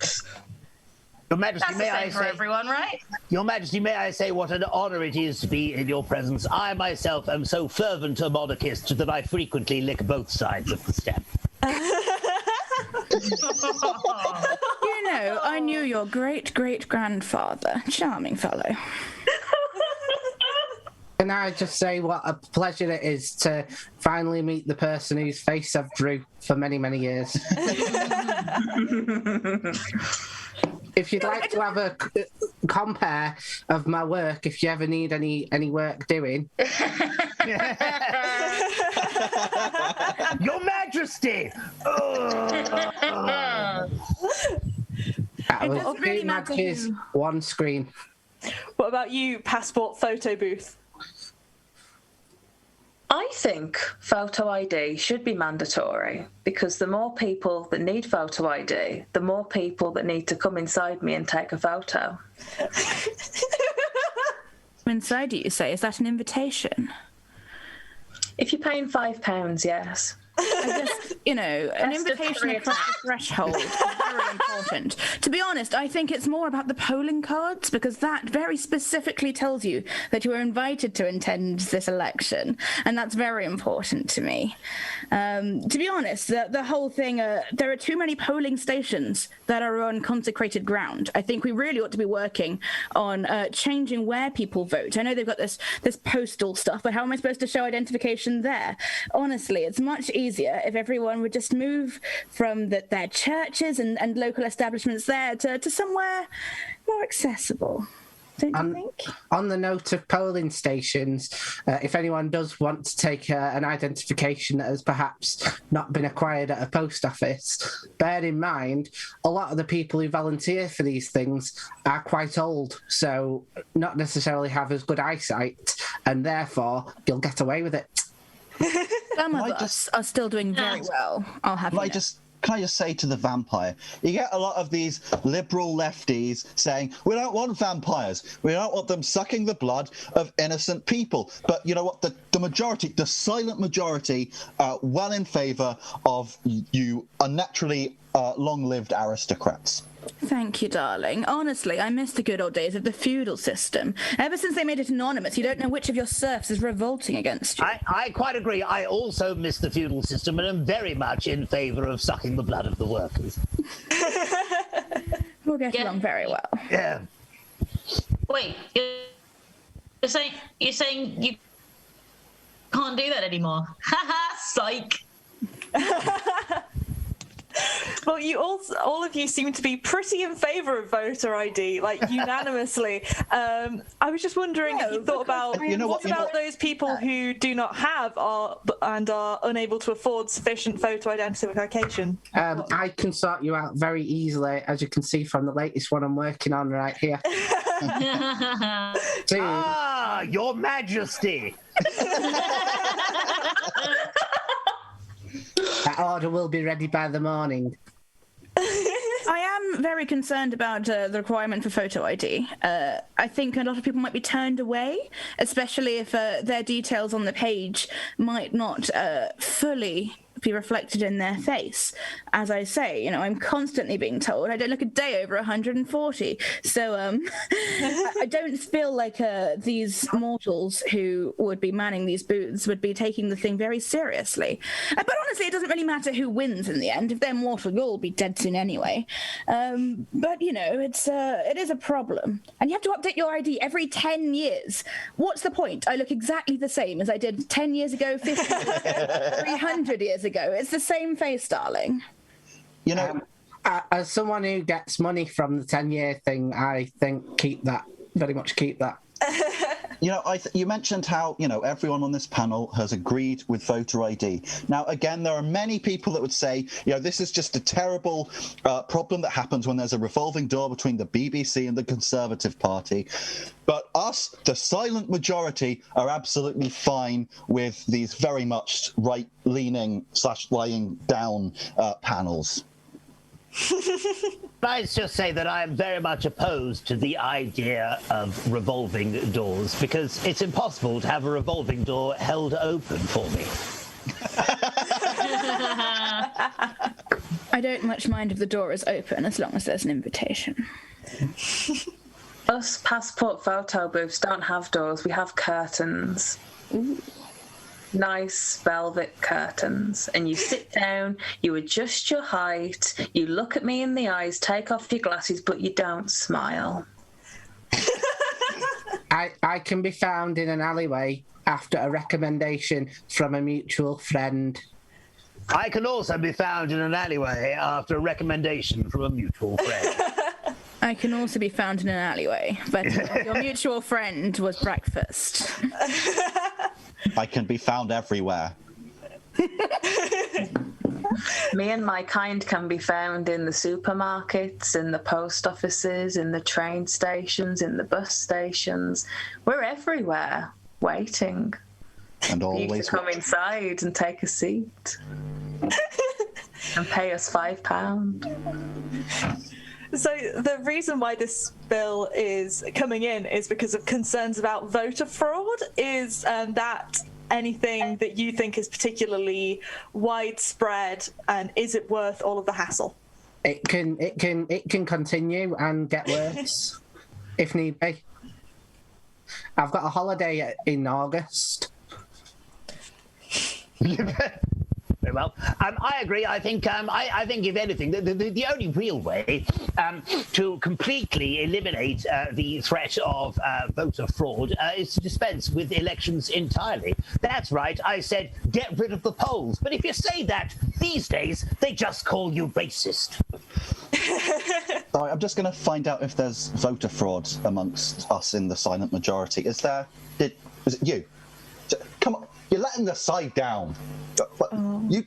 Your Majesty, That's may the same I for say, everyone, right? Your Majesty, may I say what an honour it is to be in your presence. I myself am so fervent a monarchist that I frequently lick both sides of the stem. You know, I knew your great-great-grandfather. Charming fellow. Can I just say what a pleasure it is to finally meet the person whose face I've drew for many, many years. If you'd like to have a compare of my work, if you ever need any work doing. Your Majesty! That was doesn't really two matter matches, who. one screen. What about you, passport photo booth? I think photo ID should be mandatory because the more people that need photo ID, the more people that need to come inside me and take a photo. Inside you say, is that an invitation? If you're paying £5, yes. I guess, you know, an invitation across the threshold is very important. To be honest, I think it's more about the polling cards, because that very specifically tells you that you are invited to attend this election, and that's very important to me. To be honest, the whole thing, there are too many polling stations that are on consecrated ground. I think we really ought to be working on changing where people vote. I know they've got this postal stuff, but how am I supposed to show identification there? Honestly, it's much easier if everyone would just move from their churches and local establishments there to somewhere more accessible. Don't you think? On the note of polling stations, if anyone does want to take an identification that has perhaps not been acquired at a post office, bear in mind, a lot of the people who volunteer for these things are quite old, so not necessarily have as good eyesight, and therefore you'll get away with it. Some of us are still doing very well. I'll have you know. Can I just say to the vampire, you get a lot of these liberal lefties saying, we don't want vampires. We don't want them sucking the blood of innocent people. But you know what? The majority, the silent majority, are well in favour of you unnaturally long-lived aristocrats. Thank you, darling. Honestly, I miss the good old days of the feudal system. Ever since they made it anonymous, you don't know which of your serfs is revolting against you. I quite agree. I also miss the feudal system and am very much in favour of sucking the blood of the workers. We'll get along very well. Yeah. Wait, you're saying you can't do that anymore? Haha, psych. Well, you all of you seem to be pretty in favour of voter ID, like unanimously. I was just wondering if you thought about what about those people who do not have and are unable to afford sufficient photo identification? I can sort you out very easily, as you can see from the latest one I'm working on right here. Your Majesty! That order will be ready by the morning. I am very concerned about the requirement for photo ID. I think a lot of people might be turned away, especially if their details on the page might not fully be reflected in their face. As I say, you know, I'm constantly being told I don't look a day over 140. So I don't feel like these mortals who would be manning these booths would be taking the thing very seriously. But honestly, it doesn't really matter who wins in the end. If they're mortal, you'll all be dead soon anyway. But, you know, it is a problem. And you have to update your ID every 10 years. What's the point? I look exactly the same as I did 10 years ago, 50 years ago, 300 years ago. It's the same face, darling. You know, as someone who gets money from the 10-year thing, I think keep that. You know, you mentioned how, you know, everyone on this panel has agreed with voter ID. Now, again, there are many people that would say, you know, this is just a terrible problem that happens when there's a revolving door between the BBC and the Conservative Party. But us, the silent majority, are absolutely fine with these very much right-leaning / lying down panels. Let's just say that I am very much opposed to the idea of revolving doors, because it's impossible to have a revolving door held open for me. I don't much mind if the door is open as long as there's an invitation. Us passport photo booths don't have doors, we have curtains. Ooh. Nice velvet curtains, and you sit down, you adjust your height, you look at me in the eyes, take off your glasses, but you don't smile. I can be found in an alleyway after a recommendation from a mutual friend. I can also be found in an alleyway after a recommendation from a mutual friend. I can also be found in an alleyway, but your mutual friend was breakfast. I can be found everywhere. Me and my kind can be found in the supermarkets, in the post offices, in the train stations, in the bus stations. We're everywhere, waiting. And You always can come inside and take a seat and pay us £5. So the reason why this bill is coming in is because of concerns about voter fraud. Is that anything that you think is particularly widespread, and is it worth all of the hassle? It can continue and get worse if need be. I've got a holiday in August. Very well. I agree. I think if anything, the only real way to completely eliminate the threat of voter fraud is to dispense with elections entirely. That's right. I said get rid of the polls. But if you say that these days, they just call you racist. Sorry, I'm just going to find out if there's voter fraud amongst us in the silent majority. Is it you? Come on, you're letting the side down. You.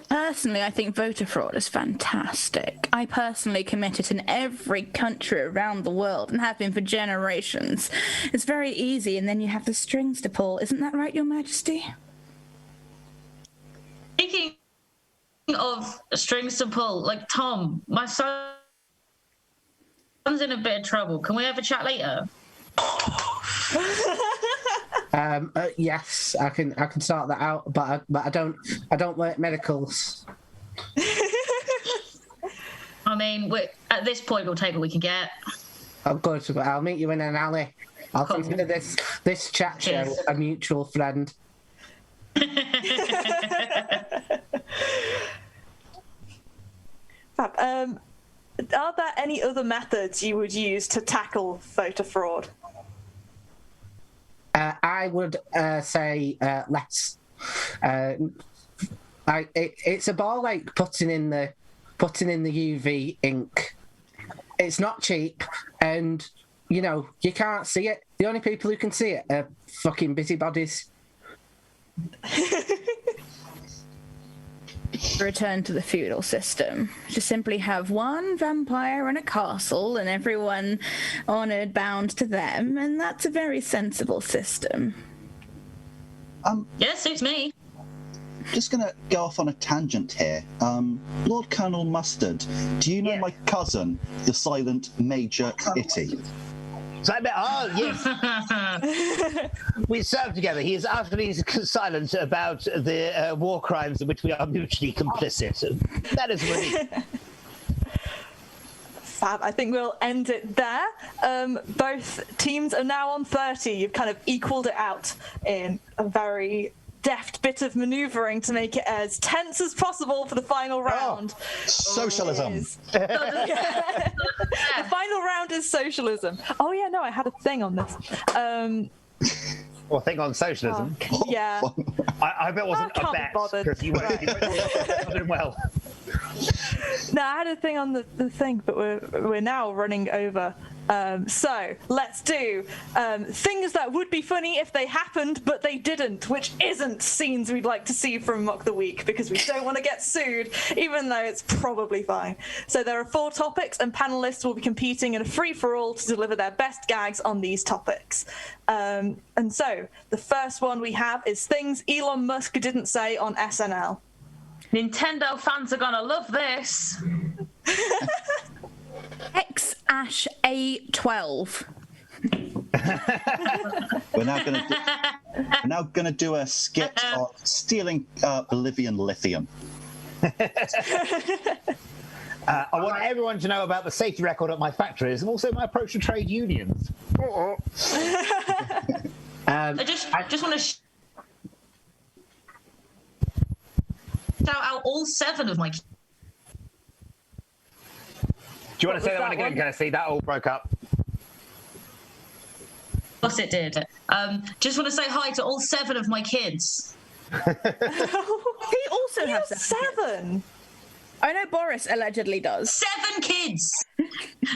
Personally, I think voter fraud is fantastic. I personally commit it in every country around the world and have been for generations. It's very easy, and then you have the strings to pull. Isn't that right, Your Majesty? Speaking of strings to pull, like Tom, my son's in a bit of trouble. Can we have a chat later? Yes, I can sort that out, but I don't work medicals. I mean, at this point, we'll take what we can get. Oh, good. But I'll meet you in an alley. I'll Cool. consider this chat show Cheers. a mutual friend. Fab. Are there any other methods you would use to tackle voter fraud? I would say less. It's a ball like putting in the UV ink. It's not cheap, and you can't see it. The only people who can see it are fucking busybodies. Return to the feudal system. Just simply have one vampire in a castle and everyone honoured, bound to them, and that's a very sensible system. Yeah, suits me. Just going to go off on a tangent here. Lord Colonel Mustard, do you know my cousin, the silent Major Itty? Yes. We served together. He is utterly silent about the war crimes in which we are mutually complicit. That is really... Fab. I think we'll end it there. Both teams are now on 30. You've kind of equaled it out in a very deft bit of manoeuvring to make it as tense as possible for the final round. Socialism. The final round is socialism. Oh yeah, no, I had a thing on this. Or thing on socialism. Yeah. I bet it wasn't can't a be bet, bothered. because you weren't doing well. No, I had a thing on the thing, but we're now running over. So let's do things that would be funny if they happened, but they didn't, which isn't scenes we'd like to see from Mock the Week, because we don't want to get sued, even though it's probably fine. So there are 4 topics, and panelists will be competing in a free-for-all to deliver their best gags on these topics. And so the first one we have is things Elon Musk didn't say on SNL. Nintendo fans are gonna love this. X-Ash A12. We're now going to do a skit on stealing Bolivian lithium. I want everyone to know about the safety record at my factories and also my approach to trade unions. I just want to shout out all 7 of my. Do you want to say that one again, Kirsty? That all broke up. Of course it did. Just want to say hi to all 7 of my kids. He also has 7. I know Boris allegedly does. 7 kids!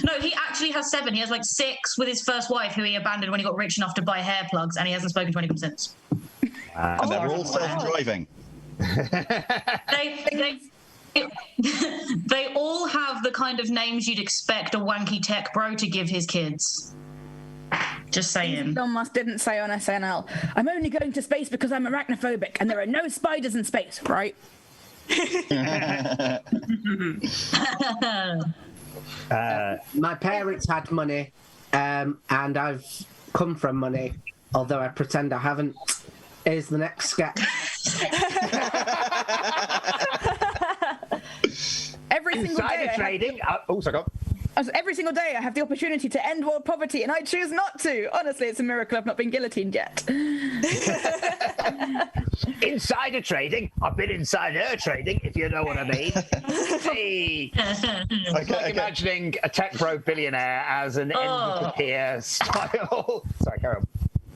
No, he actually has 7. He has like 6 with his first wife, who he abandoned when he got rich enough to buy hair plugs, and he hasn't spoken to anyone since. And they're all self-driving. They all have the kind of names you'd expect a wanky tech bro to give his kids. Just saying. Elon Musk didn't say on SNL, I'm only going to space because I'm arachnophobic and there are no spiders in space, right? My parents had money, and I've come from money, although I pretend I haven't. Here's the next sketch. Every single day. Trading. Every single day I have the opportunity to end world poverty and I choose not to. Honestly, it's a miracle I've not been guillotined yet. Insider trading. I've been insider trading, if you know what I mean. Hey. It's like imagining a tech bro billionaire as an end of the pier style. Sorry, carry on.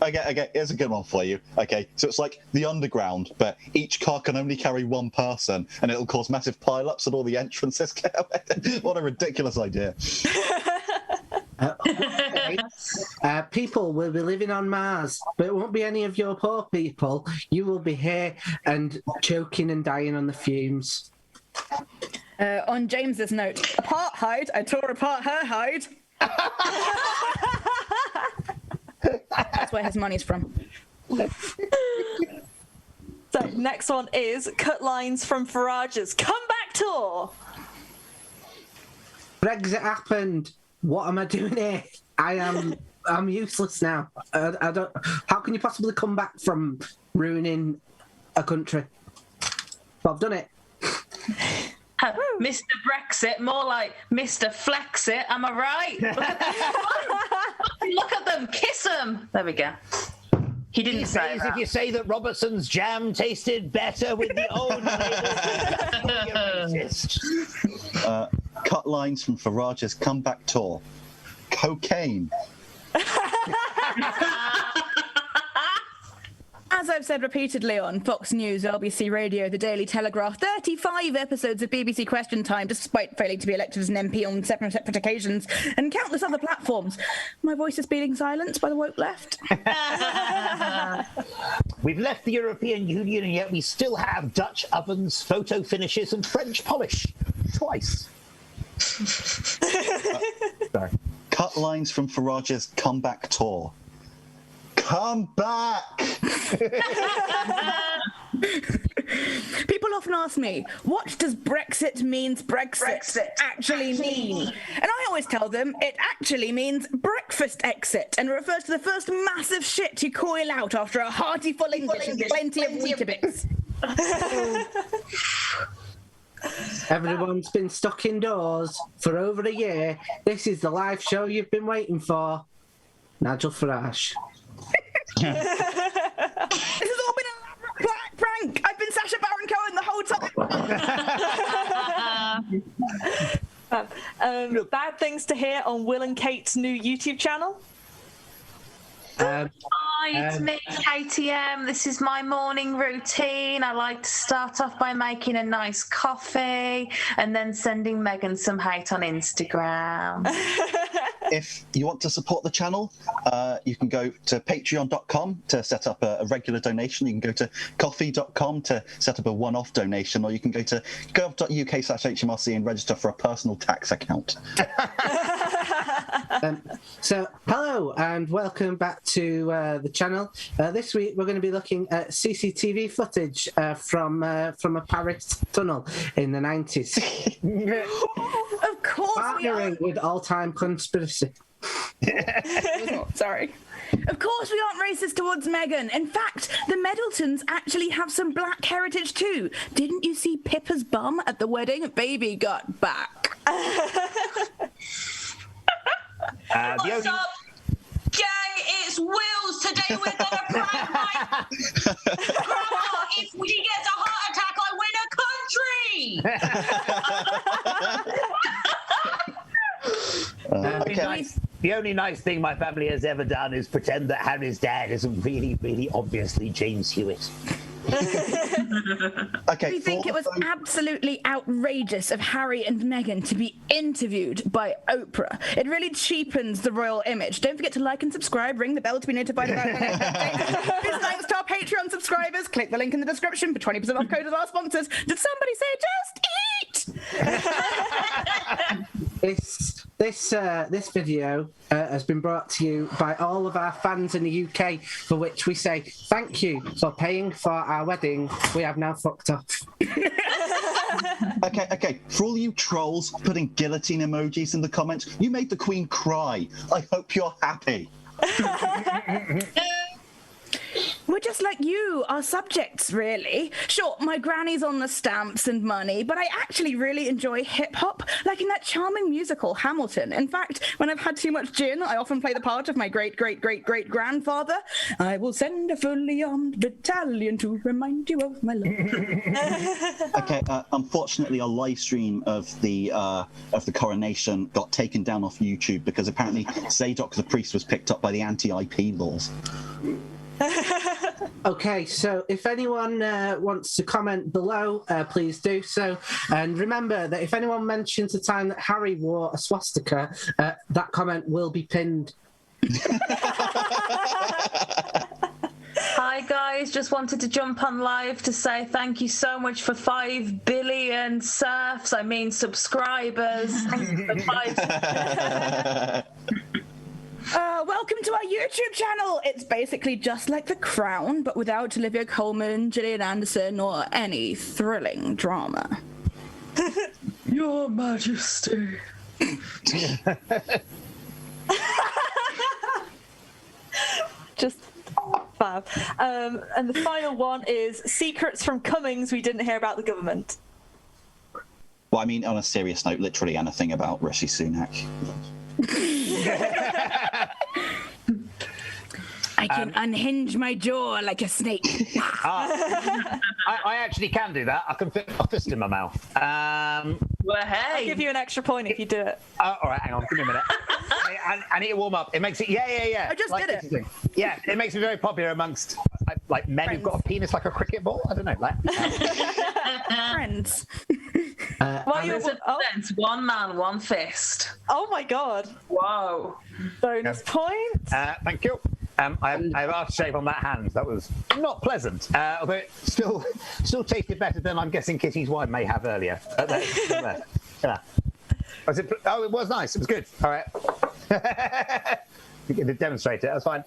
Okay, here's a good one for you. Okay, so it's like the underground, but each car can only carry one person, and it'll cause massive pile-ups at all the entrances. What a ridiculous idea. People will be living on Mars, but it won't be any of your poor people. You will be here and choking and dying on the fumes. On James's note, apartheid, I tore apart her hide. That's where his money's from. So next one is cut lines from Farage's comeback tour. Brexit happened. What am I doing here? I'm useless now. I don't. How can you possibly come back from ruining a country? But I've done it. Mr. Brexit, more like Mr. Flexit, am I right? Look at them, kiss them. There we go. He didn't say that. If you say that Robertson's jam tasted better with the old label, cut lines from Farage's comeback tour. Cocaine. As I've said repeatedly on Fox News, LBC Radio, The Daily Telegraph, 35 episodes of BBC Question Time, despite failing to be elected as an MP on separate occasions, and countless other platforms. My voice is being silenced by the woke left. We've left the European Union, and yet we still have Dutch ovens, photo finishes, and French polish. Twice. Sorry. Cut lines from Farage's comeback tour. Come back! People often ask me, what does Brexit means Brexit actually mean? And I always tell them it actually means breakfast exit and refers to the first massive shit you coil out after a hearty full English and plenty of Weetabix. Everyone's been stuck indoors for over a year. This is the live show you've been waiting for. Nigel Farage. This has all been a prank. I've been Sacha Baron Cohen the whole time. Bad things to hear on Will and Kate's new YouTube channel. Hi, it's me, KTM. This is my morning routine. I like to start off by making a nice coffee and then sending Megan some hate on Instagram. If you want to support the channel, you can go to patreon.com to set up a regular donation. You can go to coffee.com to set up a one-off donation, or you can go to gov.uk/HMRC and register for a personal tax account. So, hello and welcome back to the channel. This week we're going to be looking at CCTV footage from a Paris tunnel in the 90s. Of course Partnering with all-time conspiracy. Sorry. Of course we aren't racist towards Meghan. In fact, the Middletons actually have some black heritage too. Didn't you see Pippa's bum at the wedding? Baby got back. What's up, gang? It's Wills. Today we're gonna prank my grandma. If she gets a heart attack, I win a country. The only nice thing my family has ever done is pretend that Harry's dad isn't really, really obviously James Hewitt. Okay. We think it was absolutely outrageous of Harry and Meghan to be interviewed by Oprah. It really cheapens the royal image. Don't forget to like and subscribe, ring the bell to be notified about when Big thanks to our Patreon subscribers. Click the link in the description for 20% off code as our sponsors. Did somebody say just eat? This video has been brought to you by all of our fans in the UK, for which we say thank you for paying for our wedding. We have now fucked off. Okay. For all you trolls putting guillotine emojis in the comments, you made the Queen cry. I hope you're happy. We're just like you, our subjects, really. Sure, my granny's on the stamps and money, but I actually really enjoy hip-hop, like in that charming musical, Hamilton. In fact, when I've had too much gin, I often play the part of my great-great-great-great-grandfather. I will send a fully armed battalion to remind you of my love. Okay, unfortunately, our live stream of the coronation got taken down off YouTube because apparently Zadok the priest was picked up by the anti-IP laws. Okay, so if anyone wants to comment below, please do so. And remember that if anyone mentions the time that Harry wore a swastika, that comment will be pinned. Hi guys, just wanted to jump on live to say thank you so much for 5 billion surfs, I mean subscribers. Thank you for 5 Welcome to our YouTube channel. It's basically just like The Crown, but without Olivia Colman, Gillian Anderson, or any thrilling drama. Your Majesty. Just fab. And the final one is secrets from Cummings we didn't hear about the government. Well, I mean, on a serious note, literally anything about Rishi Sunak. I can unhinge my jaw like a snake. I actually can do that. I can fit a fist in my mouth. Well, hey. I'll give you an extra point if you do it. All right, hang on. Give me a minute. I need to warm up. It makes it. Yeah. I just did it. Yeah, it makes me very popular amongst like men who've got a penis like a cricket ball. I don't know. Like Friends. Well, you one man, one fist. Oh my god. Whoa. Bonus point. Thank you. I have aftershave on that hand. That was not pleasant, although it still tasted better than I'm guessing Kitty's wine may have earlier. Yeah. It was nice. It was good. All right. You can demonstrate it. That's fine.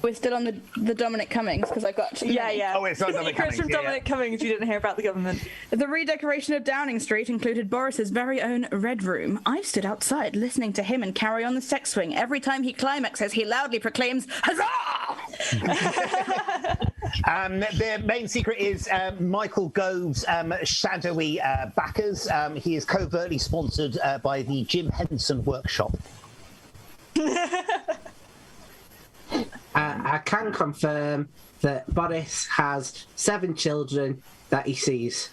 We're still on the Dominic Cummings because I got Yeah. Oh, it's not Dominic Secrets Cummings. from Dominic Cummings you didn't hear about the government. The redecoration of Downing Street included Boris's very own Red Room. I've stood outside listening to him and Carry On the Sex Swing. Every time he climaxes, he loudly proclaims, "Huzzah!" The main secret is Michael Gove's shadowy backers. He is covertly sponsored by the Jim Henson Workshop. I can confirm that Boris has 7 children that he sees.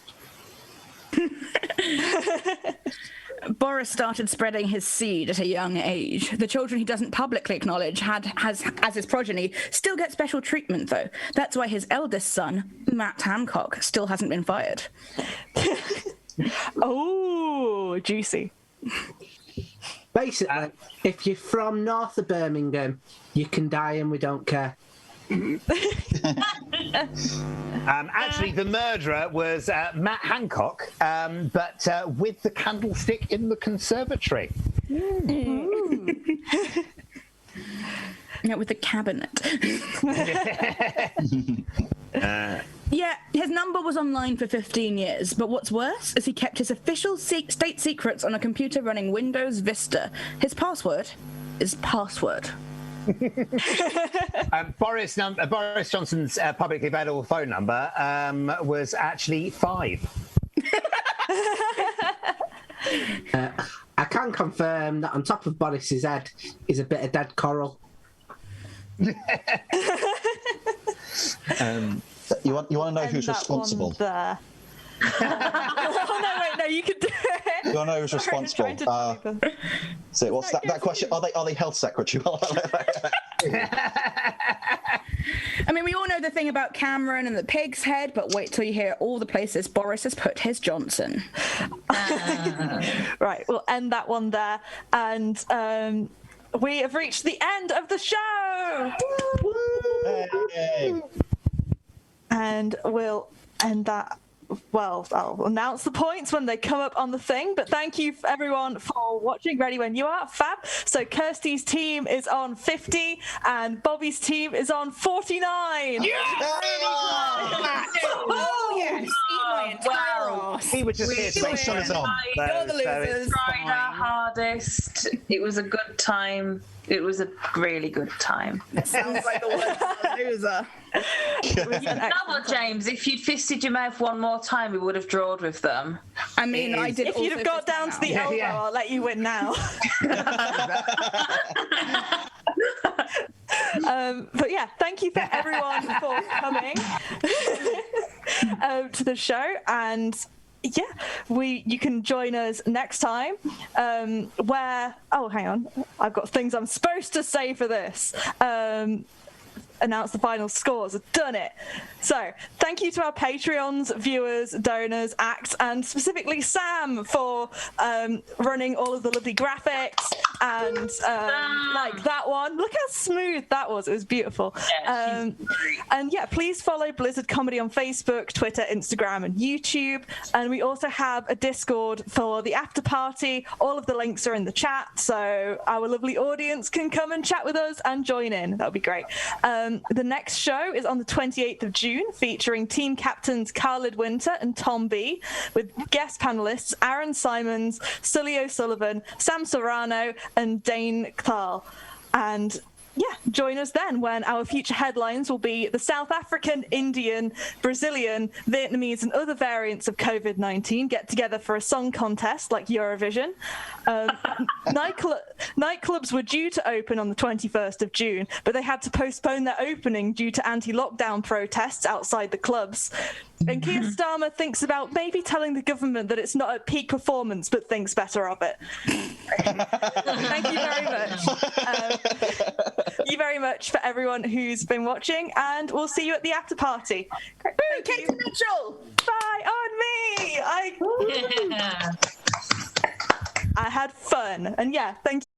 Boris started spreading his seed at a young age. The children he doesn't publicly acknowledge as his progeny still get special treatment, though. That's why his eldest son, Matt Hancock, still hasn't been fired. Oh, juicy. Basically, if you're from north of Birmingham, you can die and we don't care. Actually, the murderer was Matt Hancock, but with the candlestick in the conservatory. Yeah, with the cabinet. Yeah, his number was online for 15 years, but what's worse is he kept his official state secrets on a computer running Windows Vista. His password is password. Boris Johnson's publicly available phone number was actually 5. I can confirm that on top of Boris's head is a bit of dead coral. You want to know who's that responsible? one there. Oh no, wait, no, you can do it. You want to know who's responsible? So what's that question? Are they health secretary? I mean, we all know the thing about Cameron and the pig's head, but wait till you hear all the places Boris has put his Johnson. Right, we'll end that one there. And we have reached the end of the show. Hey. And we'll end that well, I'll announce the points when they come up on the thing, but thank you everyone for watching. Ready when you are. Fab. So Kirstie's team is on 50 and Bobbie's team is on 49. Yeah! Oh, yes. Wow. He was just here to make sure it's on. You're the losers. Tried our hardest. It was a good time. It was a really good time. Sounds like the word loser. No, James, if you'd fisted your mouth one more time, we would have drawed with them. I mean, I did. If you'd have got down to the elbow, I'll let you win now. But yeah, thank you for everyone for coming to the show, and yeah, you can join us next time where, oh, hang on, I've got things I'm supposed to say for this. Announce the final scores. I've done it. So thank you to our Patreons, viewers, donors, acts, and specifically Sam for running all of the lovely graphics and like that one. Look how smooth that was. It was beautiful. Yeah, and yeah, please follow Blizzard Comedy on Facebook, Twitter, Instagram, and YouTube. And we also have a Discord for the after party. All of the links are in the chat, so our lovely audience can come and chat with us and join in. That would be great. The next show is on the 28th of June, featuring team captains Khalid Winter and Tom B, with guest panelists Aaron Simons, Sully O'Sullivan, Sam Serrano, and Dane Thal. And yeah, join us then when our future headlines will be the South African, Indian, Brazilian, Vietnamese, and other variants of COVID-19 get together for a song contest like Eurovision. Nightclubs were due to open on the 21st of June, but they had to postpone their opening due to anti-lockdown protests outside the clubs. And Keir Starmer thinks about maybe telling the government that it's not at peak performance, but thinks better of it. Thank you very much. Thank you very much for everyone who's been watching, and we'll see you at the after party. Great. Boo, Katie Mitchell! Bye. Oh, and me. I had fun. And yeah, thank you.